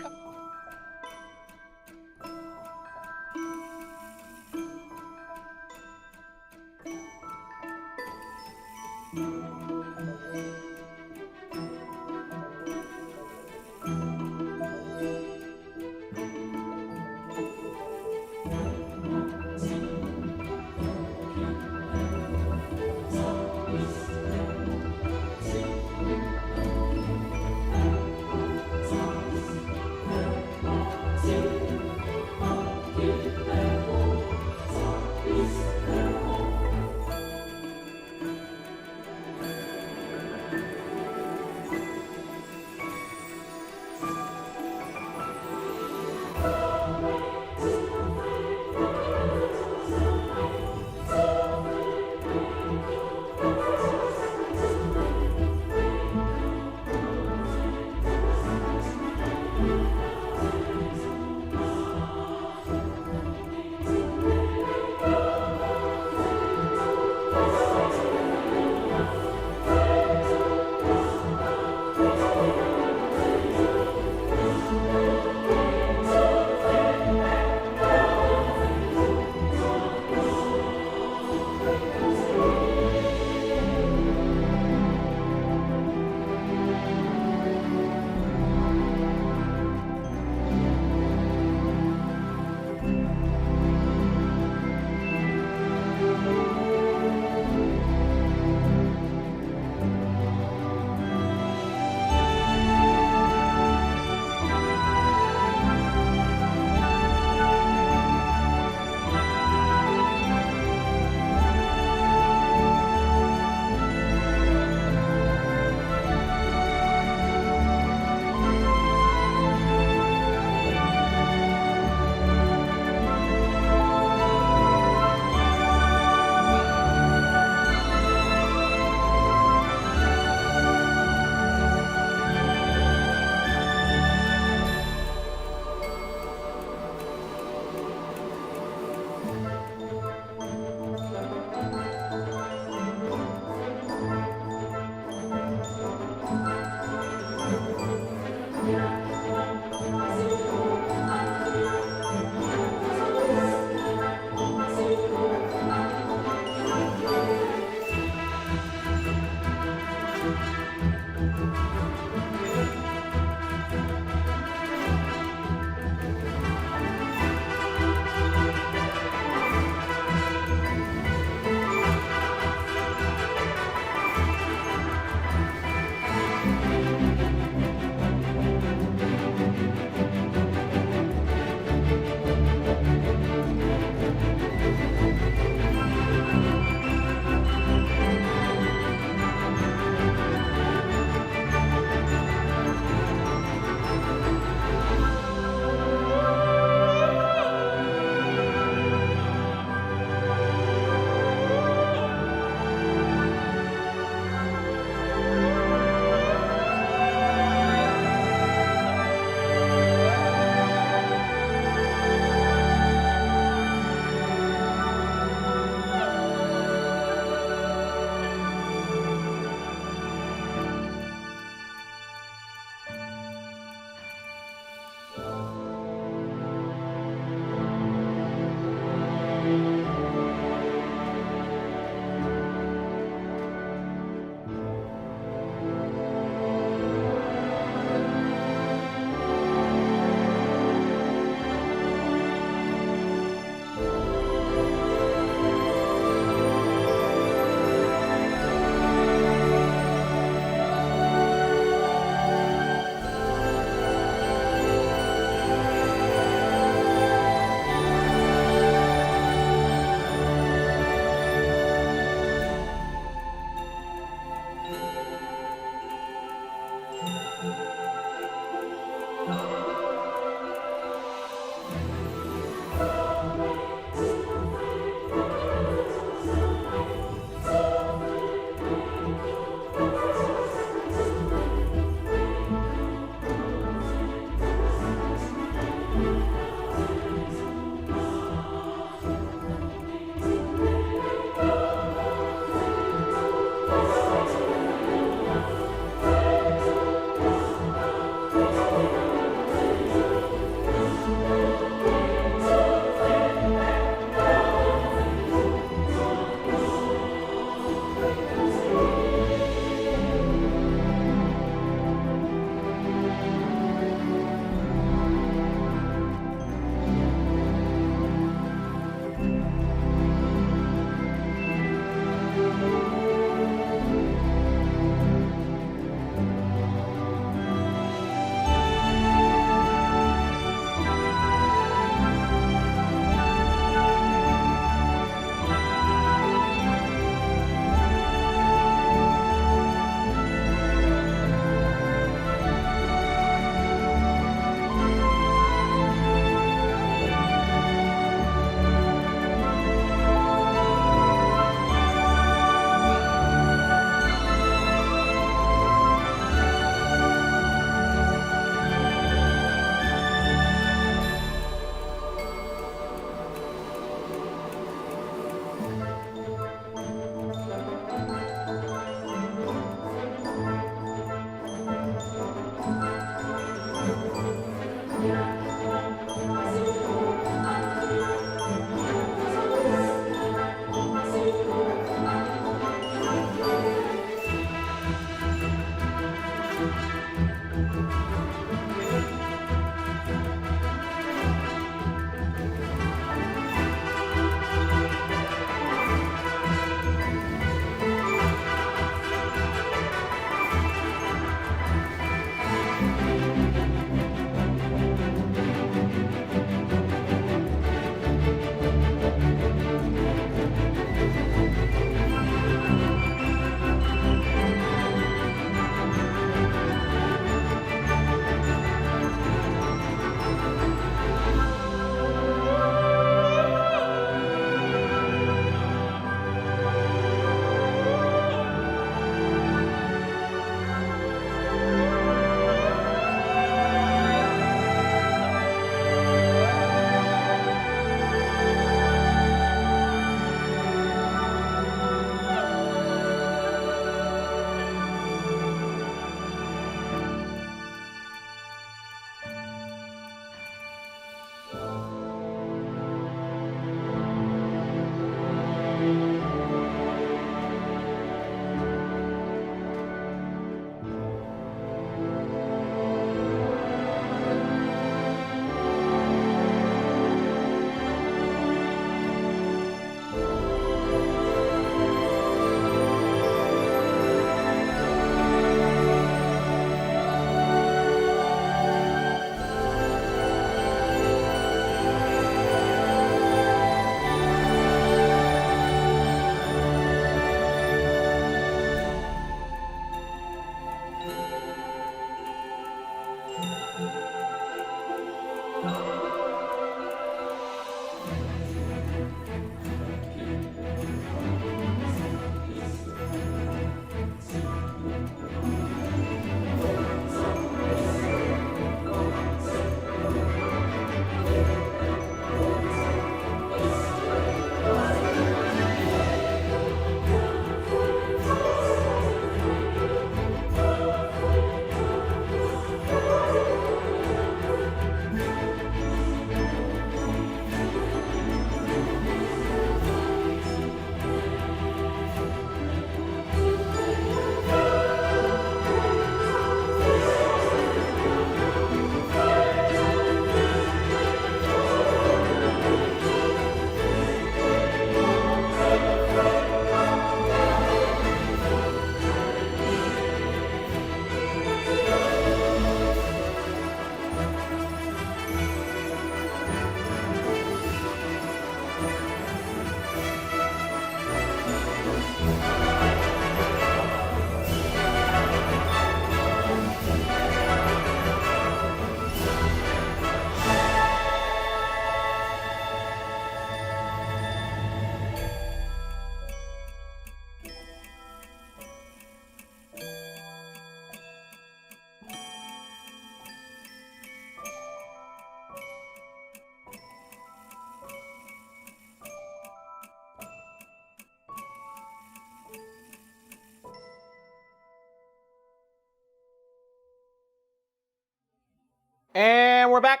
And we're back.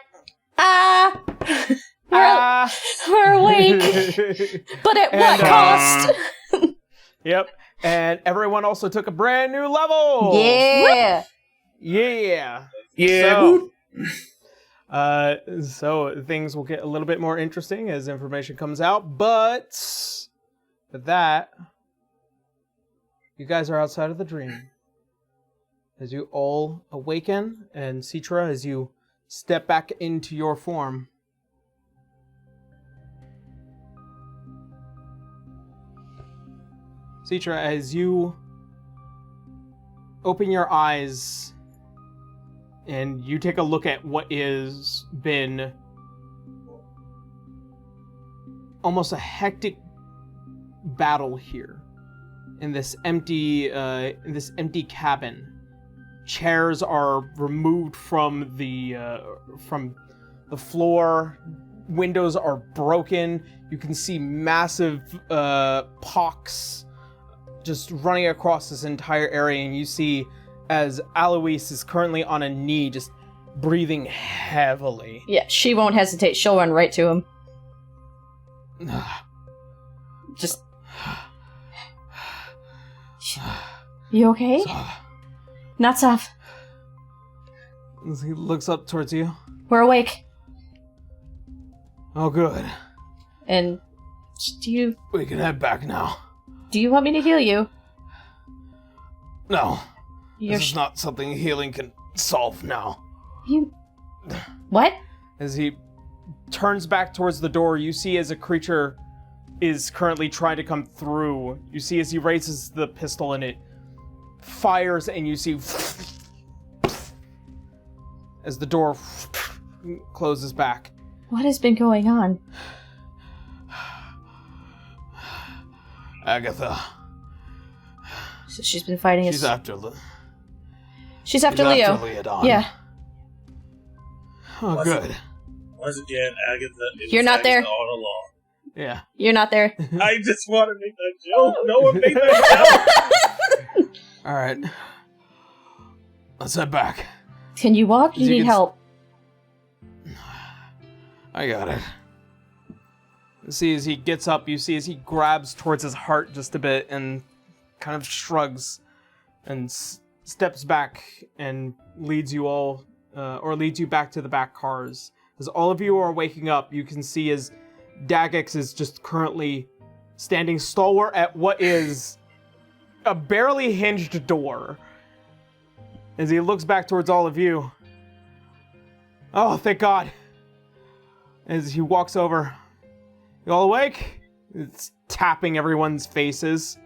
Ah! We're awake! But at what cost? Yep. And everyone also took a brand new level. Yeah! Yeah. Yeah. So things will get a little bit more interesting as information comes out, but with that, you guys are outside of the dream. As you all awaken, and Citra, as you step back into your form. Citra, as you open your eyes and you take a look at what is been almost a hectic battle here in this empty cabin. Chairs are removed from the floor. Windows are broken. You can see massive pox just running across this entire area, and you see as Alois is currently on a knee, just breathing heavily. Yeah, she won't hesitate. She'll run right to him. Just... You okay? Natsov, He looks up towards you. we're awake. Oh, good. And do We can head back now. you want me to heal you? No, You're this is not something healing can solve now. you... What? As he turns back towards the door, you see as a creature is currently trying to come through. You see as he raises the pistol and it fires, and you see as the door closes back. What has been going on? Agatha. So she's been fighting She's us. after She's after Leo. Leodon. Yeah. Oh, good. Once again, Agatha is You're not there. Agatha all along. Yeah. You're not there. I just want to make that joke. No one made that joke. All right. Let's head back. Can you walk? You You need can- help. I got it. See, as he gets up, you see as he grabs towards his heart just a bit and kind of shrugs and steps back and leads you all, or leads you back to the back cars. As all of you are waking up, you can see as Dagex is just currently standing stalwart at what is a barely hinged door. As he looks back towards all of you. Oh, thank God. As he walks over. You all awake? It's tapping everyone's faces.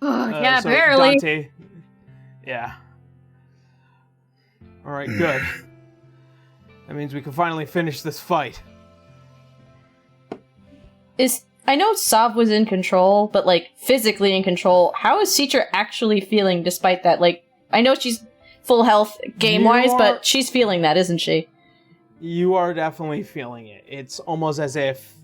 Yeah, So barely. Dante. Yeah. Alright, good. That means we can finally finish this fight. I know Sav was in control, but like physically in control. How is Citra actually feeling despite that? Like, I know she's full health game-wise, but she's feeling that, isn't she? You are definitely feeling it. It's almost as if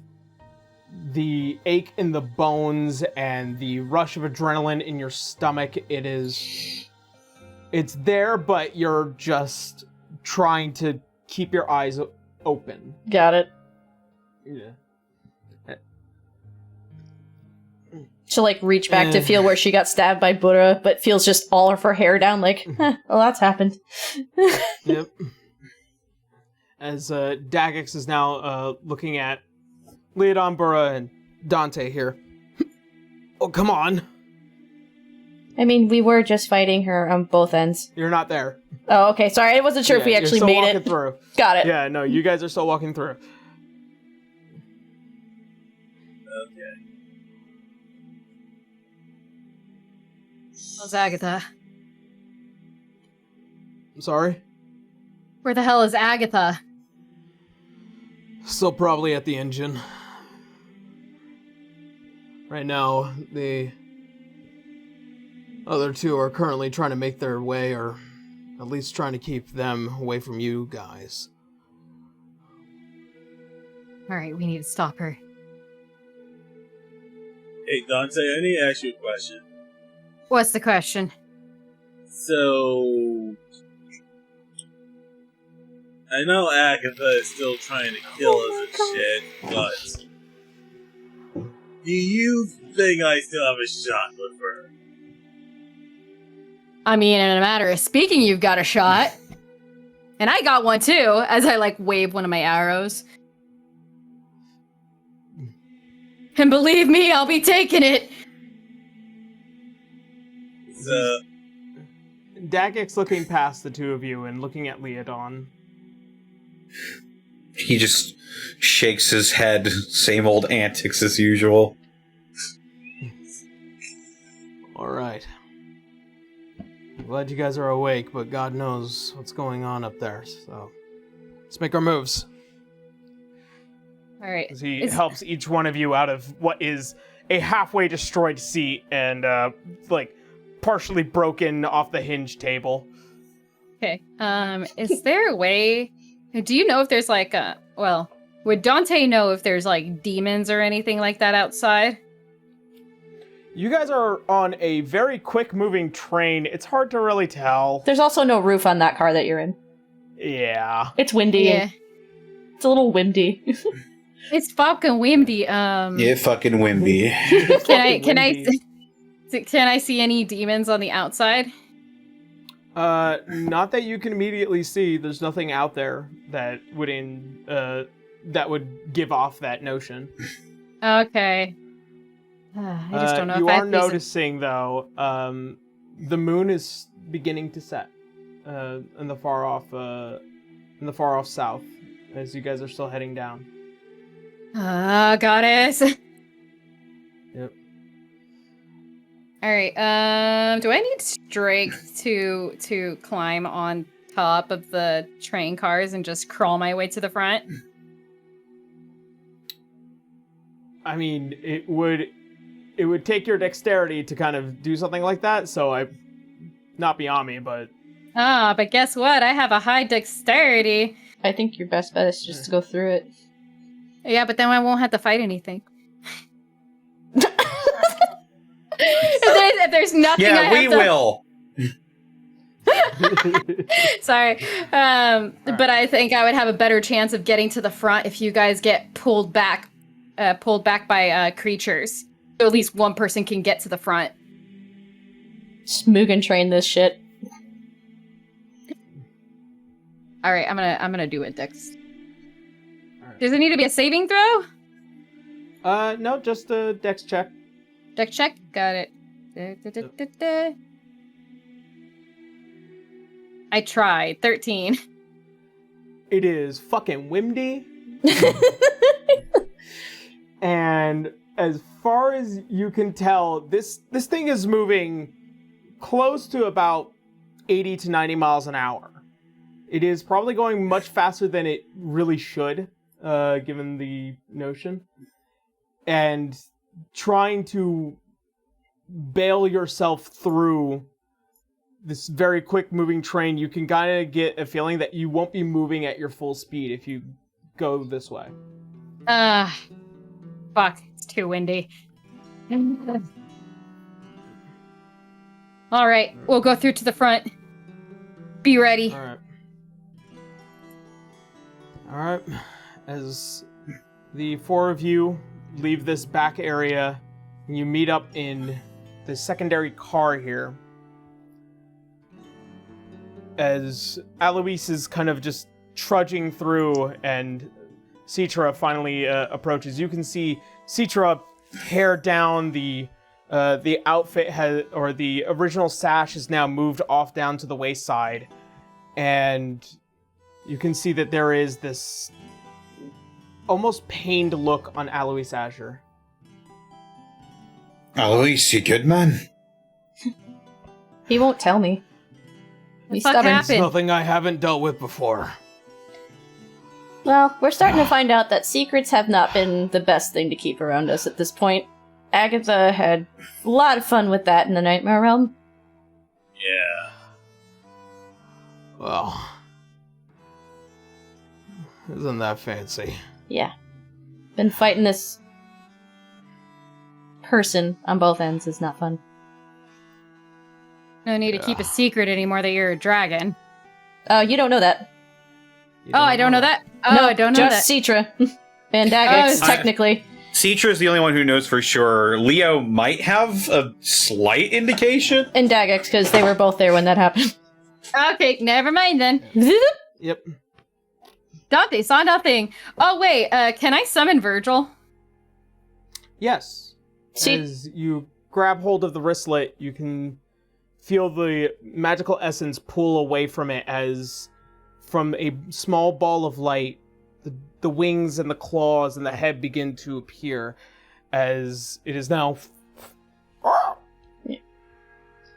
the ache in the bones and the rush of adrenaline in your stomach, it's there, but you're just trying to keep your eyes open. Got it. Yeah. She'll like reach back to feel where she got stabbed by Buddha, but feels just all of her hair down like, well, that's happened. Yep. As Dagex is now looking at Leodon, Burra, and Dante here. Oh, come on. I mean, we were just fighting her on both ends. You're not there. Oh, okay. Sorry, I wasn't sure if we you're actually still made walking it. through. Got it. Yeah, no, you guys are still walking through. How's Agatha? I'm sorry. Where the hell is Agatha? Still probably at the engine. Right now, the other two are currently trying to make their way, or at least trying to keep them away from you guys. Alright, we need to stop her. Hey, Dante, I need to ask you a question. What's the question? So, I know Agatha is still trying to kill us and shit, but do you think I still have a shot with her? I mean, in a matter of speaking, you've got a shot. And I got one too, as I like wave one of my arrows. And believe me, I'll be taking it. So, Dagek's looking past the two of you and looking at Leodon. He just shakes his head, same old antics as usual. Alright. I'm glad you guys are awake, but God knows what's going on up there, so let's make our moves. All right. As he helps each one of you out of what is a halfway destroyed seat and like partially broken off the hinge table. Okay. Is there a way? Do you know if there's like a? Well, would Dante know if there's like demons or anything like that outside? You guys are on a very quick moving train. It's hard to really tell. There's also no roof on that car that you're in. Yeah. It's windy. Yeah. It's a little windy. It's fucking windy. Yeah, fucking Wimby. Can I see any demons on the outside? Not that you can immediately see. There's nothing out there that would give off that notion. Okay. I just don't know you if I are noticing though, the moon is beginning to set in the far off south as you guys are still heading down. Goddess. Yep. All right. Do I need strength to climb on top of the train cars and just crawl my way to the front? I mean, it would take your dexterity to kind of do something like that, so not beyond me, but... But guess what? I have a high dexterity. I think your best bet is just to go through it. Yeah, but then I won't have to fight anything. if there's nothing I have Yeah, we will. Sorry. But I think I would have a better chance of getting to the front if you guys get pulled back by creatures. So at least one person can get to the front. Just Mugen train this shit. All right, I'm gonna do it, Dex. Alright. Does it need to be a saving throw? No, just a dex check. Dex check. Got it. Da. I tried. 13. It is fucking windy. And as far as you can tell, this thing is moving close to about 80 to 90 miles an hour. It is probably going much faster than it really should, given the notion. And trying to bail yourself through this very quick moving train, you can kind of get a feeling that you won't be moving at your full speed if you go this way. Fuck. It's too windy. All right, we'll go through to the front. Be ready. All right. As the four of you leave this back area, you meet up in the secondary car here. As Alois is kind of just trudging through and Citra finally approaches, you can see Citra hair down. The outfit or the original sash is now moved off down to the waist-side, and you can see that there is this almost pained look on Alois Azure. Alois, you good, man? He won't tell me. He's fuck stubborn. happened? It's nothing I haven't dealt with before. Well, we're starting to find out that secrets have not been the best thing to keep around us at this point. Agatha had a lot of fun with that in the Nightmare Realm. yeah. Well, isn't that fancy? Yeah. Been fighting this person on both ends is not fun. No need to keep a secret anymore that you're a dragon. You don't know that. You Oh, I don't know that. Oh, no, I don't know that. just Citra. And Dagex, Oh, technically. Citra is the only one who knows for sure. Leo might have a slight indication. And Dagex, because they were both there when that happened. Okay, never mind then. Yep. Dante saw nothing. Oh wait, can I summon Virgil? Yes. See- As you grab hold of the wristlet, you can feel the magical essence pull away from it as from a small ball of light, the wings and the claws and the head begin to appear as it is now...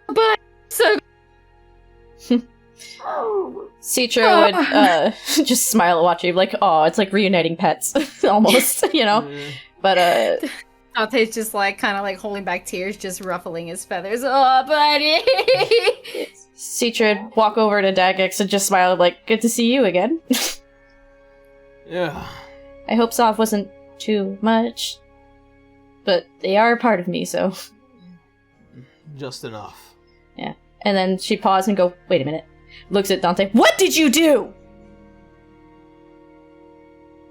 But so Citra would just smile at watching, like, oh, it's like reuniting pets, almost, you know? But, Dante's just like kind of like holding back tears, just ruffling his feathers. Oh, buddy. Citra would walk over to Dagex and just smile, like, good to see you again. Yeah. I hope Sov wasn't too much. But they are a part of me, so... Just enough. Yeah. And then she paused and go, wait a minute. Looks at Dante. What did you do?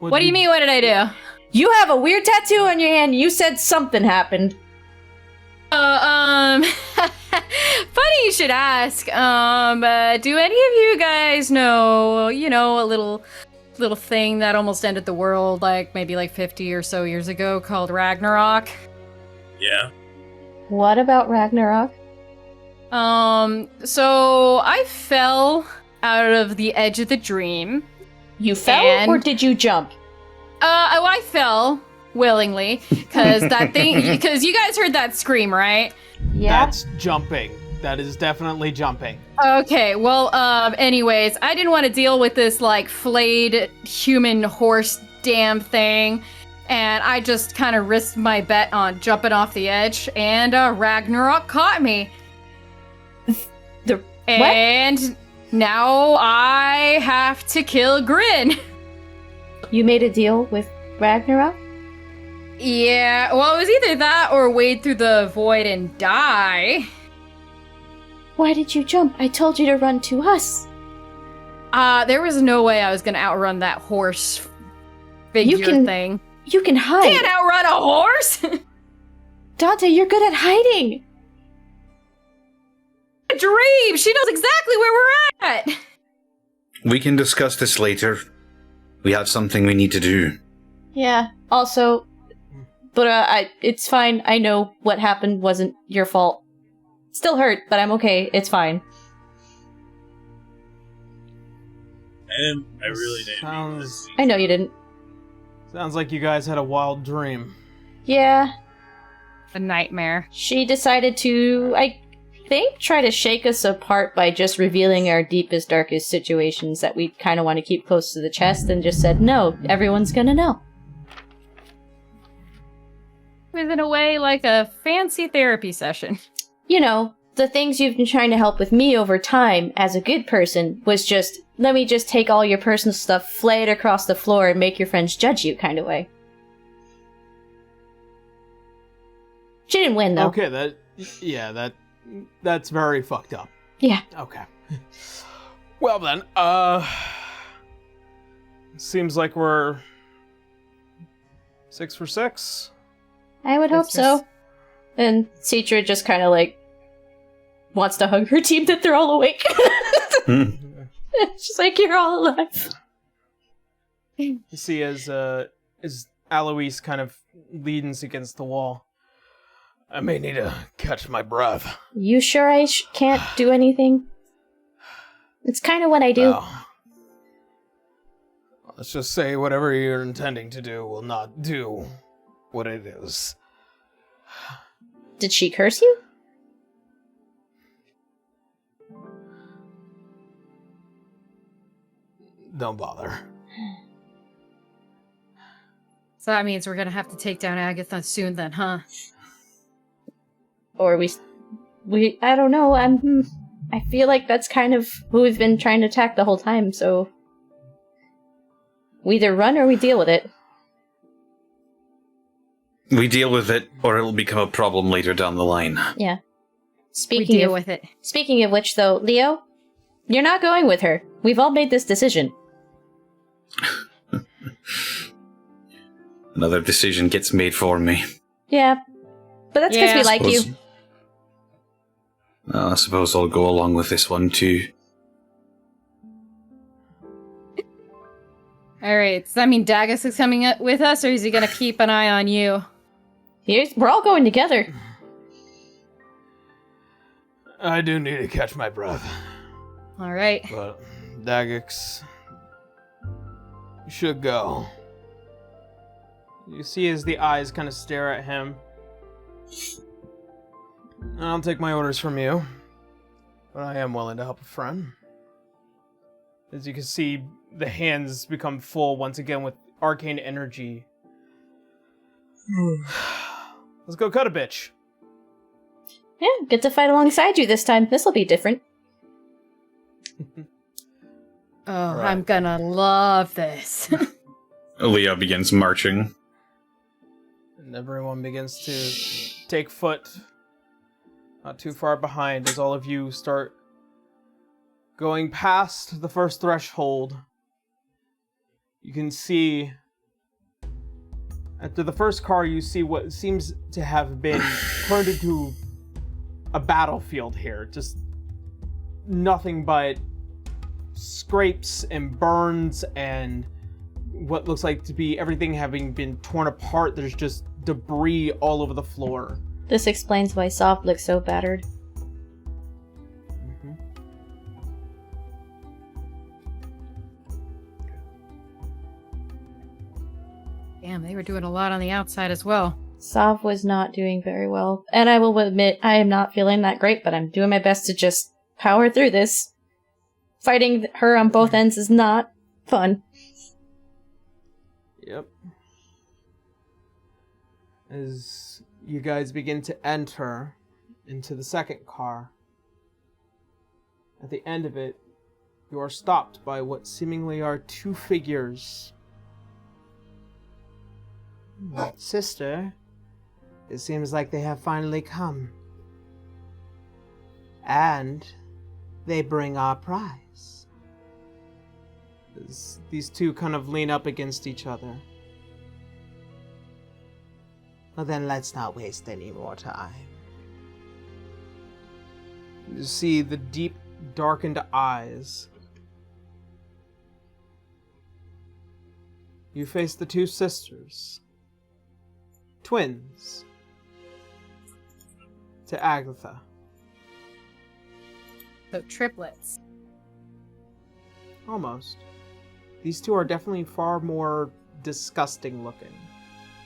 What do you mean? What did I do? You have a weird tattoo on your hand. You said something happened. Funny you should ask. Do any of you guys know, a little thing that almost ended the world, like maybe like 50 or so years ago, called Ragnarok? Yeah. What about Ragnarok? So I fell out of the edge of the dream. You fell And- or did you jump? I fell willingly, because because you guys heard that scream, right? Yeah. That's jumping. That is definitely jumping. Okay, well, anyways, I didn't want to deal with this, like, flayed human horse damn thing, and I just kind of risked my bet on jumping off the edge, and Ragnarok caught me. The- And now I have to kill Grin. You made a deal with Ragnarok? Yeah, well, it was either that or wade through the void and die. Why did you jump? I told you to run to us. There was no way I was gonna outrun that horse figure thing. You can hide. Can't outrun a horse! Dante, you're good at hiding. A dream! She knows exactly where we're at! We can discuss this later. We have something we need to do. Yeah. Also, but it's fine. I know what happened wasn't your fault. Still hurt, but I'm okay. It's fine. I really didn't mean this. I know you didn't. Sounds like you guys had a wild dream. Yeah. A nightmare. She decided to, I think, try to shake us apart by just revealing our deepest, darkest situations that we kind of want to keep close to the chest, and just said, no, everyone's gonna know. It was in a way like a fancy therapy session. You know, the things you've been trying to help with me over time as a good person was just, let me just take all your personal stuff, flay it across the floor, and make your friends judge you kind of way. She didn't win, though. Okay, that's very fucked up. Yeah. Okay. Well then, Seems like we're 6 for 6. I would hope so. And Citra just kind of like wants to hug her team that they're all awake. She's like, you're all alive. You see as Alois kind of leans against the wall. I may need to catch my breath. You sure I can't do anything? It's kind of what I do. Well, let's just say whatever you're intending to do will not do what it is. Did she curse you? Don't bother. So that means we're gonna have to take down Agatha soon then, huh? Or we I don't know. I feel like that's kind of who we've been trying to attack the whole time, so we either run or we deal with it. We deal with it, or it'll become a problem later down the line. Yeah. We deal with it. Speaking of which, though, Leo, you're not going with her. We've all made this decision. Another decision gets made for me. Yeah. But that's because Yeah. we like you. I suppose I'll go along with this one too. All right. Does that mean Dagus is coming with us, or is he gonna keep an eye on you? We're all going together. I do need to catch my breath. All right. But Dagus should go. You see as the eyes kind of stare at him. I'll take my orders from you, but I am willing to help a friend. As you can see, the hands become full once again with arcane energy. Let's go cut a bitch. Yeah, get to fight alongside you this time. This'll be different. Oh, Right. I'm gonna love this. Leah begins marching. And everyone begins to take foot not too far behind as all of you start going past the first threshold. You can see, after the first car, you see what seems to have been turned into a battlefield here. Just nothing but scrapes and burns and what looks like to be everything having been torn apart. There's just debris all over the floor. This explains why Soft looks so battered. Damn, they were doing a lot on the outside as well. Sav was not doing very well. And I will admit, I am not feeling that great, but I'm doing my best to just power through this. Fighting her on both ends is not fun. Yep. As you guys begin to enter into the second car, at the end of it, you are stopped by what seemingly are two figures. Sister, it seems like they have finally come. And they bring our prize. As these two kind of lean up against each other. Well, then let's not waste any more time. You see the deep, darkened eyes. You face the two sisters. Twins. To Agatha. So triplets. Almost. These two are definitely far more disgusting looking.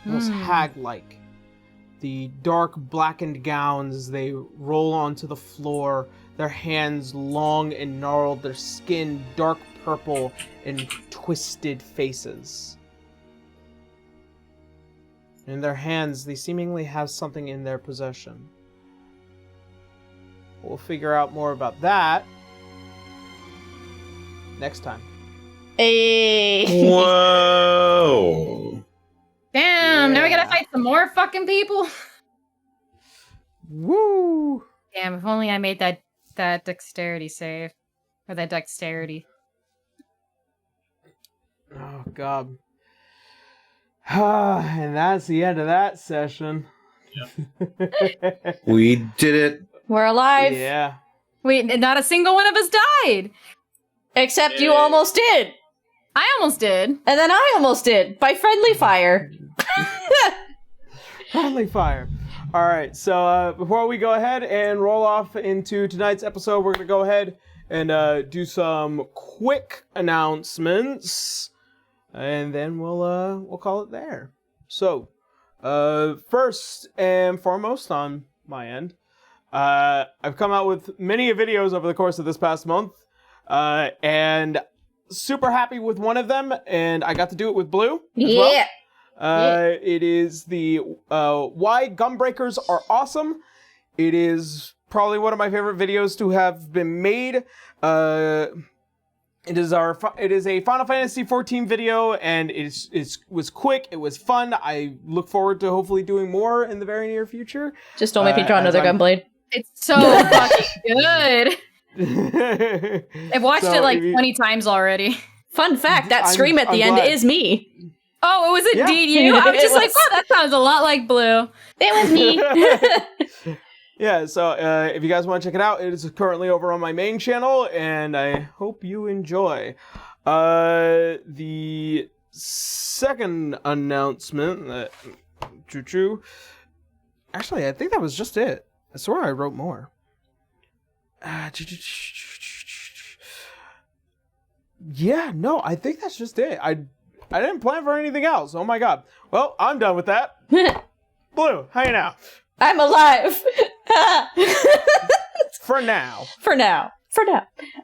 Almost hag-like. The dark blackened gowns, they roll onto the floor, their hands long and gnarled, their skin dark purple and twisted faces. In their hands, they seemingly have something in their possession. We'll figure out more about that next time. Hey. Whoa! Damn, now we Yeah. gotta fight some more fucking people. Woo! Damn, if only I made that dexterity save. Or that dexterity. Oh, God. And that's the end of that session. We did it. We're alive. Yeah. Wait, not a single one of us died! Except you almost did. I almost did. And then I almost did. By friendly fire. Friendly fire. All right, so before we go ahead and roll off into tonight's episode, we're going to go ahead and do some quick announcements, and then we'll call it there. So, first and foremost on my end, I've come out with many videos over the course of this past month, and super happy with one of them, and I got to do it with Blue as well. It is the Why Gunbreakers Are Awesome. It is probably one of my favorite videos to have been made. It is a Final Fantasy XIV video, and it was quick. It was fun. I look forward to hopefully doing more in the very near future. Just don't make me draw as another I'm- Gunblade. It's so fucking good. I've watched So it like if you- 20 times already. Fun fact, that I'm- scream at the I'm end glad. is me. Oh, it was Yeah. indeed you. I was It just like, was. wow, that sounds a lot like Blue. It was me. Yeah, so if you guys want to check it out, it is currently over on my main channel, and I hope you enjoy. The second announcement, choo-choo. Actually, I think that was just it. I swear I wrote more. Yeah, no, I think that's just it. I didn't plan for anything else. Oh my god. Well, I'm done with that. Blue, how you now? I'm alive. For now. For now.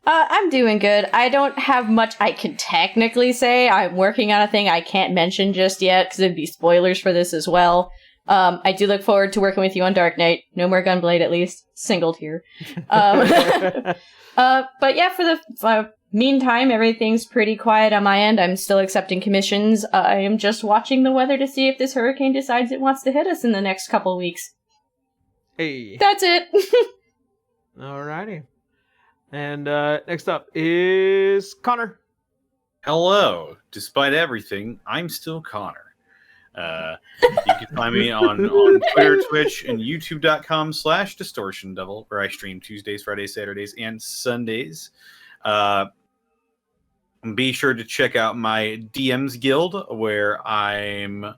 I'm doing good. I don't have much I can technically say. I'm working on a thing I can't mention just yet because it'd be spoilers for this as well. I do look forward to working with you on Dark Knight. No more Gunblade, at least. Singled here. But yeah, for the meantime, everything's pretty quiet on my end. I'm still accepting commissions. I am just watching the weather to see if this hurricane decides it wants to hit us in the next couple weeks. Hey. That's it. Alrighty. And next up is Connor. Hello. Despite everything, I'm still Connor. You can find me on Twitter, Twitch, and YouTube.com/DistortionDevil, where I stream Tuesdays, Fridays, Saturdays, and Sundays. Be sure to check out my DMs Guild, where I'm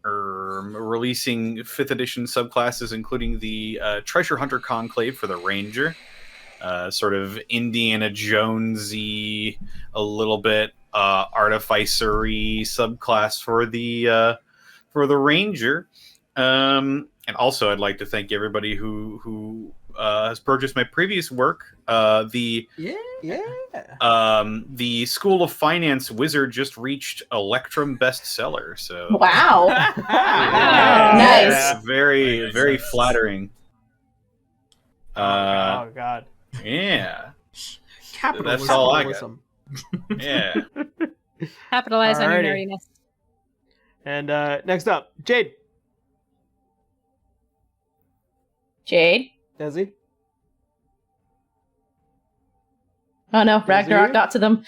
releasing 5th edition subclasses, including the Treasure Hunter Conclave for the Ranger. Sort of Indiana Jonesy, a little bit artificery subclass for the Ranger. And also, I'd like to thank everybody who has purchased my previous work. The School of Finance Wizard just reached Electrum bestseller. So Wow. Nice. Very, very flattering. Oh god. Yeah. Capitalism. That's all I got. Yeah. Capitalize on your Alrighty. nerdiness. And next up, Jade. Jade? Desi. Oh no, Ragnarok got to them.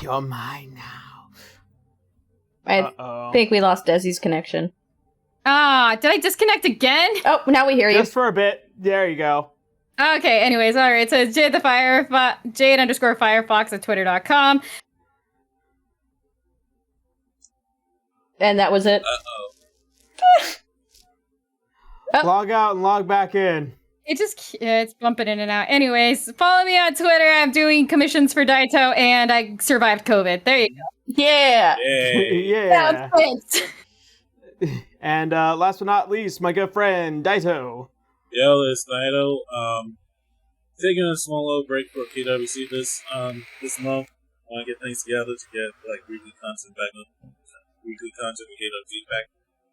You're mine now. I Uh-oh. think we lost Desi's connection. Ah, did I disconnect again? Oh, now we hear you. Just for a bit. There you go. Okay, anyways, alright, so it's Jade _Firefox at twitter.com. And that was it. Oh. Log out and log back in. It's bumping in and out. Anyways, follow me on Twitter. I'm doing commissions for Daito, and I survived COVID. There you go. Yeah. Yay. Yeah. Thanks. And last but not least, my good friend Daito. Yo, it's Naito. Taking a small little break for KWC this month. I want to get things together to get like weekly content back up. Weekly content with KWC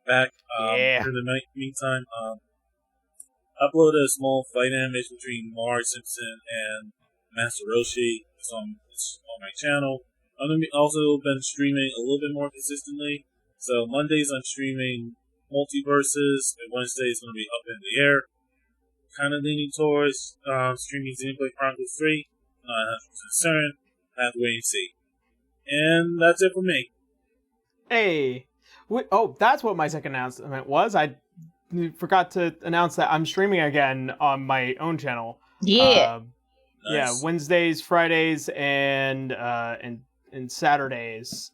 back. Yeah. In the meantime, uploaded a small fight animation between Marge Simpson and Master Roshi. It's on my channel. I'm also been streaming a little bit more consistently. So Mondays I'm streaming Multiverses, and Wednesday is going to be Up in the Air. Kind of leaning towards streaming Xenoblade Chronicles 3. Not 100% certain. Have to wait and see. And that's it for me. Hey. Oh, that's what my second announcement was. I forgot to announce that I'm streaming again on my own channel. Yeah. Yeah, Nice. Wednesdays, Fridays, and Saturdays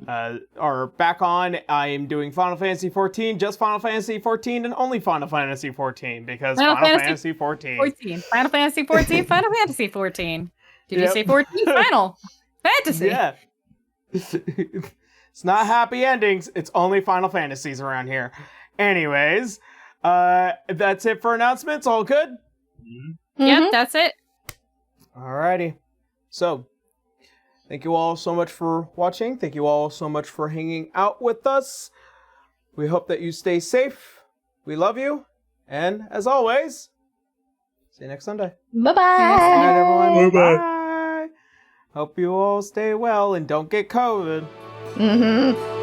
are back on. I'm doing Final Fantasy 14, just Final Fantasy 14, and only Final Fantasy 14 because Final Final Fantasy Fantasy 14. 14. Final Fantasy 14. Final Fantasy 14. Did you Yep. say 14? Final Fantasy. Yeah. It's not happy endings. It's only Final Fantasies around here. Anyways, that's it for announcements. All good? Yep, that's it. Alrighty. So, thank you all so much for watching. Thank you all so much for hanging out with us. We hope that you stay safe. We love you. And as always, see you next Sunday. Bye-bye. Good night, everyone. Bye-bye. Bye. Hope you all stay well and don't get COVID. Mm-hmm.